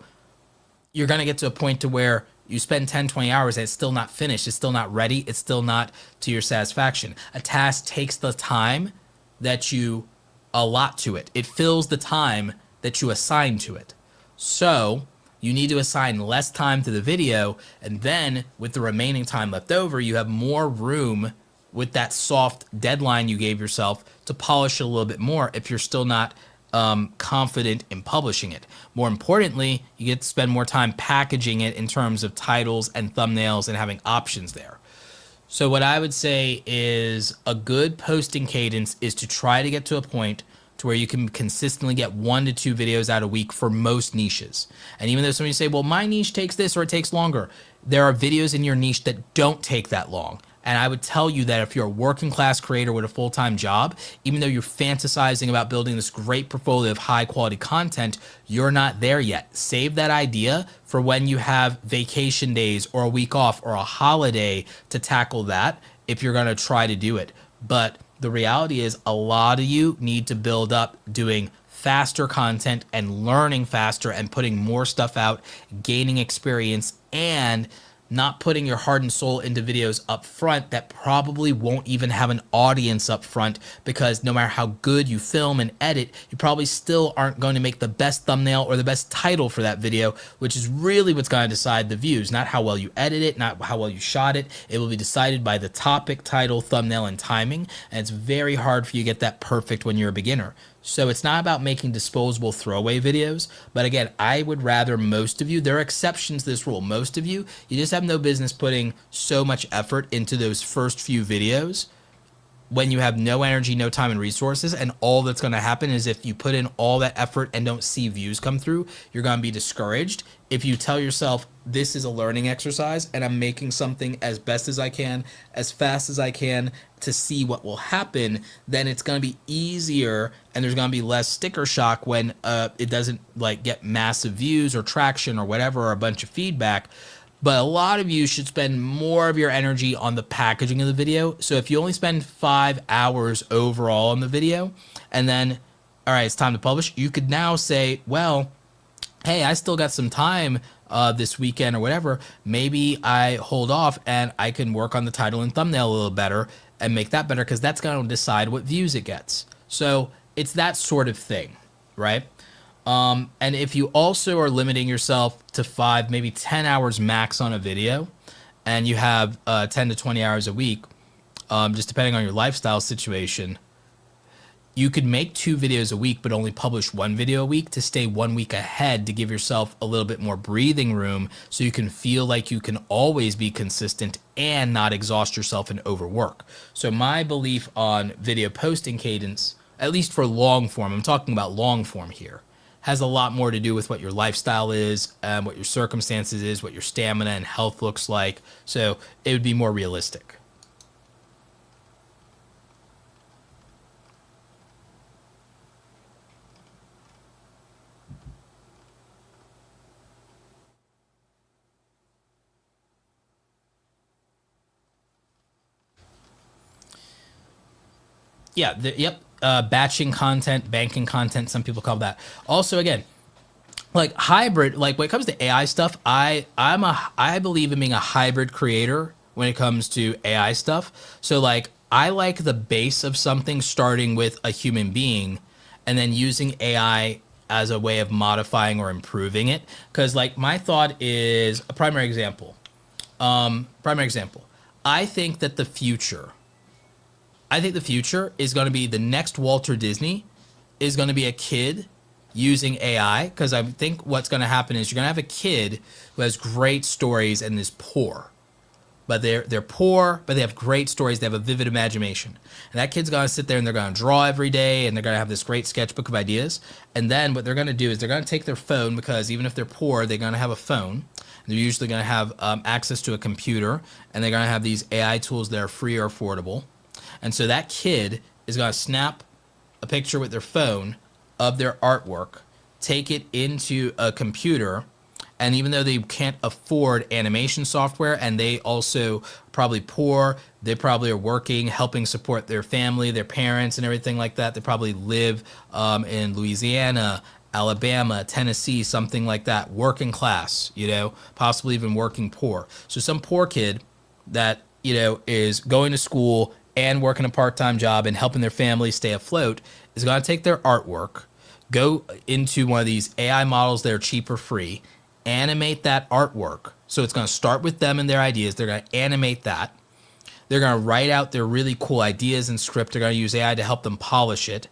you're going to get to a point to where you spend 10, 20 hours and it's still not finished. It's still not ready. It's still not to your satisfaction. A task takes the time that you allot to it. It fills the time that you assign to it. So you need to assign less time to the video, and then with the remaining time left over, you have more room with that soft deadline you gave yourself to polish it a little bit more if you're still not confident in publishing it. More importantly, you get to spend more time packaging it in terms of titles and thumbnails and having options there. So what I would say is a good posting cadence is to try to get to a point to where you can consistently get 1 to 2 videos out a week for most niches. And even though some of you say, well, my niche takes this or it takes longer, there are videos in your niche that don't take that long. And I would tell you that if you're a working class creator with a full-time job, even though you're fantasizing about building this great portfolio of high quality content, you're not there yet. Save that idea for when you have vacation days or a week off or a holiday to tackle that if you're gonna try to do it. But the reality is a lot of you need to build up doing faster content and learning faster and putting more stuff out, gaining experience, and not putting your heart and soul into videos up front that probably won't even have an audience up front, because no matter how good you film and edit, you probably still aren't going to make the best thumbnail or the best title for that video, which is really what's going to decide the views, not how well you edit it, not how well you shot it. It will be decided by the topic, title, thumbnail, and timing, and it's very hard for you to get that perfect when you're a beginner. So it's not about making disposable throwaway videos, but again, I would rather most of you, there are exceptions to this rule, most of you, you just have no business putting so much effort into those first few videos when you have no energy, no time, and resources, and all that's going to happen is if you put in all that effort and don't see views come through, you're going to be discouraged. If you tell yourself, this is a learning exercise and I'm making something as best as I can, as fast as I can to see what will happen, then it's going to be easier and there's going to be less sticker shock when it doesn't like get massive views or traction or whatever, or a bunch of feedback. But a lot of you should spend more of your energy on the packaging of the video. So if you only spend 5 hours overall on the video and then, all right, it's time to publish, you could now say, well, hey, I still got some time this weekend or whatever. Maybe I hold off and I can work on the title and thumbnail a little better and make that better, because that's going to decide what views it gets. So it's that sort of thing, right? And if you also are limiting yourself to 5, maybe 10 hours max on a video, and you have 10 to 20 hours a week, just depending on your lifestyle situation, you could make 2 videos a week, but only publish 1 video a week to stay 1 week ahead, to give yourself a little bit more breathing room so you can feel like you can always be consistent and not exhaust yourself and overwork. So my belief on video posting cadence, at least for long form, I'm talking about long form here, has a lot more to do with what your lifestyle is, what your circumstances is, what your stamina and health looks like. So it would be more realistic. Yeah, yep. batching content, banking content, some people call that. Also, again, like hybrid, like when it comes to AI stuff, I believe in being a hybrid creator when it comes to AI stuff. So like I like the base of something starting with a human being and then using AI as a way of modifying or improving it. Cause like my thought is a primary example. I think that the future is going to be the next Walter Disney is going to be a kid using AI, because I think what's going to happen is you're going to have a kid who has great stories and is poor. But they're poor, but they have great stories. They have a vivid imagination. And that kid's going to sit there and they're going to draw every day and they're going to have this great sketchbook of ideas. And then what they're going to do is they're going to take their phone, because even if they're poor, they're going to have a phone. They're usually going to have access to a computer, and they're going to have these AI tools that are free or affordable. And so that kid is going to snap a picture with their phone of their artwork, take it into a computer, and even though they can't afford animation software, and they also probably poor, they probably are working, helping support their family, their parents and everything like that. They probably live in Louisiana, Alabama, Tennessee, something like that, working class, possibly even working poor. So some poor kid that, is going to school and working a part-time job and helping their family stay afloat is going to take their artwork, go into one of these AI models that are cheap or free, animate that artwork. So it's going to start with them and their ideas. They're going to animate that. They're going to write out their really cool ideas and script. They're going to use AI to help them polish it.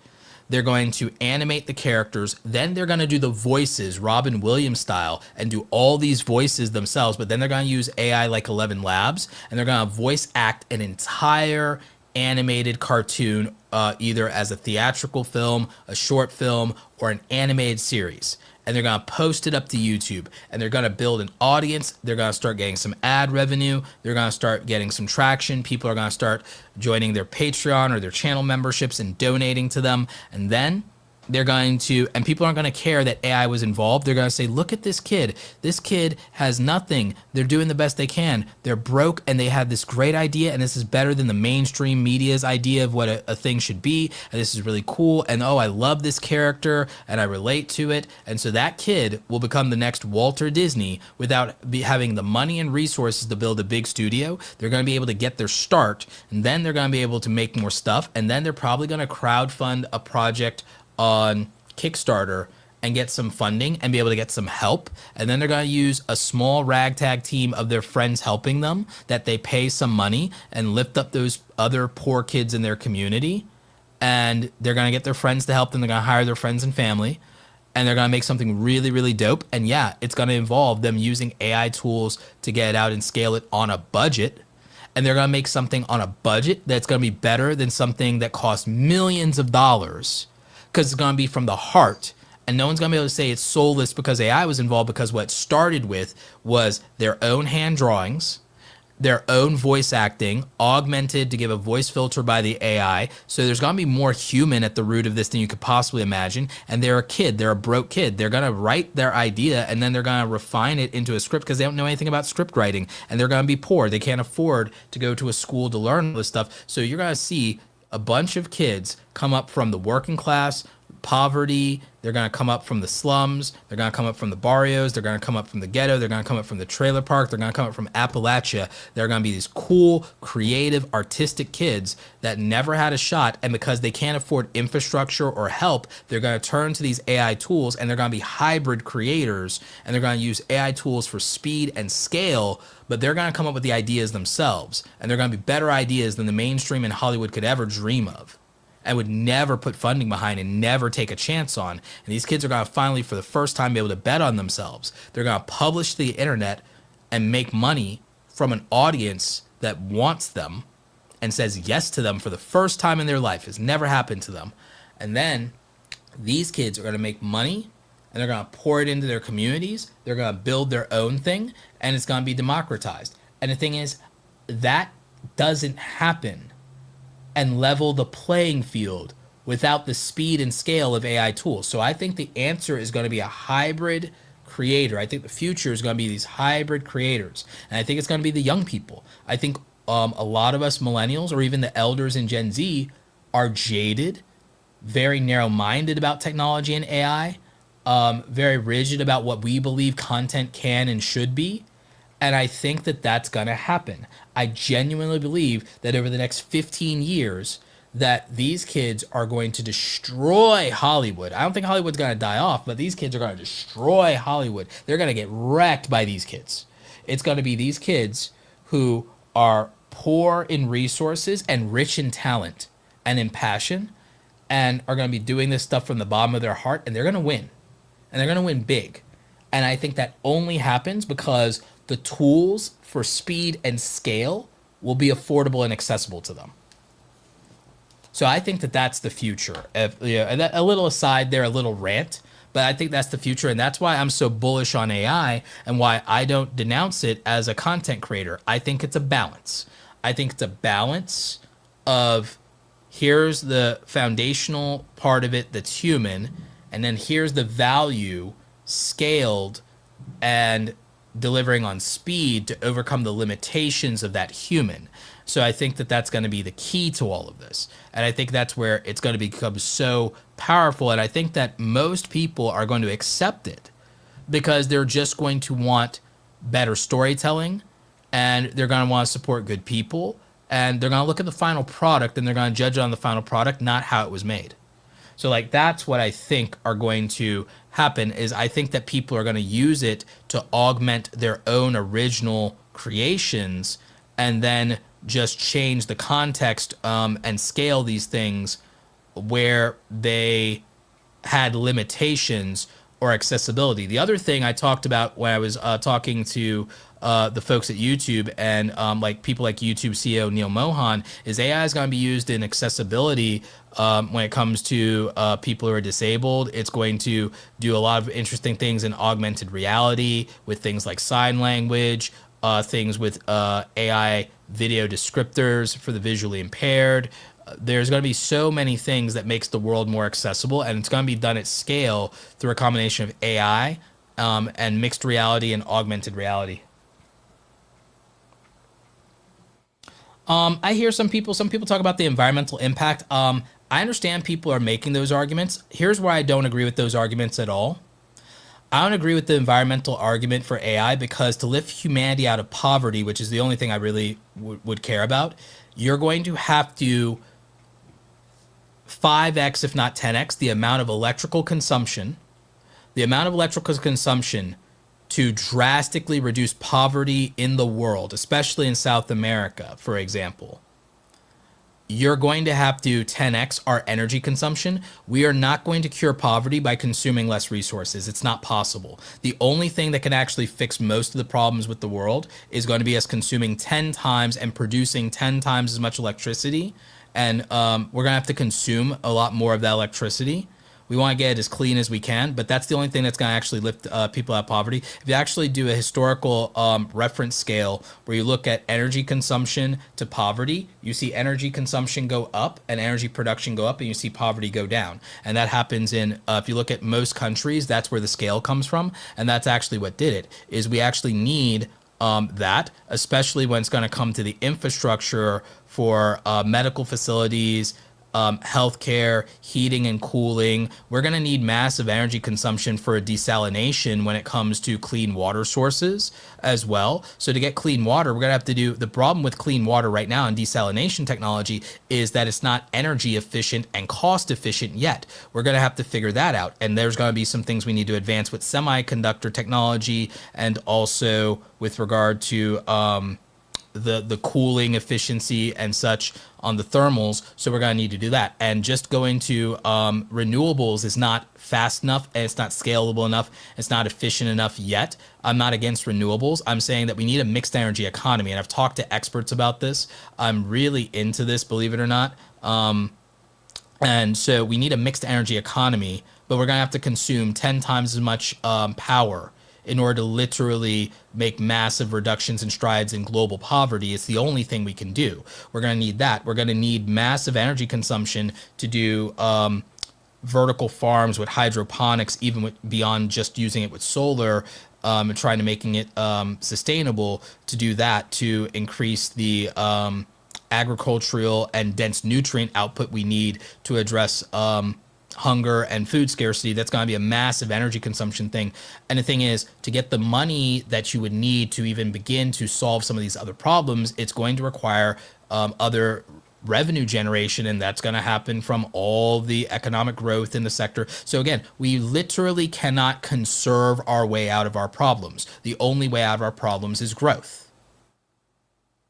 They're going to animate the characters. Then they're going to do the voices, Robin Williams style, and do all these voices themselves. But then they're going to use AI like 11 Labs, and they're going to voice act an entire animated cartoon, either as a theatrical film, a short film, or an animated series. And they're going to post it up to YouTube, and they're going to build an audience. They're going to start getting some ad revenue. They're going to start getting some traction. People are going to start joining their Patreon or their channel memberships and donating to them. And then they're going to, and people aren't going to care that AI was involved. They're going to say, look at this kid. This kid has nothing. They're doing the best they can. They're broke, and they have this great idea, and this is better than the mainstream media's idea of what a thing should be. And this is really cool. And oh, I love this character, and I relate to it. And so that kid will become the next Walter Disney without having the money and resources to build a big studio. They're going to be able to get their start, and then they're going to be able to make more stuff. And then they're probably going to crowdfund a project on Kickstarter and get some funding and be able to get some help. And then they're going to use a small ragtag team of their friends helping them, that they pay some money and lift up those other poor kids in their community. And they're going to get their friends to help them. They're going to hire their friends and family, and they're going to make something really, really dope. And yeah, it's going to involve them using AI tools to get it out and scale it on a budget. And they're going to make something on a budget that's going to be better than something that costs millions of dollars, because it's going to be from the heart. And no one's going to be able to say it's soulless because AI was involved, because what it started with was their own hand drawings, their own voice acting, augmented to give a voice filter by the AI. So there's going to be more human at the root of this than you could possibly imagine. And they're a kid. They're a broke kid. They're going to write their idea, and then they're going to refine it into a script, because they don't know anything about script writing. And they're going to be poor. They can't afford to go to a school to learn this stuff. So you're going to see a bunch of kids come up from the working class, poverty. They're going to come up from the slums. They're going to come up from the barrios. They're going to come up from the ghetto. They're going to come up from the trailer park. They're going to come up from Appalachia. They're going to be these cool, creative, artistic kids that never had a shot. And because they can't afford infrastructure or help, they're going to turn to these AI tools, and they're going to be hybrid creators, and they're going to use AI tools for speed and scale. But they're going to come up with the ideas themselves, and they're going to be better ideas than the mainstream in Hollywood could ever dream of, and would never put funding behind and never take a chance on. And these kids are going to finally, for the first time, be able to bet on themselves. They're going to publish to the internet and make money from an audience that wants them and says yes to them for the first time in their life. It's never happened to them. And then these kids are going to make money, and they're going to pour it into their communities. They're going to build their own thing, and it's going to be democratized. And the thing is, that doesn't happen and level the playing field without the speed and scale of AI tools. So I think the answer is going to be a hybrid creator. I think the future is going to be these hybrid creators. And I think it's going to be the young people. I think a lot of us millennials, or even the elders in Gen Z, are jaded very narrow-minded about technology and AI, very rigid about what we believe content can and should be. And I think that that's going to happen. I genuinely believe that over the next 15 years, that these kids are going to destroy Hollywood. I don't think Hollywood's going to die off, but these kids are going to destroy Hollywood. They're going to get wrecked by these kids. It's going to be these kids who are poor in resources and rich in talent and in passion, and are going to be doing this stuff from the bottom of their heart, and they're going to win. And they're going to win big. And I think that only happens because the tools for speed and scale will be affordable and accessible to them. So I think that that's the future. A little aside there, a little rant, but I think that's the future. And that's why I'm so bullish on AI and why I don't denounce it as a content creator. I think it's a balance. I think it's a balance of here's the foundational part of it that's human, and then here's the value scaled and delivering on speed to overcome the limitations of that human. So I think that that's going to be the key to all of this. And I think that's where it's going to become so powerful. And I think that most people are going to accept it because they're just going to want better storytelling, and they're going to want to support good people, and they're going to look at the final product and they're going to judge on the final product, not how it was made. So like that's what I think are going to happen is I think that people are going to use it to augment their own original creations and then just change the context and scale these things where they had limitations or accessibility. The other thing I talked about when I was talking to the folks at YouTube and like people like YouTube CEO Neil Mohan is AI is going to be used in accessibility when it comes to people who are disabled. It's going to do a lot of interesting things in augmented reality with things like sign language, things with AI video descriptors for the visually impaired. There's going to be so many things that makes the world more accessible, and it's going to be done at scale through a combination of AI and mixed reality and augmented reality. I hear some people talk about the environmental impact. I understand people are making those arguments. Here's where I don't agree with those arguments at all. I don't agree with the environmental argument for AI because to lift humanity out of poverty, which is the only thing I really would care about, you're going to have to 5x, if not 10x, the amount of electrical consumption, to drastically reduce poverty in the world, especially in South America, for example. You're going to have to 10x our energy consumption. We are not going to cure poverty by consuming less resources. It's not possible. The only thing that can actually fix most of the problems with the world is going to be us consuming 10 times and producing 10 times as much electricity. And we're going to have to consume a lot more of that electricity. We want to get it as clean as we can, but that's the only thing that's going to actually lift people out of poverty. If you actually do a historical reference scale where you look at energy consumption to poverty, you see energy consumption go up and energy production go up, and you see poverty go down. And that happens in, if you look at most countries, that's where the scale comes from. And that's actually what did it, is we actually need that, especially when it's going to come to the infrastructure for medical facilities, healthcare, heating and cooling. We're going to need massive energy consumption for a desalination when it comes to clean water sources as well. So to get clean water, we're going to have to do, the problem with clean water right now and desalination technology is that it's not energy efficient and cost efficient yet. We're going to have to figure that out. And there's going to be some things we need to advance with semiconductor technology and also with regard to the cooling efficiency and such on the thermals. So we're going to need to do that. And just going to renewables is not fast enough, and it's not scalable enough. It's not efficient enough yet. I'm not against renewables. I'm saying that we need a mixed energy economy. And I've talked to experts about this. I'm really into this, believe it or not. And so we need a mixed energy economy, but we're going to have to consume 10 times as much power in order to literally make massive reductions and strides in global poverty. It's the only thing we can do. We're going to need that. We're going to need massive energy consumption to do vertical farms with hydroponics, even beyond just using it with solar and trying to making it sustainable, to do that, to increase the agricultural and dense nutrient output we need to address hunger and food scarcity. That's going to be a massive energy consumption thing. And the thing is, to get the money that you would need to even begin to solve some of these other problems, it's going to require other revenue generation, and that's going to happen from all the economic growth in the sector. So again, we literally cannot conserve our way out of our problems. The only way out of our problems is growth.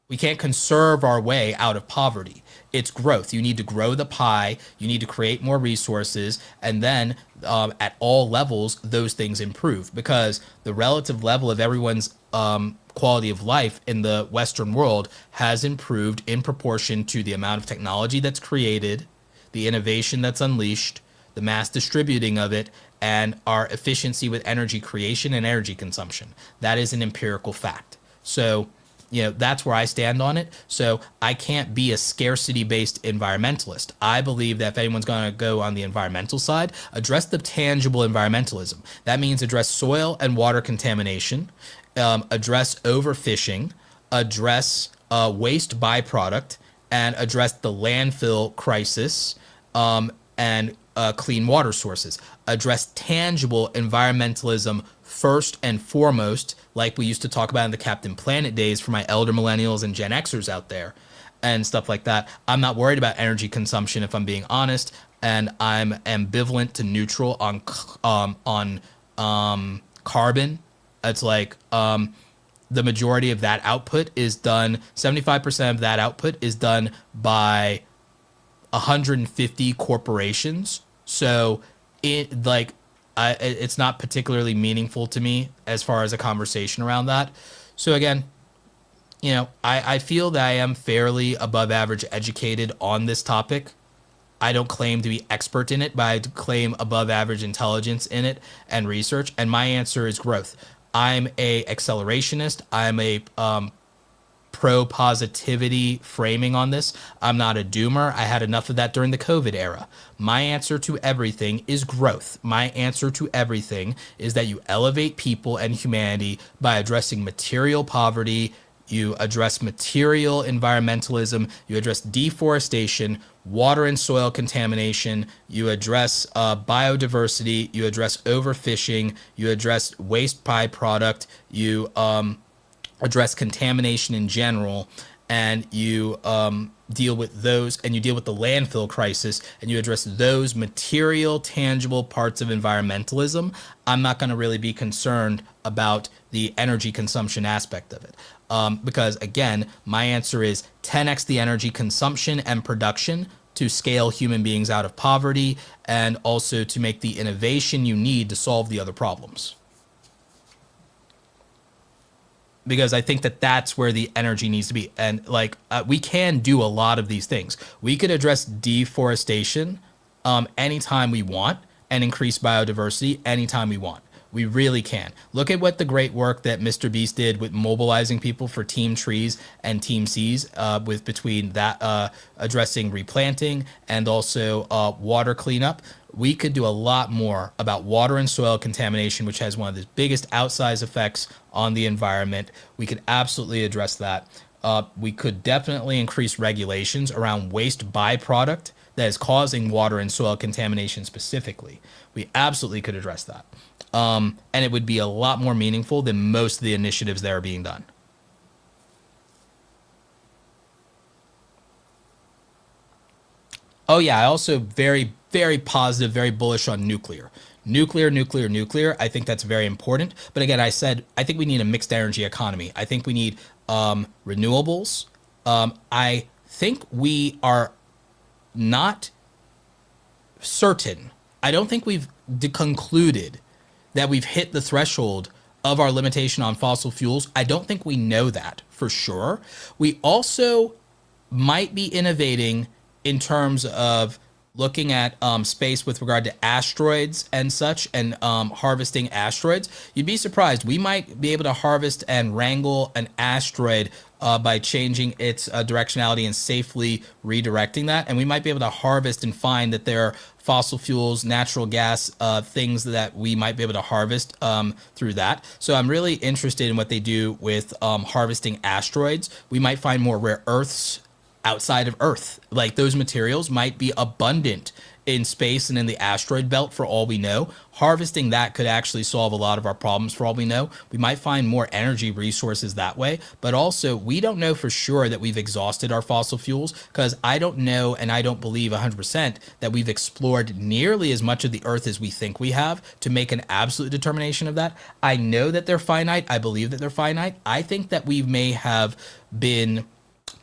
We can't conserve our way out of poverty. It's growth. You need to grow the pie. You need to create more resources. And then at all levels, those things improve, because the relative level of everyone's quality of life in the Western world has improved in proportion to the amount of technology that's created, the innovation that's unleashed, the mass distributing of it, and our efficiency with energy creation and energy consumption. That is an empirical fact. So, that's where I stand on it. So I can't be a scarcity-based environmentalist. I believe that if anyone's going to go on the environmental side, address the tangible environmentalism. That means address soil and water contamination, address overfishing, address waste byproduct, and address the landfill crisis, and clean water sources. Address tangible environmentalism first and foremost, like we used to talk about in the Captain Planet days for my elder millennials and Gen Xers out there and stuff like that. I'm not worried about energy consumption, if I'm being honest, and I'm ambivalent to neutral on carbon. It's like the majority of that output is done, 75% of that output is done by 150 corporations. So it's not particularly meaningful to me as far as a conversation around that. So again, I feel that I am fairly above average educated on this topic. I don't claim to be expert in it, but I claim above average intelligence in it and research. And my answer is growth. I'm a accelerationist. I'm a pro-positivity framing on this. I'm not a doomer. I had enough of that during the COVID era. My answer to everything is growth. My answer to everything is that you elevate people and humanity by addressing material poverty. You address material environmentalism. You address deforestation, water and soil contamination. You address biodiversity. You address overfishing. You address waste byproduct. You address contamination in general, and you deal with those, and you deal with the landfill crisis, and you address those material, tangible parts of environmentalism. I'm not going to really be concerned about the energy consumption aspect of it. Because again, my answer is 10x the energy consumption and production to scale human beings out of poverty, and also to make the innovation you need to solve the other problems. Because I think that that's where the energy needs to be. And we can do a lot of these things. We could address deforestation anytime we want, and increase biodiversity anytime we want. We really can. Look at what the great work that Mr. Beast did with mobilizing people for Team Trees and Team Seas, with between that addressing replanting and also water cleanup. We could do a lot more about water and soil contamination, which has one of the biggest outsized effects on the environment. We could absolutely address that. We could definitely increase regulations around waste byproduct that is causing water and soil contamination specifically. We absolutely could address that. And it would be a lot more meaningful than most of the initiatives that are being done. Oh yeah, I also very, very positive, very bullish on nuclear. Nuclear. I think that's very important. But again, I think we need a mixed energy economy. I think we need renewables. I think we are not certain. I don't think we've concluded that we've hit the threshold of our limitation on fossil fuels. I don't think we know that for sure. We also might be innovating in terms of looking at space with regard to asteroids and such, and harvesting asteroids. You'd be surprised. We might be able to harvest and wrangle an asteroid by changing its directionality and safely redirecting that. And we might be able to harvest and find that there are fossil fuels, natural gas, things that we might be able to harvest through that. So I'm really interested in what they do with harvesting asteroids. We might find more rare earths outside of Earth. Like those materials might be abundant in space and in the asteroid belt for all we know. Harvesting that could actually solve a lot of our problems for all we know. We might find more energy resources that way, but also we don't know for sure that we've exhausted our fossil fuels, because I don't know and I don't believe 100% that we've explored nearly as much of the Earth as we think we have to make an absolute determination of that. I know that they're finite. I believe that they're finite. I think that we may have been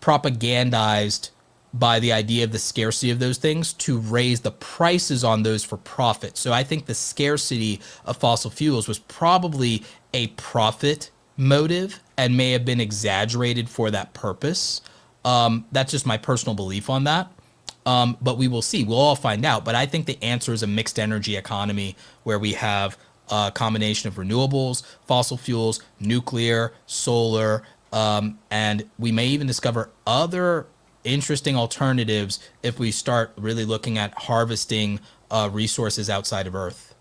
propagandized by the idea of the scarcity of those things to raise the prices on those for profit. So I think the scarcity of fossil fuels was probably a profit motive and may have been exaggerated for that purpose. That's just my personal belief on that. But we will see. We'll all find out. But I think the answer is a mixed energy economy where we have a combination of renewables, fossil fuels, nuclear, solar, and we may even discover other interesting alternatives if we start really looking at harvesting resources outside of Earth.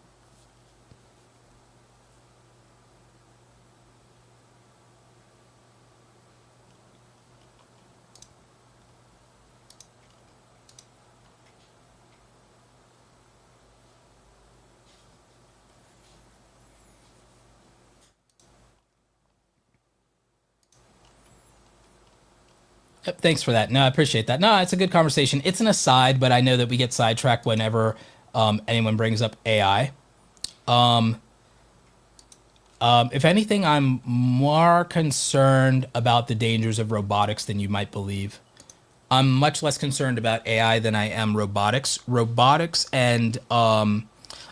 Yep, thanks for that. No, I appreciate that. No, it's a good conversation. It's an aside, but I know that we get sidetracked whenever anyone brings up AI. If anything, I'm more concerned about the dangers of robotics than you might believe. I'm much less concerned about AI than I am robotics. Robotics and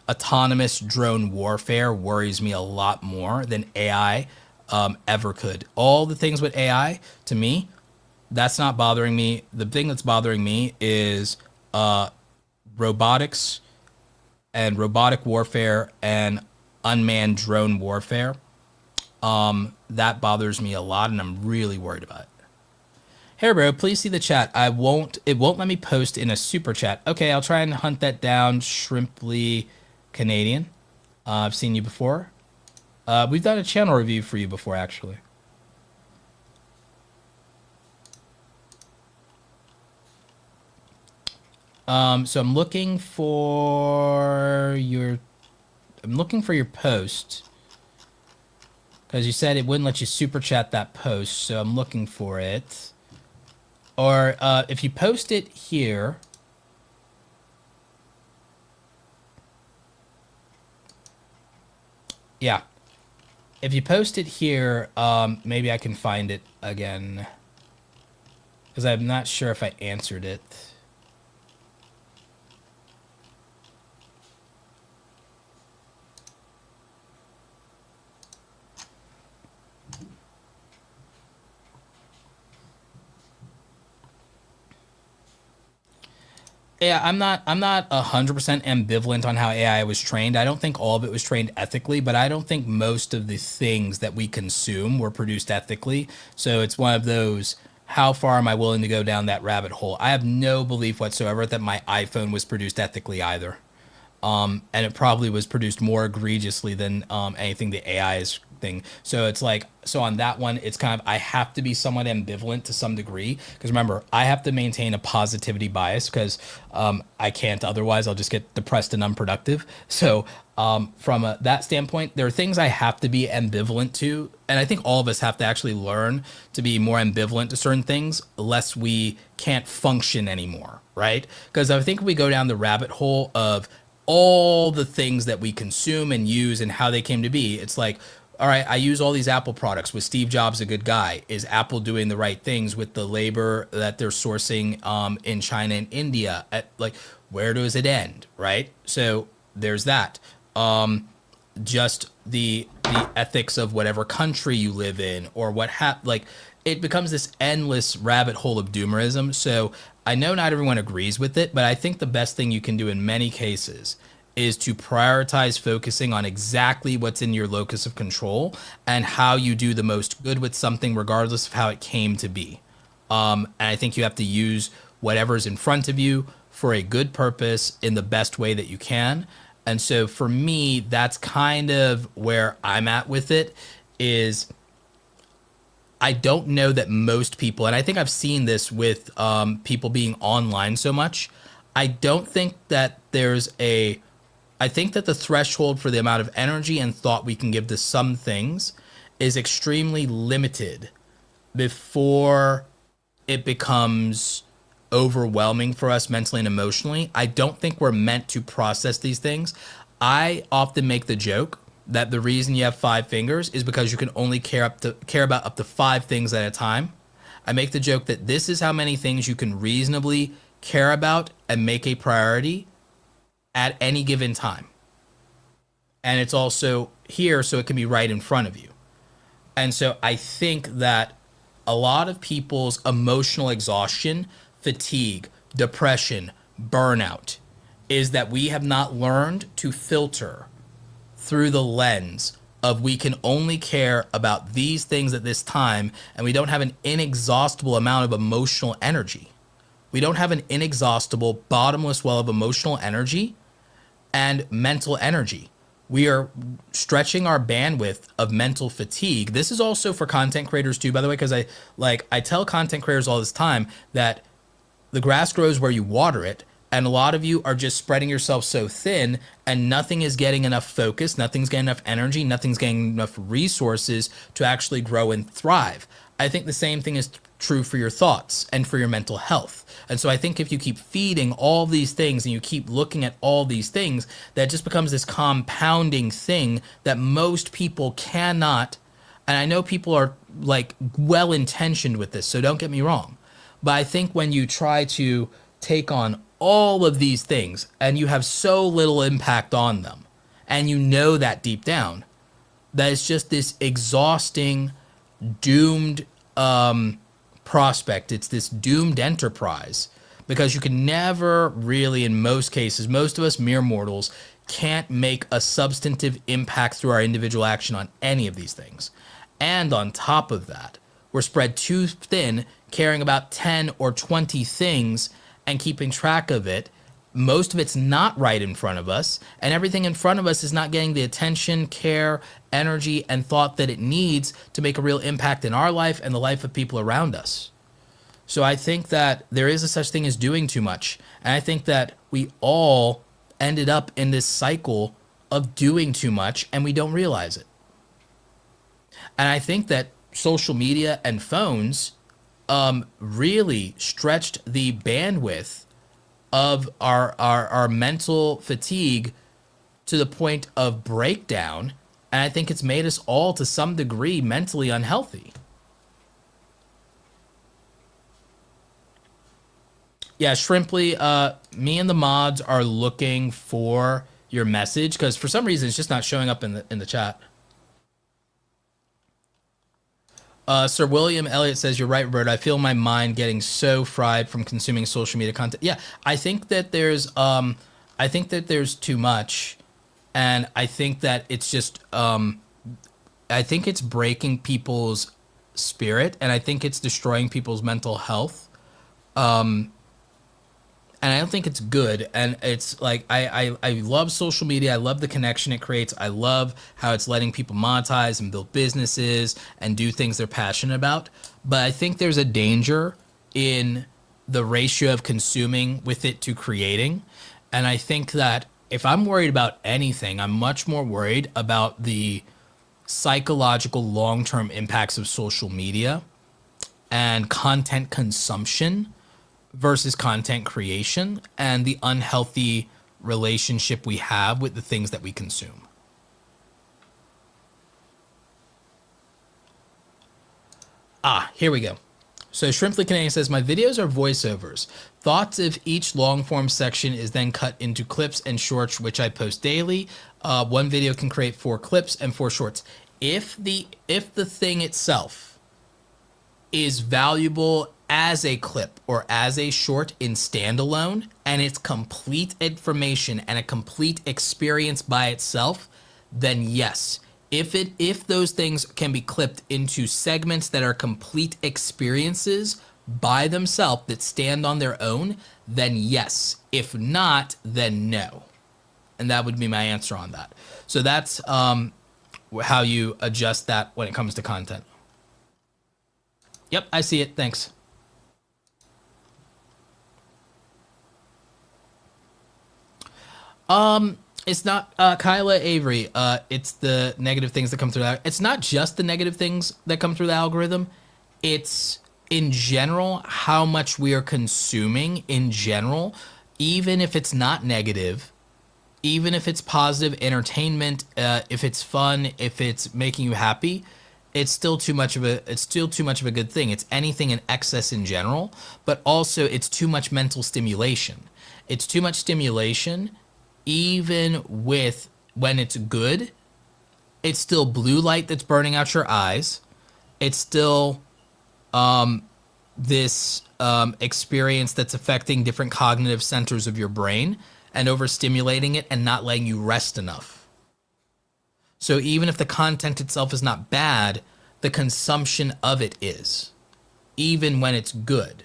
autonomous drone warfare worries me a lot more than AI ever could. All the things with AI, to me, that's not bothering me. The thing that's bothering me is robotics and robotic warfare and unmanned drone warfare. That bothers me a lot, and I'm really worried about it. Hey, bro, please see the chat. It won't let me post in a super chat. Okay, I'll try and hunt that down. Shrimply Canadian. I've seen you before. We've done a channel review for you before, actually. So I'm looking for your post, because you said it wouldn't let you super chat that post. So I'm looking for it. Or if you post it here, yeah. If you post it here, maybe I can find it again, because I'm not sure if I answered it. Yeah, I'm not 100% ambivalent on how AI was trained. I don't think all of it was trained ethically, but I don't think most of the things that we consume were produced ethically. So it's one of those, how far am I willing to go down that rabbit hole? I have no belief whatsoever that my iPhone was produced ethically either. And it probably was produced more egregiously than anything the AI is thing. So it's like, so on that one, it's kind of, I have to be somewhat ambivalent to some degree, because remember, I have to maintain a positivity bias, because I can't otherwise. I'll just get depressed and unproductive. So from that standpoint, there are things I have to be ambivalent to, and I think all of us have to actually learn to be more ambivalent to certain things, lest we can't function anymore, right? Because I think we go down the rabbit hole of all the things that we consume and use and how they came to be. It's like, all right, I use all these Apple products. Was Steve Jobs a good guy? Is Apple doing the right things with the labor that they're sourcing in China and India? Like, where does it end, right? So there's that. Just the ethics of whatever country you live in, or what like, it becomes this endless rabbit hole of doomerism. So I know not everyone agrees with it, but I think the best thing you can do in many cases is to prioritize focusing on exactly what's in your locus of control and how you do the most good with something, regardless of how it came to be. And I think you have to use whatever's in front of you for a good purpose in the best way that you can. And so for me, that's kind of where I'm at with it. Is I don't know that most people, and I think I've seen this with people being online so much. I don't think that I think that the threshold for the amount of energy and thought we can give to some things is extremely limited before it becomes overwhelming for us mentally and emotionally. I don't think we're meant to process these things. I often make the joke that the reason you have 5 fingers is because you can only care about up to 5 things at a time. I make the joke that this is how many things you can reasonably care about and make a priority at any given time. And it's also here so it can be right in front of you. And so I think that a lot of people's emotional exhaustion, fatigue, depression, burnout is that we have not learned to filter through the lens of we can only care about these things at this time, and we don't have an inexhaustible amount of emotional energy. We don't have an inexhaustible, bottomless well of emotional energy and mental energy. We are stretching our bandwidth of mental fatigue. This is also for content creators too, by the way, because I tell content creators all this time that the grass grows where you water it. And a lot of you are just spreading yourself so thin and nothing is getting enough focus, nothing's getting enough energy, nothing's getting enough resources to actually grow and thrive. I think the same thing is true for your thoughts and for your mental health. And so I think if you keep feeding all these things and you keep looking at all these things, that just becomes this compounding thing that most people cannot. And I know people are like well intentioned with this, so don't get me wrong. But I think when you try to take on all of these things and you have so little impact on them, and you know that deep down, that it's just this exhausting, doomed prospect. It's this doomed enterprise because you can never really, in most cases, most of us mere mortals can't make a substantive impact through our individual action on any of these things. And on top of that, we're spread too thin, caring about 10 or 20 things and keeping track of it. Most of it's not right in front of us, and everything in front of us is not getting the attention, care, energy, and thought that it needs to make a real impact in our life and the life of people around us. So I think that there is a such thing as doing too much. And I think that we all ended up in this cycle of doing too much and we don't realize it. And I think that social media and phones really stretched the bandwidth of our mental fatigue to the point of breakdown. And I think it's made us all to some degree mentally unhealthy. Yeah, Shrimply, me and the mods are looking for your message because for some reason it's just not showing up in the chat. Sir William Elliott says, "You're right, Roberto. I feel my mind getting so fried from consuming social media content." Yeah, I think that there's too much, and I think that it's just, I think it's breaking people's spirit, and I think it's destroying people's mental health. And I don't think it's good. And it's like, I love social media. I love the connection it creates. I love how it's letting people monetize and build businesses and do things they're passionate about. But I think there's a danger in the ratio of consuming with it to creating. And I think that if I'm worried about anything, I'm much more worried about the psychological long-term impacts of social media and content consumption versus content creation and the unhealthy relationship we have with the things that we consume. Here we go. So Shrimply Canadian says, "My videos are voiceovers. Thoughts of each long form section is then cut into clips and shorts, which I post daily. One video can create 4 clips and 4 shorts. If the thing itself is valuable as a clip or as a short in standalone, and it's complete information and a complete experience by itself, then yes. If those things can be clipped into segments that are complete experiences by themselves that stand on their own, then yes. If not, then no." And that would be my answer on that. So that's how you adjust that when it comes to content. Yep, I see it. Thanks. It's not Kyla Avery. It's the negative things that come through that. It's not just the negative things that come through the algorithm. It's in general how much we are consuming in general, even if it's not negative, even if it's positive entertainment, if it's fun, if it's making you happy, it's still too much of a good thing. It's anything in excess in general, but also it's too much mental stimulation. It's too much stimulation even with when it's good. It's still blue light that's burning out your eyes. It's still this experience that's affecting different cognitive centers of your brain and overstimulating it and not letting you rest enough. So even if the content itself is not bad, the consumption of it is, even when it's good.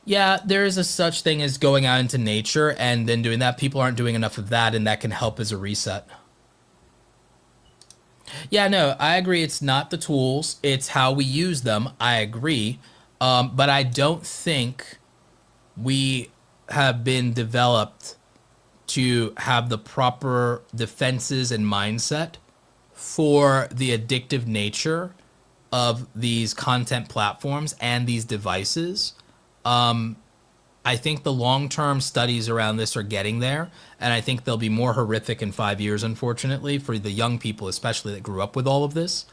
Yeah, there is a such thing as going out into nature and then doing that. People aren't doing enough of that, and that can help as a reset. Yeah, no, I agree. It's not the tools, it's how we use them. I agree. But I don't think we have been developed to have the proper defenses and mindset for the addictive nature of these content platforms and these devices. I think the long-term studies around this are getting there, and I think they'll be more horrific in 5 years, unfortunately, for the young people, especially that grew up with all of this.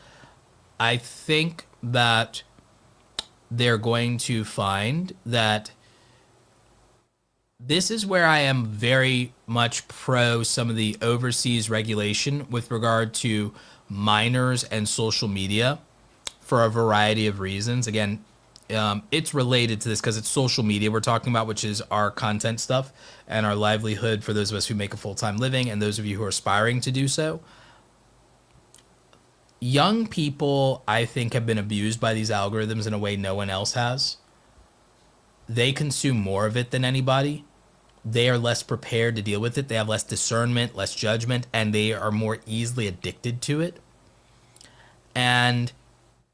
I think that they're going to find that this is where I am very much pro some of the overseas regulation with regard to minors and social media for a variety of reasons. Again, it's related to this because it's social media we're talking about, which is our content stuff and our livelihood for those of us who make a full-time living and those of you who are aspiring to do so. Young people, I think, have been abused by these algorithms in a way no one else has. They consume more of it than anybody. They are less prepared to deal with it. They have less discernment, less judgment, and they are more easily addicted to it. And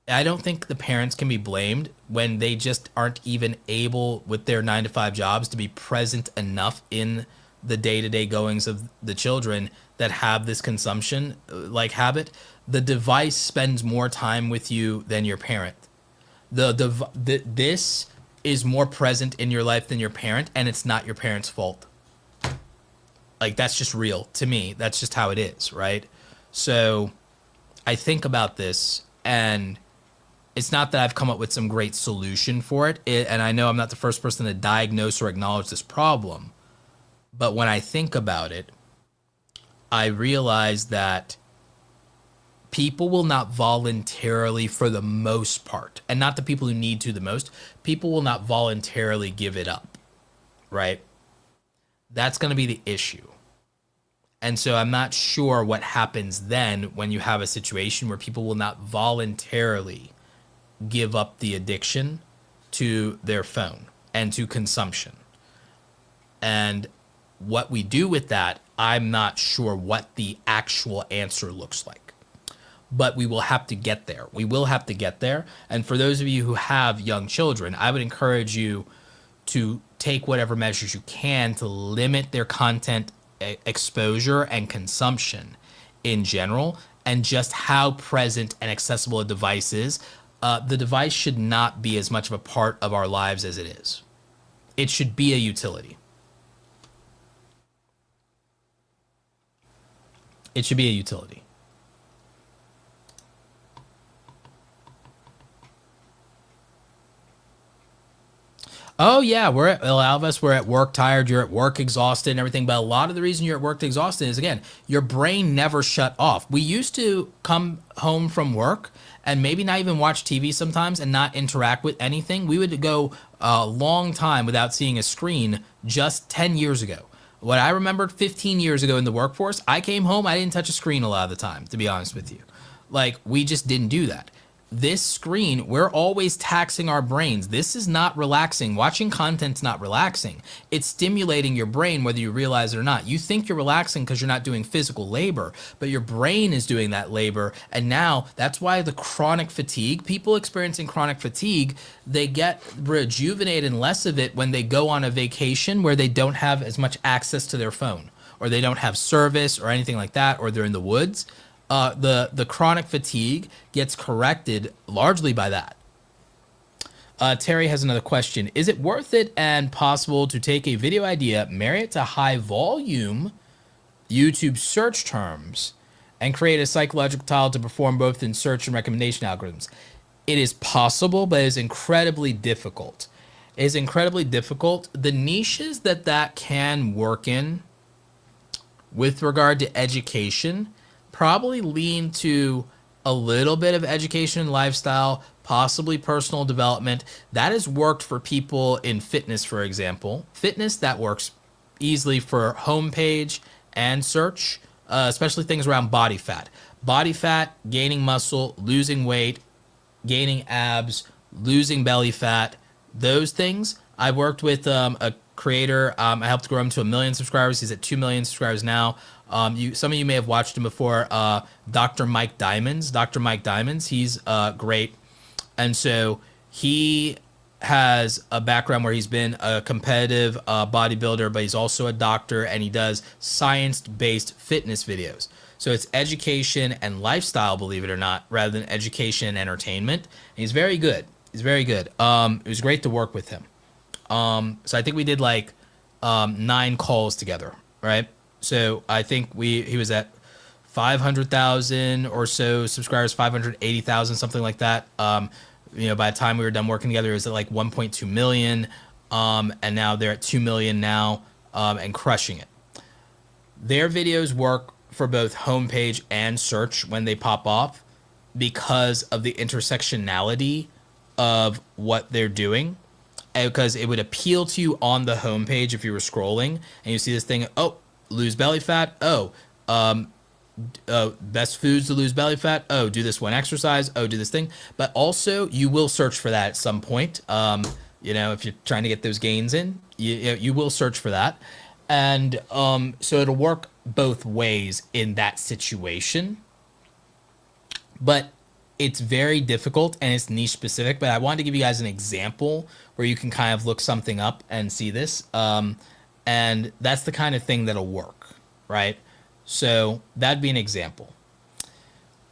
I don't think the parents can be blamed when they just aren't even able with their 9-to-5 jobs to be present enough in the day-to-day goings of the children that have this consumption like habit. The device spends more time with you than your parent. This is more present in your life than your parent, and it's not your parent's fault. Like, that's just real to me. That's just how it is, right? So I think about this, and it's not that I've come up with some great solution for it, and I know I'm not the first person to diagnose or acknowledge this problem, but when I think about it, I realize that people will not voluntarily, for the most part, and not the people who need to the most, people will not voluntarily give it up, right? That's going to be the issue. And so I'm not sure what happens then when you have a situation where people will not voluntarily give up the addiction to their phone and to consumption. And what we do with that, I'm not sure what the actual answer looks like. But we will have to get there. We will have to get there. And for those of you who have young children, I would encourage you to take whatever measures you can to limit their content exposure and consumption in general, and just how present and accessible a device is. The device should not be as much of a part of our lives as it is. It should be a utility. It should be a utility. Oh yeah, a lot of us, we're at work tired, you're at work exhausted and everything, but a lot of the reason you're at work exhausted is, again, your brain never shut off. We used to come home from work and maybe not even watch TV sometimes and not interact with anything. We would go a long time without seeing a screen just 10 years ago. What I remembered 15 years ago in the workforce, I came home, I didn't touch a screen a lot of the time, to be honest with you. Like, we just didn't do that. this screen, we're always taxing our brains. This is not relaxing. Watching content's not relaxing. It's stimulating your brain whether you realize it or not. You think you're relaxing because you're not doing physical labor, but your brain is doing that labor. And now that's why the chronic fatigue, people experiencing chronic fatigue, they get rejuvenated and less of it when they go on a vacation where they don't have as much access to their phone, or they don't have service or anything like that, or they're in the woods. The chronic fatigue gets corrected largely by that. Terry has another question. Is it worth it and possible to take a video idea, marry it to high volume YouTube search terms, and create a psychological tile to perform both in search and recommendation algorithms? It is possible, but it is incredibly difficult. It is incredibly difficult. The niches that can work in with regard to education probably lean to a little bit of education and lifestyle, possibly personal development. That has worked for people in fitness, for example. Fitness, that works easily for homepage and search, especially things around body fat. Body fat, gaining muscle, losing weight, gaining abs, losing belly fat, those things. I worked with a creator. I helped grow him to 1 million subscribers. He's at 2 million subscribers now. Some of you may have watched him before. Dr. Mike Diamonds. Dr. Mike Diamonds. He's great. And so he has a background where he's been a competitive bodybuilder, but he's also a doctor, and he does science-based fitness videos. So it's education and lifestyle, believe it or not, rather than education and entertainment. And he's very good. He's very good. It was great to work with him. So I think we did like 9 calls together, right? So I think he was at 500,000 or so subscribers, 580,000, something like that. By the time we were done working together, it was at like 1.2 million. And now they're at 2 million now, and crushing it. Their videos work for both homepage and search when they pop off because of the intersectionality of what they're doing. Because it would appeal to you on the homepage if you were scrolling and you see this thing, oh, lose belly fat, best foods to lose belly fat, oh, do this one exercise, oh, do this thing. But also you will search for that at some point. If you're trying to get those gains in, you will search for that. And so it'll work both ways in that situation. But it's very difficult and it's niche specific, but I wanted to give you guys an example where you can kind of look something up and see this. And that's the kind of thing that'll work, right? So that'd be an example.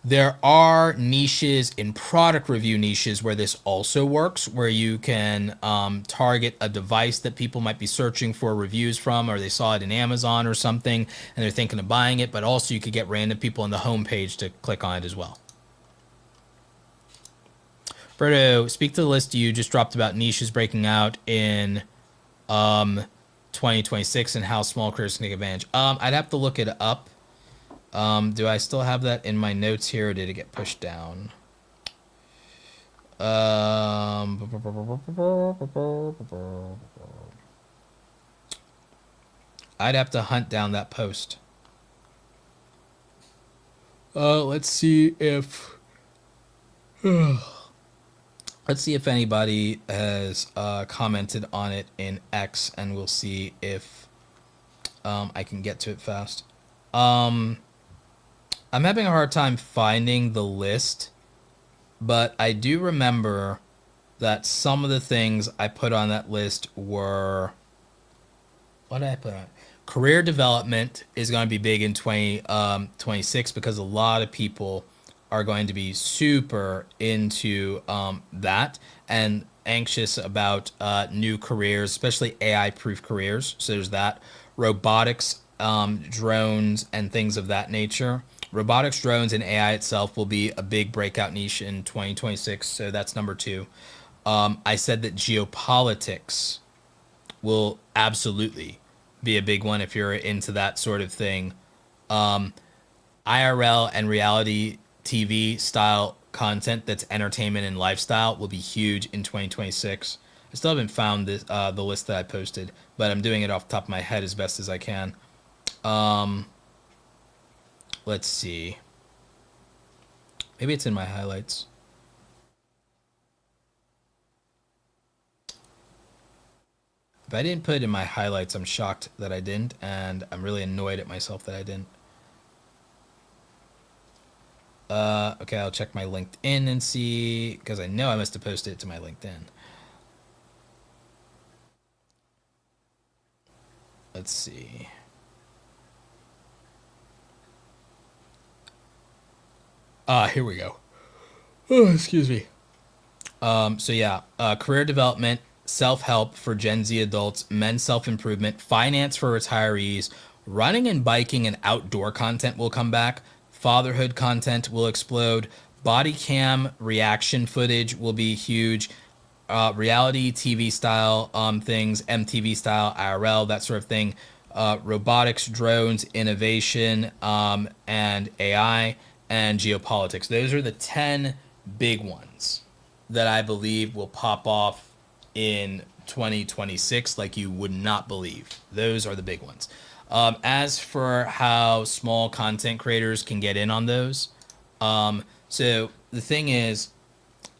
There are niches in product review niches where this also works, where you can target a device that people might be searching for reviews from, or they saw it in Amazon or something and they're thinking of buying it, but also you could get random people on the homepage to click on it as well. Berto, speak to the list you just dropped about niches breaking out in 2026 and how small creators can take advantage. I'd have to look it up. Do I still have that in my notes here, or did it get pushed down? I'd have to hunt down that post. Let's see if... Let's see if anybody has commented on it in X, and we'll see if I can get to it fast. I'm having a hard time finding the list, but I do remember that some of the things I put on that list were... What did I put on? Career development is going to be big in 2026 because a lot of people are going to be super into that and anxious about new careers, especially AI-proof careers. So there's that. Robotics, drones, and things of that nature. Robotics, drones, and AI itself will be a big breakout niche in 2026. So that's number 2. I said that geopolitics will absolutely be a big one if you're into that sort of thing. IRL and reality TV style content that's entertainment and lifestyle will be huge in 2026. I still haven't found this, the list that I posted, but I'm doing it off the top of my head as best as I can. Let's see. Maybe it's in my highlights. If I didn't put it in my highlights, I'm shocked that I didn't, and I'm really annoyed at myself that I didn't. Okay, I'll check my LinkedIn and see, because I know I must have posted it to my LinkedIn. Let's see. Here we go. Oh, excuse me. So yeah, career development, self-help for Gen Z adults, men's self-improvement, finance for retirees, running and biking and outdoor content will come back. Fatherhood content will explode. Body cam reaction footage will be huge. Reality TV style things, MTV style, IRL, that sort of thing. Robotics, drones, innovation, and AI, and geopolitics. Those are the 10 big ones that I believe will pop off in 2026 like you would not believe. Those are the big ones. As for how small content creators can get in on those, so the thing is,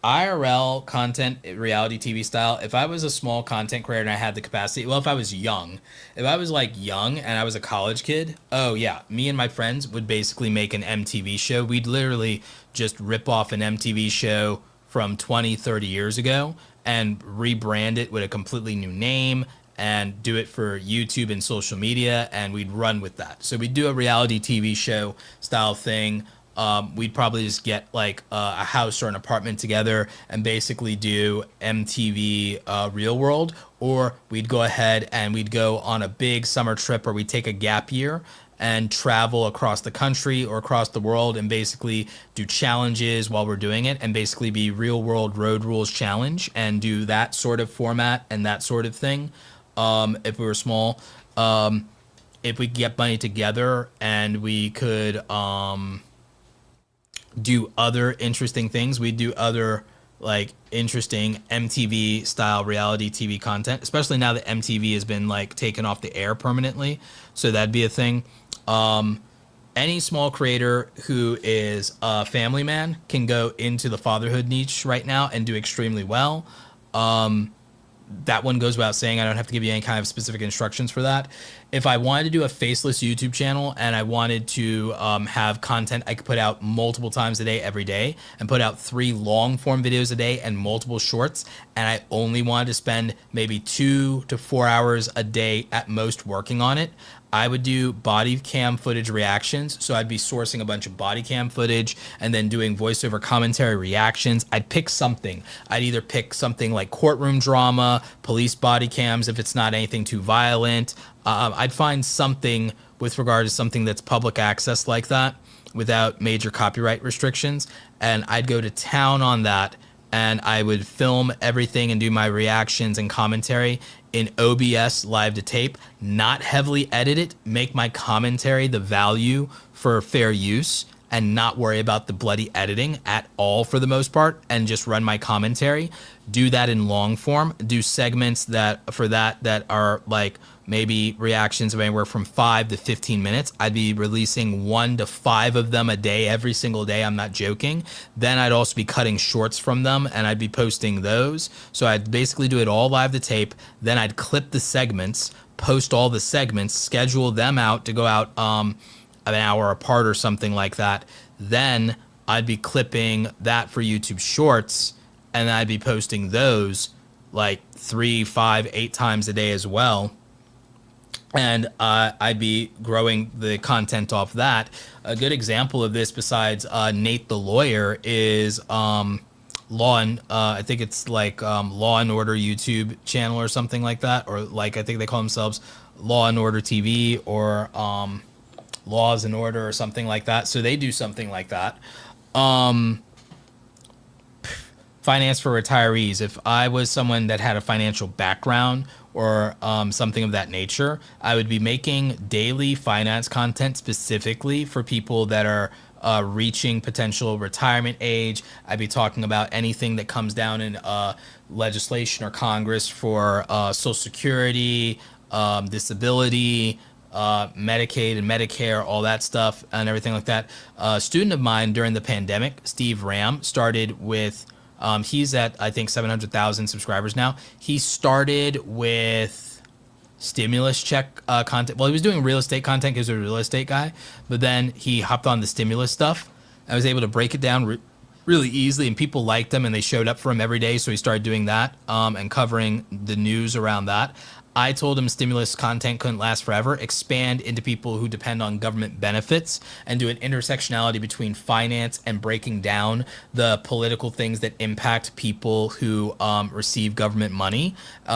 IRL content, reality TV style, if I was a small content creator and I had the capacity, well, if I was young, if I was like young and I was a college kid, oh yeah, me and my friends would basically make an MTV show. We'd literally just rip off an MTV show from 20, 30 years ago and rebrand it with a completely new name and do it for YouTube and social media, and we'd run with that. So we'd do a reality TV show style thing. We'd probably just get like a house or an apartment together and basically do MTV Real World, or we'd go ahead and we'd go on a big summer trip, or we'd take a gap year and travel across the country or across the world and basically do challenges while we're doing it, and basically be real world road rules challenge and do that sort of format and that sort of thing. If we were small, if we could get money together and we could do other interesting things. We do other like interesting MTV style reality TV content, especially now that MTV has been like taken off the air permanently. So that'd be a thing. Any small creator who is a family man can go into the fatherhood niche right now and do extremely well. That one goes without saying. I don't have to give you any kind of specific instructions for that. If I wanted to do a faceless YouTube channel and I wanted to have content I could put out multiple times a day, every day, and put out 3 long form videos a day and multiple shorts, and I only wanted to spend maybe 2 to 4 hours a day at most working on it, I would do body cam footage reactions. So I'd be sourcing a bunch of body cam footage and then doing voiceover commentary reactions. I'd pick something. I'd either pick something like courtroom drama, police body cams if it's not anything too violent. I'd find something with regard to something that's public access like that without major copyright restrictions. And I'd go to town on that, and I would film everything and do my reactions and commentary in OBS live to tape, not heavily edit it, make my commentary the value for fair use, and not worry about the bloody editing at all for the most part, and just run my commentary. Do that in long form, do segments that are like maybe reactions of anywhere from 5 to 15 minutes. I'd be releasing 1 to 5 of them a day, every single day. I'm not joking. Then I'd also be cutting shorts from them, and I'd be posting those. So I'd basically do it all live to tape. Then I'd clip the segments, post all the segments, schedule them out to go out an hour apart or something like that. Then I'd be clipping that for YouTube Shorts, and I'd be posting those like 3, 5, 8 times a day as well. And I'd be growing the content off that. A good example of this, besides Nate the Lawyer, is I think it's like Law and Order YouTube channel or something like that, or like I think they call themselves Law and Order TV, or Laws and Order or something like that. So they do something like that. Finance for retirees. If I was someone that had a financial background or something of that nature, I would be making daily finance content specifically for people that are reaching potential retirement age. I'd be talking about anything that comes down in legislation or Congress for Social Security, disability, Medicaid and Medicare, all that stuff and everything like that. A student of mine during the pandemic, Steve Ram, started with he's at, I think, 700,000 subscribers now. He started with stimulus check content. Well, he was doing real estate content because he was a real estate guy, but then he hopped on the stimulus stuff. I was able to break it down really easily, and people liked him and they showed up for him every day. So he started doing that and covering the news around that. I told him stimulus content couldn't last forever. Expand into people who depend on government benefits and do an intersectionality between finance and breaking down the political things that impact people who receive government money,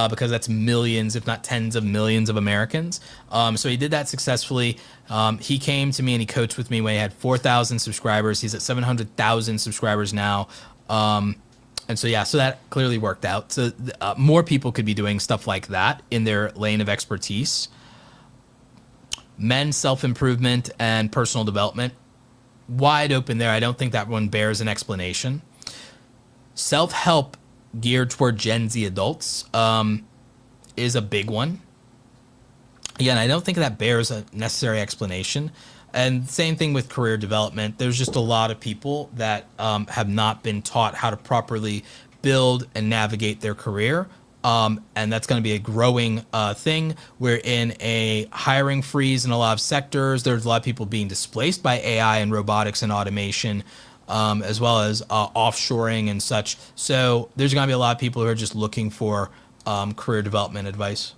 because that's millions, if not tens of millions of Americans. So he did that successfully. He came to me and he coached with me when he had 4,000 subscribers. He's at 700,000 subscribers now. And so, yeah, so that clearly worked out. So more people could be doing stuff like that in their lane of expertise. Men's self-improvement and personal development, wide open there. I don't think that one bears an explanation. Self-help geared toward Gen Z adults is a big one. Again, I don't think that bears a necessary explanation. And same thing with career development. There's just a lot of people that have not been taught how to properly build and navigate their career. And that's going to be a growing thing. We're in a hiring freeze in a lot of sectors. There's a lot of people being displaced by AI and robotics and automation, as well as offshoring and such. So there's going to be a lot of people who are just looking for career development advice.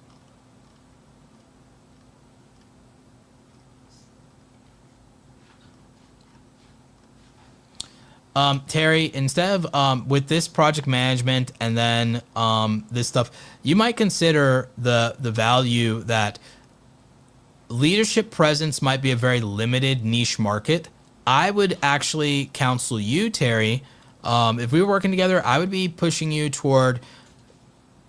Terry, instead of with this project management and then this stuff, you might consider the value that leadership presence might be a very limited niche market. I would actually counsel you, Terry, if we were working together, I would be pushing you toward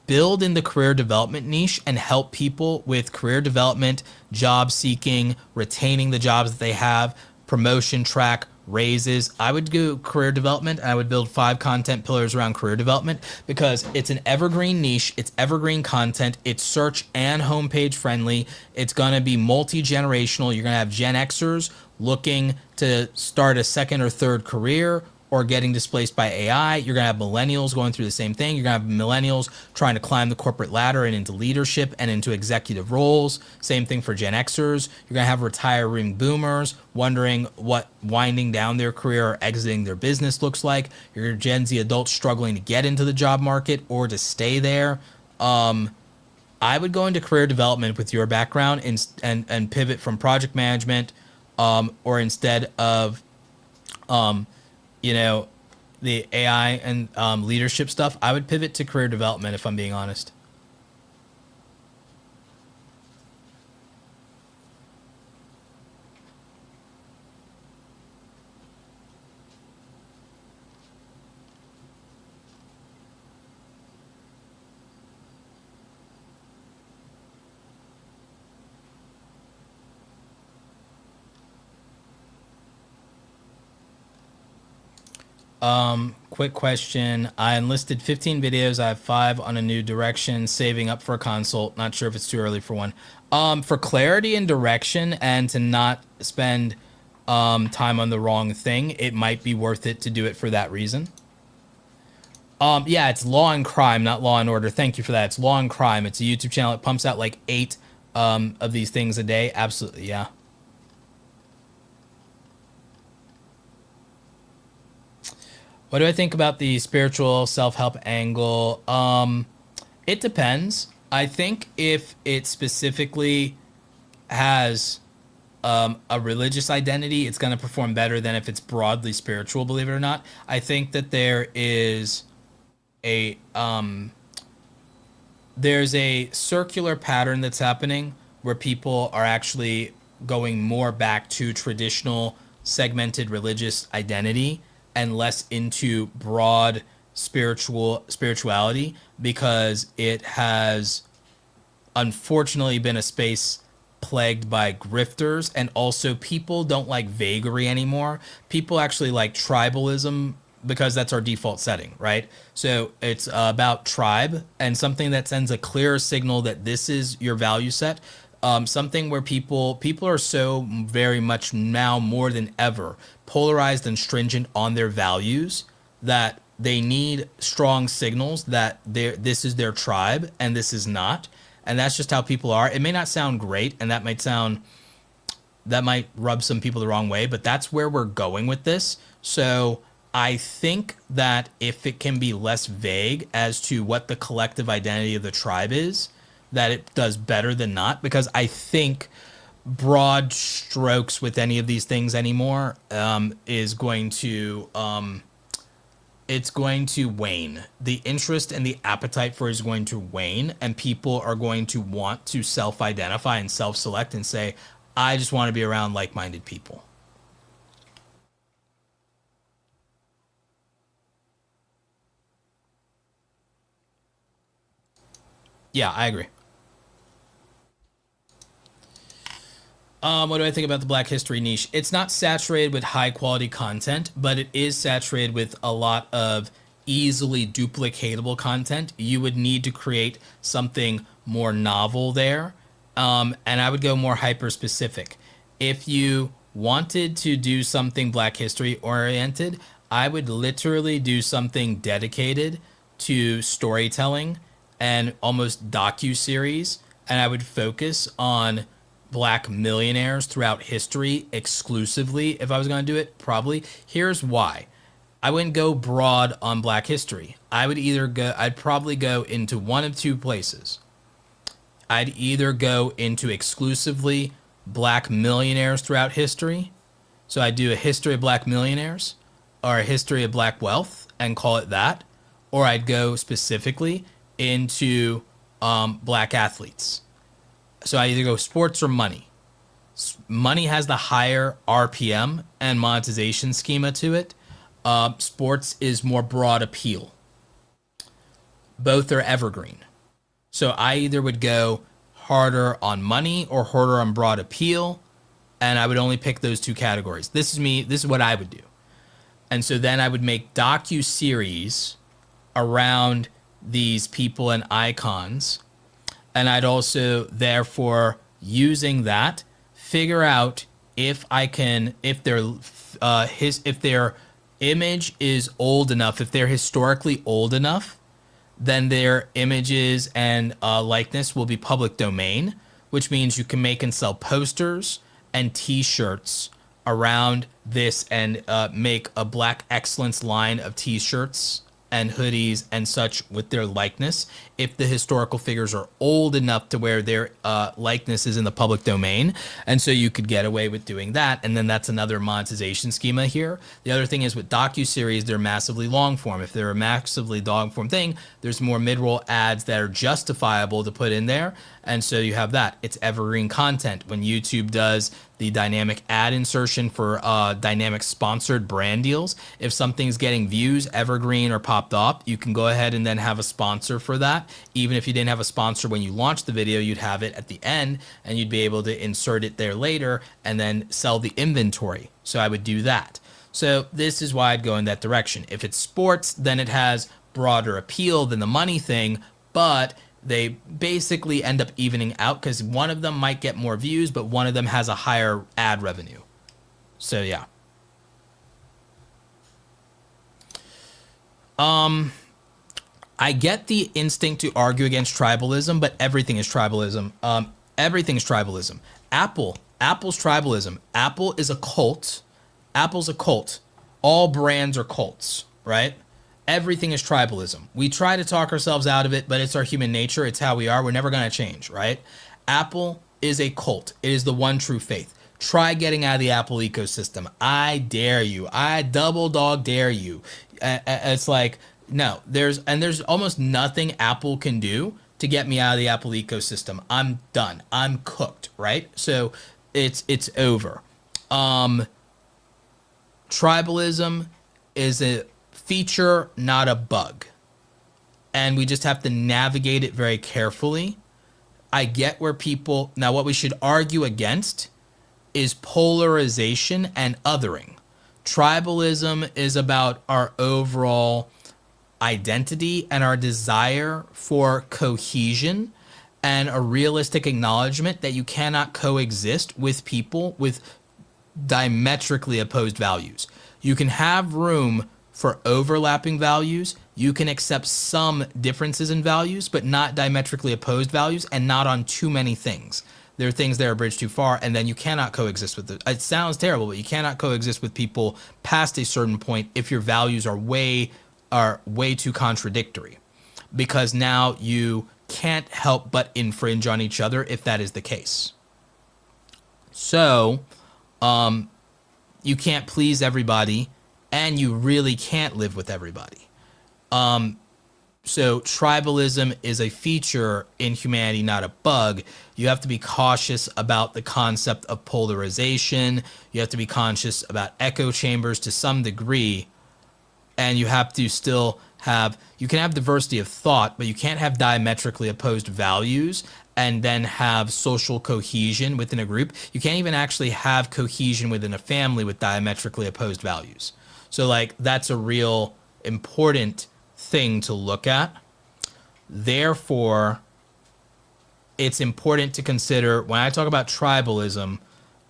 build in the career development niche and help people with career development, job seeking, retaining the jobs that they have, promotion track, raises. I would do career development and I would build 5 content pillars around career development because it's an evergreen niche. It's evergreen content. It's search and homepage friendly. It's going to be multi-generational. You're going to have Gen Xers looking to start a second or third career or getting displaced by AI. You're going to have millennials going through the same thing. You're going to have millennials trying to climb the corporate ladder and into leadership and into executive roles. Same thing for Gen Xers. You're going to have retiring boomers wondering what winding down their career or exiting their business looks like. Your Gen Z adults struggling to get into the job market or to stay there. I would go into career development with your background and pivot from project management, or instead of the AI and leadership stuff, I would pivot to career development if I'm being honest. Quick question. I enlisted 15 videos. I have 5 on a new direction, saving up for a consult. Not sure if it's too early for one. For clarity and direction and to not spend time on the wrong thing, it might be worth it to do it for that reason. Yeah, it's Law and Crime, not Law and Order. Thank you for that. It's Law and Crime. It's a YouTube channel. It pumps out like 8 of these things a day. Absolutely, yeah. What do I think about the spiritual self-help angle? It depends. I think if it specifically has a religious identity, it's going to perform better than if it's broadly spiritual, believe it or not. I think that there's a circular pattern that's happening where people are actually going more back to traditional segmented religious identity and less into broad spirituality, because it has unfortunately been a space plagued by grifters, and also people don't like vagary anymore. People actually like tribalism because that's our default setting, right? So it's about tribe and something that sends a clear signal that this is your value set. Something where people are so very much now more than ever polarized and stringent on their values that they need strong signals that this is their tribe and this is not. and that's just how people are. It may not sound great, and that might rub some people the wrong way, but that's where we're going with this. So I think that if it can be less vague as to what the collective identity of the tribe is, that it does better than not, because I think broad strokes with any of these things anymore is going to it's going to wane. The interest and the appetite for it is going to wane, and people are going to want to self-identify and self-select and say, I just want to be around like-minded people. Yeah, I agree. What do I think about the Black History niche? It's not saturated with high quality content, but it is saturated with a lot of easily duplicatable content. You would need to create something more novel there. And I would go more hyper specific. If you wanted to do something Black History oriented, I would literally do something dedicated to storytelling and almost docu-series, and I would focus on Black millionaires throughout history exclusively. If I was going to do it, probably. Here's why. I wouldn't go broad on Black history. I'd probably go into one of two places. I'd either go into exclusively Black millionaires throughout history. So I'd do a history of Black millionaires or a history of Black wealth and call it that. Or I'd go specifically into Black athletes. So I either go sports or money. Money has the higher RPM and monetization schema to it. Sports is more broad appeal. Both are evergreen. So I either would go harder on money or harder on broad appeal, and I would only pick those two categories. This is me. This is what I would do. And so then I would make docu-series around these people and icons, and I'd also, therefore, using that, figure out if their image is old enough, if they're historically old enough, then their images and likeness will be public domain, which means you can make and sell posters and t-shirts around this and make a Black excellence line of t-shirts and hoodies and such with their likeness if the historical figures are old enough to where their likeness is in the public domain. And so you could get away with doing that, and then that's another monetization schema here. The other thing is with docu-series, they're massively long form. If they're a massively long form thing, there's more mid-roll ads that are justifiable to put in there, and so you have that. It's evergreen content. When YouTube does the dynamic ad insertion for dynamic sponsored brand deals, if something's getting views, evergreen, or popped up, you can go ahead and then have a sponsor for that. Even if you didn't have a sponsor when you launched the video, you'd have it at the end and you'd be able to insert it there later and then sell the inventory. So I would do that. So this is why I'd go in that direction. If it's sports, then it has broader appeal than the money thing, but they basically end up evening out because one of them might get more views, but one of them has a higher ad revenue. So yeah. I get the instinct to argue against tribalism, but everything is tribalism. Everything's tribalism. Apple's tribalism. Apple is a cult. Apple's a cult. All brands are cults, right? Everything is tribalism. We try to talk ourselves out of it, but it's our human nature. It's how we are. We're never going to change, right? Apple is a cult. It is the one true faith. Try getting out of the Apple ecosystem. I dare you. I double dog dare you. It's like, no, there's almost nothing Apple can do to get me out of the Apple ecosystem. I'm done. I'm cooked, right? So it's over. Tribalism is a feature, not a bug. And we just have to navigate it very carefully. I get where people... Now, what we should argue against is polarization and othering. Tribalism is about our overall identity and our desire for cohesion and a realistic acknowledgement that you cannot coexist with people with diametrically opposed values. You can have room for overlapping values you can accept some differences in values, but not diametrically opposed values, and not on too many things. There are things that are bridged too far, and then you cannot coexist with it. It sounds terrible, but you cannot coexist with people past a certain point if your values are way too contradictory, because now you can't help but infringe on each other if that is the case. So, you can't please everybody, and you really can't live with everybody. So tribalism is a feature in humanity, not a bug. You have to be cautious about the concept of polarization. You have to be conscious about echo chambers to some degree. And you have to still have, you can have diversity of thought, but you can't have diametrically opposed values and then have social cohesion within a group. You can't even actually have cohesion within a family with diametrically opposed values. So like, that's a real important thing to look at. Therefore, it's important to consider, when I talk about tribalism,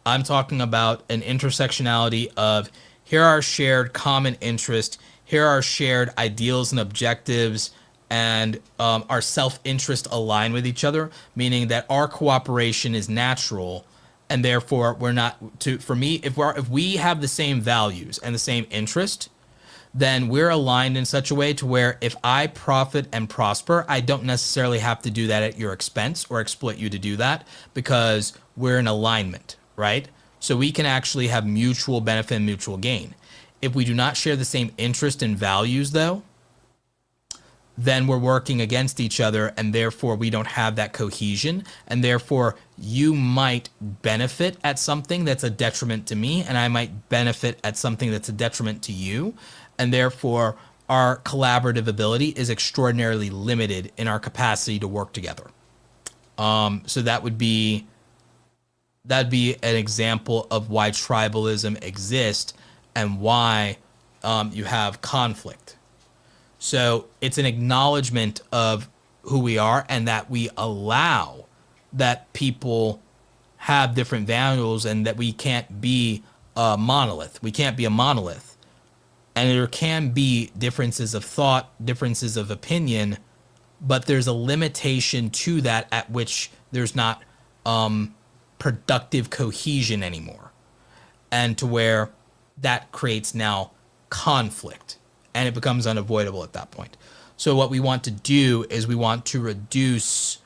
I'm talking about an intersectionality of, here are shared common interests, here are shared ideals and objectives, and our self-interest align with each other, meaning that our cooperation is natural, and therefore we're not for me, if we have the same values and the same interest, then we're aligned in such a way to where if I profit and prosper, I don't necessarily have to do that at your expense or exploit you to do that, because we're in alignment, right? So we can actually have mutual benefit and mutual gain. If we do not share the same interest and values, though, then we're working against each other, and therefore we don't have that cohesion, and therefore you might benefit at something that's a detriment to me, and I might benefit at something that's a detriment to you, and therefore our collaborative ability is extraordinarily limited in our capacity to work together. So that'd be an example of why tribalism exists and why you have conflict. So it's an acknowledgement of who we are, and that we allow that people have different values, and that we can't be a monolith. We can't be a monolith. And there can be differences of thought, differences of opinion, but there's a limitation to that at which there's not productive cohesion anymore. And to where that creates now conflict, and it becomes unavoidable at that point. So what we want to do is we want to reduce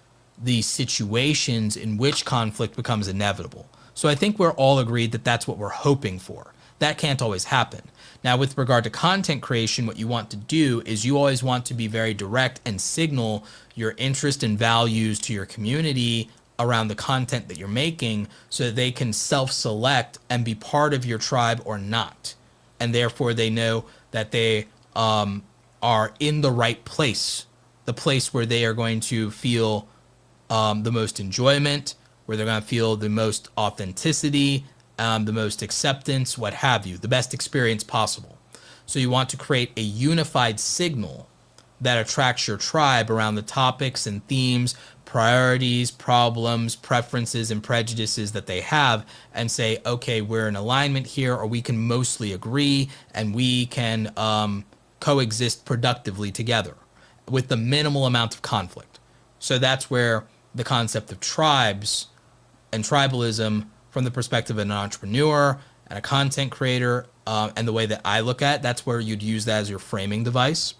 the situations in which conflict becomes inevitable. So I think we're all agreed that that's what we're hoping for. That can't always happen. Now, with regard to content creation, what you want to do is you always want to be very direct and signal your interest and values to your community around the content that you're making, so that they can self-select and be part of your tribe or not. And therefore they know that they are in the right place, the place where they are going to feel the most enjoyment, where they're going to feel the most authenticity, the most acceptance, what have you, the best experience possible. So you want to create a unified signal that attracts your tribe around the topics and themes, priorities, problems, preferences, and prejudices that they have, and say, okay, we're in alignment here, or we can mostly agree, and we can coexist productively together with the minimal amount of conflict. So that's where the concept of tribes and tribalism, from the perspective of an entrepreneur and a content creator, and the way that I look at it, that's where you'd use that as your framing device.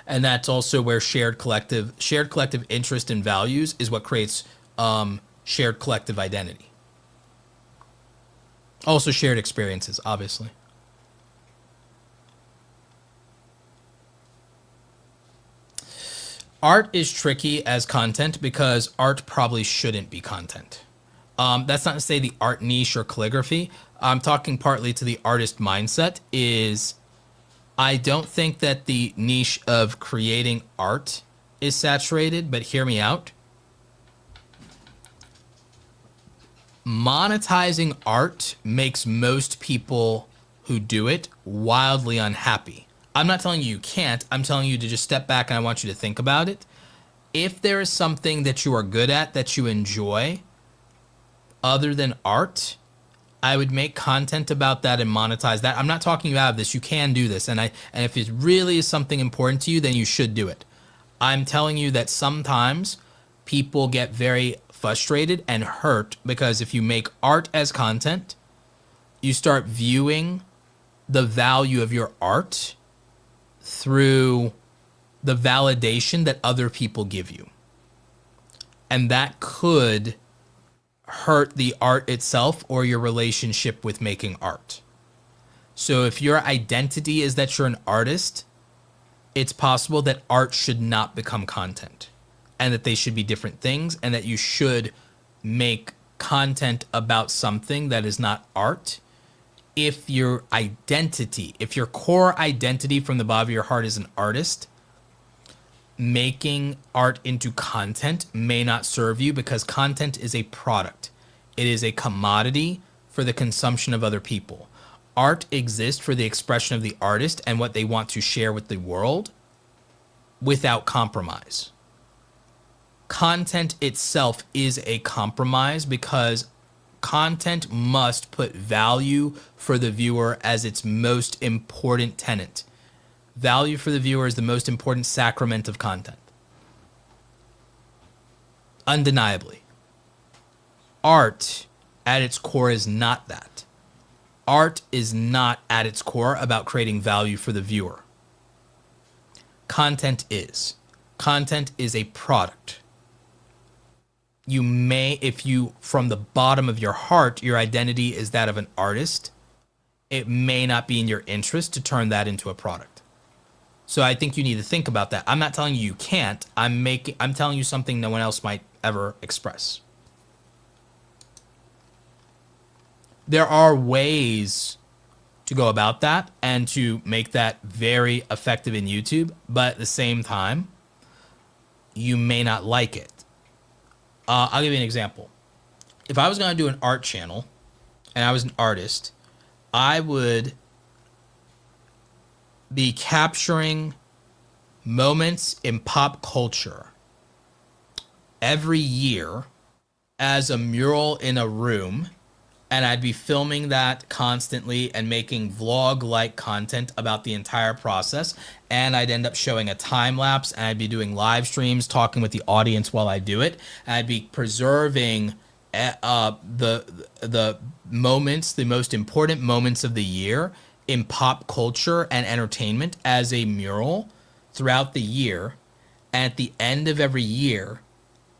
And that's also where shared collective interest and values is what creates shared collective identity. Also shared experiences, obviously. Art is tricky as content because art probably shouldn't be content. That's not to say the art niche or calligraphy. I'm talking partly to the artist mindset. I don't think that the niche of creating art is saturated, but hear me out. Monetizing art makes most people who do it wildly unhappy. I'm not telling you can't. I'm telling you to just step back, and I want you to think about it. If there is something that you are good at, that you enjoy, other than art, I would make content about that and monetize that. I'm not talking you out of this. You can do this. And if it really is something important to you, then you should do it. I'm telling you that sometimes people get very frustrated and hurt because if you make art as content, you start viewing the value of your art through the validation that other people give you. And that could hurt the art itself or your relationship with making art. So if your identity is that you're an artist, it's possible that art should not become content and that they should be different things, and that you should make content about something that is not art. If your identity, if your core identity from the bottom of your heart is an artist, making art into content may not serve you, because content is a product. It is a commodity for the consumption of other people. Art exists for the expression of the artist and what they want to share with the world without compromise. Content itself is a compromise because content must put value for the viewer as its most important tenet. Value for the viewer is the most important sacrament of content. Undeniably. Art at its core is not that. Art is not at its core about creating value for the viewer. Content is. Content is a product. You may, if you, from the bottom of your heart, your identity is that of an artist, it may not be in your interest to turn that into a product. So I think you need to think about that. I'm not telling you you can't. I'm telling you something no one else might ever express. There are ways to go about that and to make that very effective in YouTube, but at the same time, you may not like it. I'll give you an example. If I was going to do an art channel and I was an artist, I would be capturing moments in pop culture every year as a mural in a room, and I'd be filming that constantly and making vlog-like content about the entire process, and I'd end up showing a time lapse, and I'd be doing live streams, talking with the audience while I do it, and I'd be preserving the moments, the most important moments of the year in pop culture and entertainment as a mural throughout the year. And at the end of every year,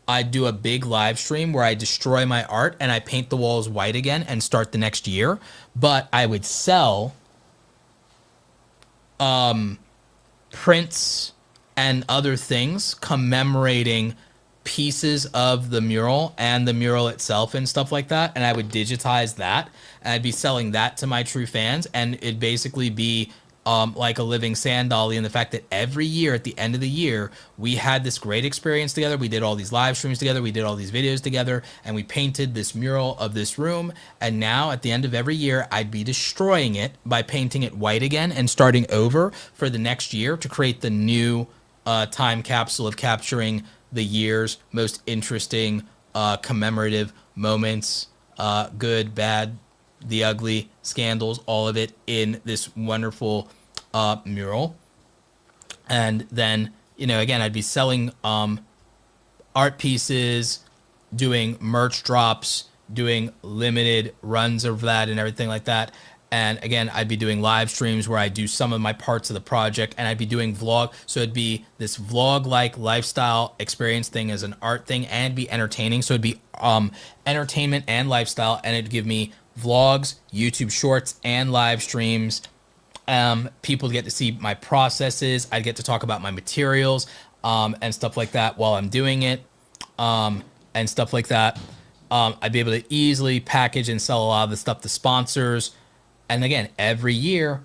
I do a big live stream where I destroy my art and I paint the walls white again and start the next year. But I would sell prints and other things commemorating pieces of the mural and the mural itself and stuff like that. And I would digitize that and I'd be selling that to my true fans. And it'd basically be like a living sand dolly, in the fact that every year at the end of the year we had this great experience together. We did all these live streams together, we did all these videos together, and we painted this mural of this room. And now at the end of every year I'd be destroying it by painting it white again and starting over for the next year to create the new time capsule of capturing the year's most interesting commemorative moments, good, bad, the ugly, scandals, all of it in this wonderful mural. And then, you know, again, I'd be selling art pieces, doing merch drops, doing limited runs of that and everything like that. And again, I'd be doing live streams where I do some of my parts of the project, and I'd be doing vlog. So it'd be this vlog-like lifestyle experience thing as an art thing, and be entertaining. So it'd be entertainment and lifestyle, and it'd give me vlogs, YouTube shorts, and live streams. People get to see my processes. I'd get to talk about my materials and stuff like that while I'm doing it, and stuff like that. I'd be able to easily package and sell a lot of the stuff to sponsors. And again, every year,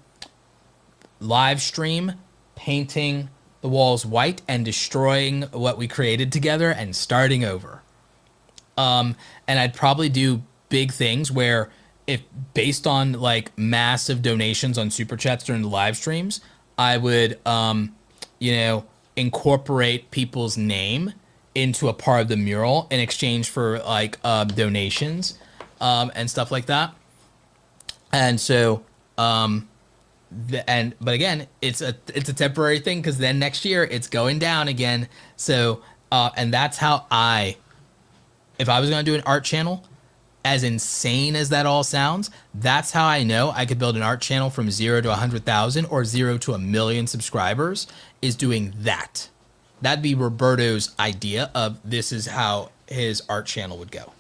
live stream, painting the walls white and destroying what we created together and starting over. And I'd probably do big things where, if based on like massive donations on super chats during the live streams, I would, you know, incorporate people's name into a part of the mural in exchange for like donations and stuff like that. And so, but again, it's a temporary thing because then next year it's going down again. So, and that's how if I was going to do an art channel, as insane as that all sounds, that's how I know I could build an art channel from 0 to 100,000 or 0 to 1,000,000 subscribers, is doing that. That'd be Roberto's idea of this is how his art channel would go.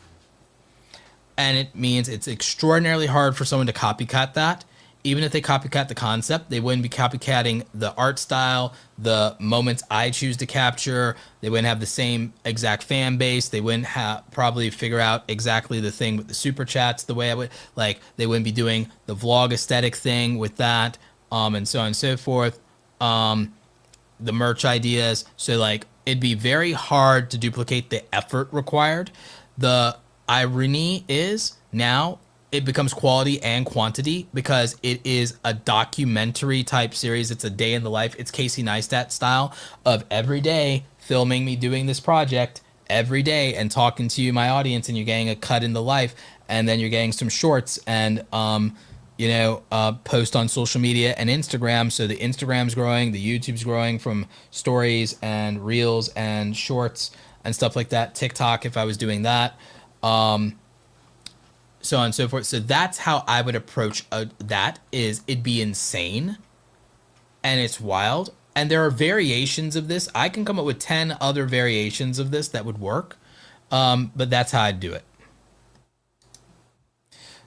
And it means it's extraordinarily hard for someone to copycat that. Even if they copycat the concept, they wouldn't be copycatting the art style, the moments I choose to capture. They wouldn't have the same exact fan base. They wouldn't probably figure out exactly the thing with the super chats the way I would. Like, they wouldn't be doing the vlog aesthetic thing with that, and so on and so forth. The merch ideas. So, like, it'd be very hard to duplicate the effort required. The irony is now it becomes quality and quantity because it is a documentary type series. It's a day in the life. It's Casey Neistat style of every day filming me doing this project every day and talking to you, my audience, and you're getting a cut in the life, and then you're getting some shorts and post on social media and Instagram. So the Instagram's growing, the YouTube's growing from stories and reels and shorts and stuff like that. TikTok, if I was doing that, so on and so forth. So that's how I would approach that. Is it'd be insane and it's wild. And there are variations of this. I can come up with 10 other variations of this that would work. But that's how I'd do it.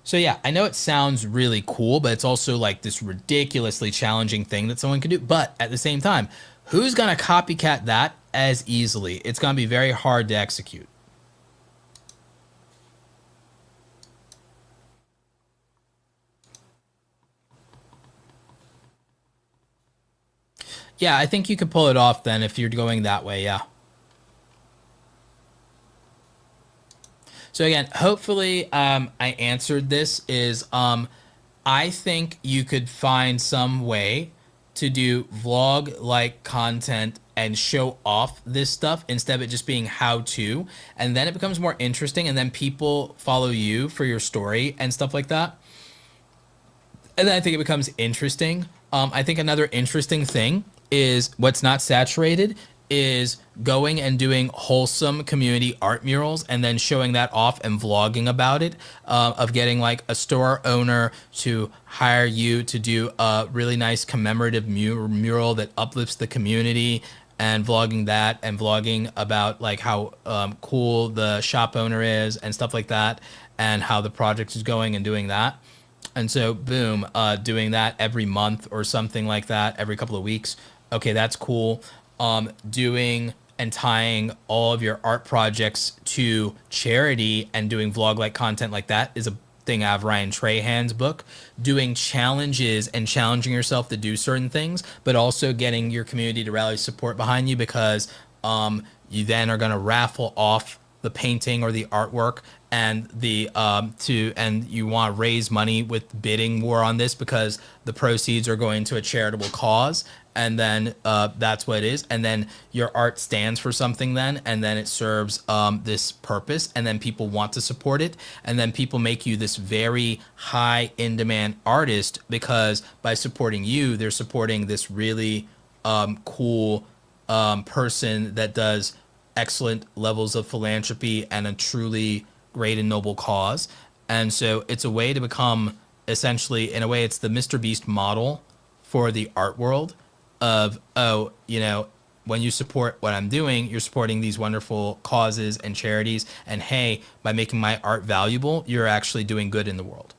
So yeah, I know it sounds really cool, but it's also like this ridiculously challenging thing that someone can do. But at the same time, who's going to copycat that as easily? It's going to be very hard to execute. Yeah, I think you could pull it off then if you're going that way, yeah. So again, hopefully I answered this. I think you could find some way to do vlog like content and show off this stuff instead of it just being how to, and then it becomes more interesting, and then people follow you for your story and stuff like that. And then I think it becomes interesting. I think another interesting thing is what's not saturated is going and doing wholesome community art murals and then showing that off and vlogging about it, of getting like a store owner to hire you to do a really nice commemorative mural that uplifts the community, and vlogging that and vlogging about like how cool the shop owner is and stuff like that, and how the project is going and doing that. And so, boom, doing that every month or something like that, every couple of weeks. Okay, that's cool. Doing and tying all of your art projects to charity and doing vlog-like content like that is a thing out of Ryan Trahan's book. Doing challenges and challenging yourself to do certain things, but also getting your community to rally support behind you, because you then are going to raffle off the painting or the artwork, and and you want to raise money with bidding war on this because the proceeds are going to a charitable cause, and then that's what it is, and then your art stands for something then, and then it serves this purpose, and then people want to support it, and then people make you this very high in demand artist, because by supporting you they're supporting this really cool person that does excellent levels of philanthropy and a truly great and noble cause. And so it's a way to become, essentially, in a way, it's the Mr. Beast model for the art world of, oh, when you support what I'm doing, you're supporting these wonderful causes and charities. And hey, by making my art valuable, you're actually doing good in the world.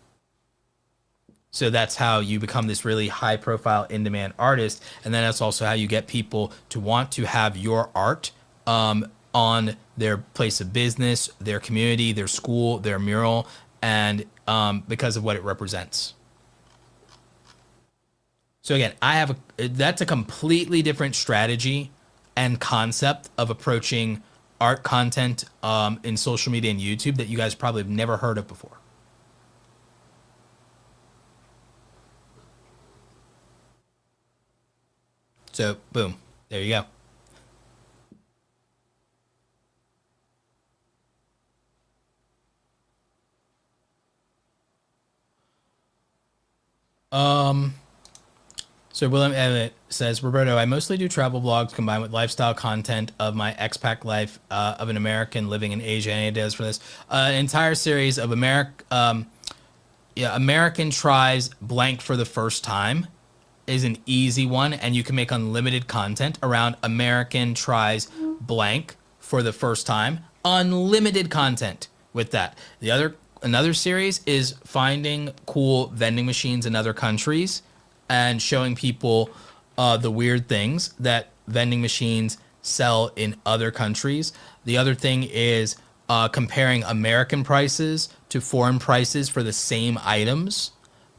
So that's how you become this really high profile, in demand artist. And then that's also how you get people to want to have your art on their place of business, their community, their school, their mural, and because of what it represents. So again, that's a completely different strategy and concept of approaching art content in social media and YouTube that you guys probably have never heard of before. So boom, there you go. So William Evett says, Roberto, I mostly do travel vlogs combined with lifestyle content of my expat life of an American living in Asia. Any ideas for this? An entire series of American tries blank for the first time is an easy one, and you can make unlimited content around American tries blank for the first time. Unlimited content with that. Another series is finding cool vending machines in other countries and showing people the weird things that vending machines sell in other countries. The other thing is comparing American prices to foreign prices for the same items.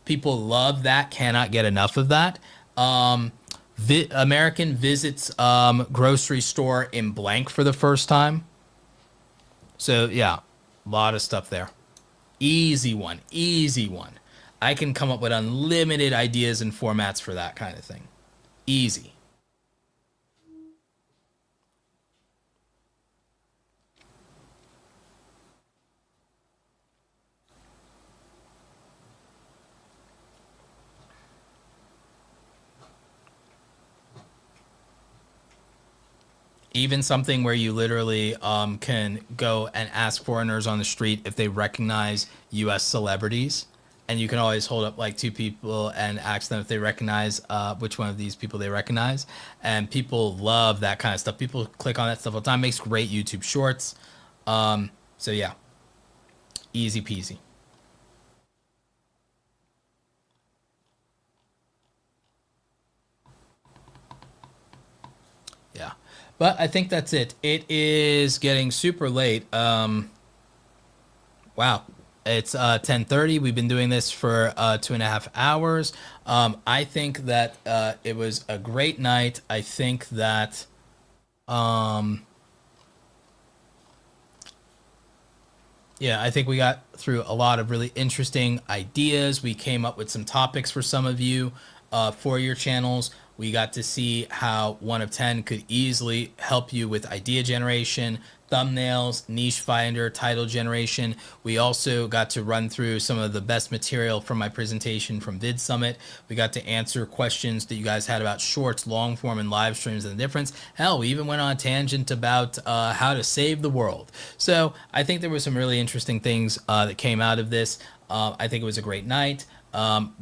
People love that, cannot get enough of that. American visits grocery store in blank for the first time. So yeah, a lot of stuff there. Easy one. I can come up with unlimited ideas and formats for that kind of thing. Easy. Even something where you literally can go and ask foreigners on the street if they recognize U.S. celebrities. And you can always hold up like two people and ask them if they recognize which one of these people they recognize. And people love that kind of stuff. People click on that stuff all the time. Makes great YouTube shorts. So yeah, easy peasy. Yeah, but I think that's it. It is getting super late. Wow. It's 10:30. We've been doing this for 2.5 hours. I think that it was a great night. I think that I think we got through a lot of really interesting ideas. We came up with some topics for some of you for your channels. We got to see how 1 of 10 could easily help you with idea generation, thumbnails, niche finder, title generation. We also got to run through some of the best material from my presentation from Vid Summit. We got to answer questions that you guys had about shorts, long form, and live streams and the difference. Hell, we even went on a tangent about how to save the world. So I think there were some really interesting things that came out of this. I think it was a great night.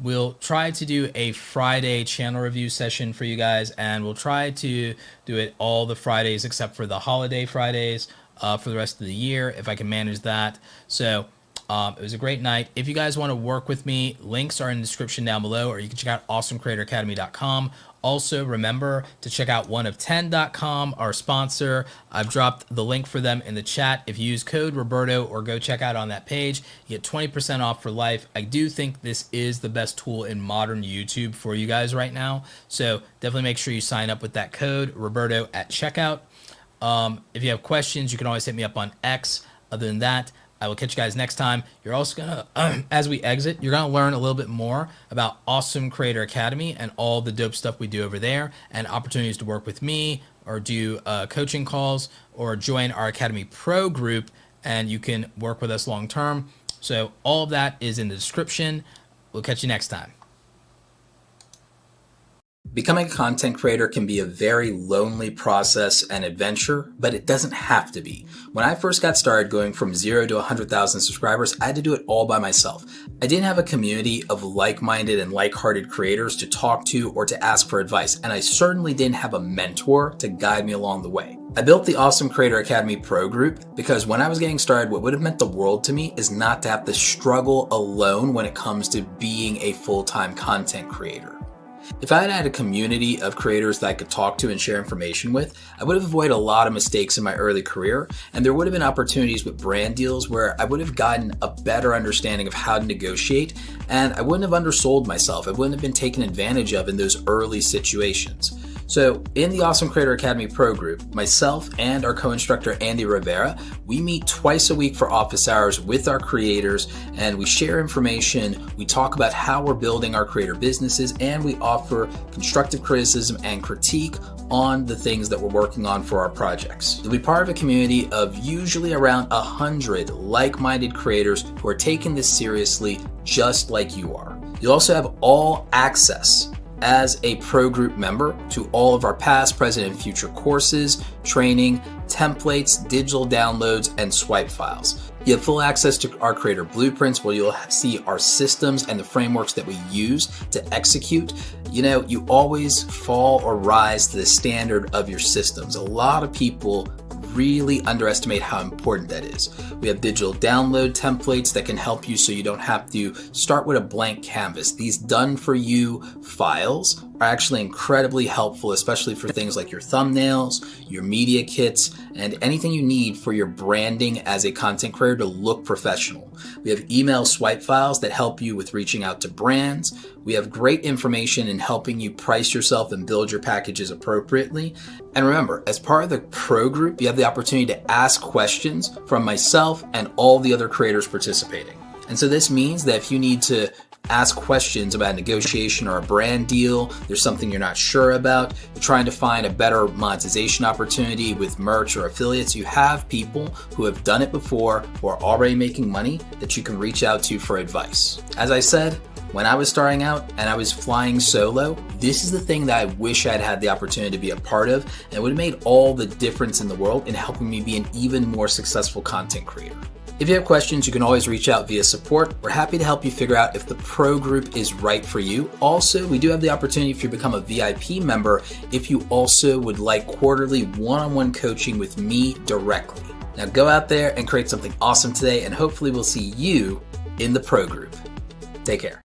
We'll try to do a Friday channel review session for you guys, and we'll try to do it all the Fridays except for the holiday Fridays for the rest of the year, if I can manage that. So it was a great night. If you guys want to work with me, links are in the description down below, or you can check out awesomecreatoracademy.com. Also, remember to check out 1of10.com, our sponsor. I've dropped the link for them in the chat. If you use code Roberto or go check out on that page, you get 20% off for life. I do think this is the best tool in modern YouTube for you guys right now. So definitely make sure you sign up with that code Roberto at checkout. If you have questions, you can always hit me up on X. Other than that, I will catch you guys next time. You're also gonna, as we exit, you're gonna learn a little bit more about Awesome Creator Academy and all the dope stuff we do over there, and opportunities to work with me or do coaching calls or join our Academy Pro group, and you can work with us long term. So all of that is in the description. We'll catch you next time. Becoming a content creator can be a very lonely process and adventure, but it doesn't have to be. When I first got started going from 0 to 100,000 subscribers, I had to do it all by myself. I didn't have a community of like-minded and like-hearted creators to talk to or to ask for advice, and I certainly didn't have a mentor to guide me along the way. I built the Awesome Creator Academy Pro group because when I was getting started, what would have meant the world to me is not to have to struggle alone when it comes to being a full-time content creator. If I had had a community of creators that I could talk to and share information with, I would have avoided a lot of mistakes in my early career, and there would have been opportunities with brand deals where I would have gotten a better understanding of how to negotiate, and I wouldn't have undersold myself. I wouldn't have been taken advantage of in those early situations. So in the Awesome Creator Academy Pro group, myself and our co-instructor Andy Rivera, we meet twice a week for office hours with our creators, and we share information, we talk about how we're building our creator businesses, and we offer constructive criticism and critique on the things that we're working on for our projects. You'll be part of a community of usually around 100 like-minded creators who are taking this seriously just like you are. You'll also have all access as a pro group member to all of our past, present, and future courses, training, templates, digital downloads, and swipe files. You have full access to our creator blueprints where you'll see our systems and the frameworks that we use to execute. You know, you always fall or rise to the standard of your systems. A lot of people really underestimate how important that is. We have digital download templates that can help you so you don't have to start with a blank canvas. These done for you files are actually incredibly helpful, especially for things like your thumbnails, your media kits, and anything you need for your branding as a content creator to look professional. We have email swipe files that help you with reaching out to brands. We have great information in helping you price yourself and build your packages appropriately. And remember, as part of the pro group, you have the opportunity to ask questions from myself and all the other creators participating. And so this means that if you need to ask questions about negotiation or a brand deal, there's something you're not sure about, you're trying to find a better monetization opportunity with merch or affiliates, you have people who have done it before, who are already making money that you can reach out to for advice. As I said, when I was starting out and I was flying solo, this is the thing that I wish I'd had the opportunity to be a part of, and it would have made all the difference in the world in helping me be an even more successful content creator. If you have questions, you can always reach out via support. We're happy to help you figure out if the pro group is right for you. Also, we do have the opportunity if you become a VIP member, if you also would like quarterly one-on-one coaching with me directly. Now go out there and create something awesome today, and hopefully we'll see you in the pro group. Take care.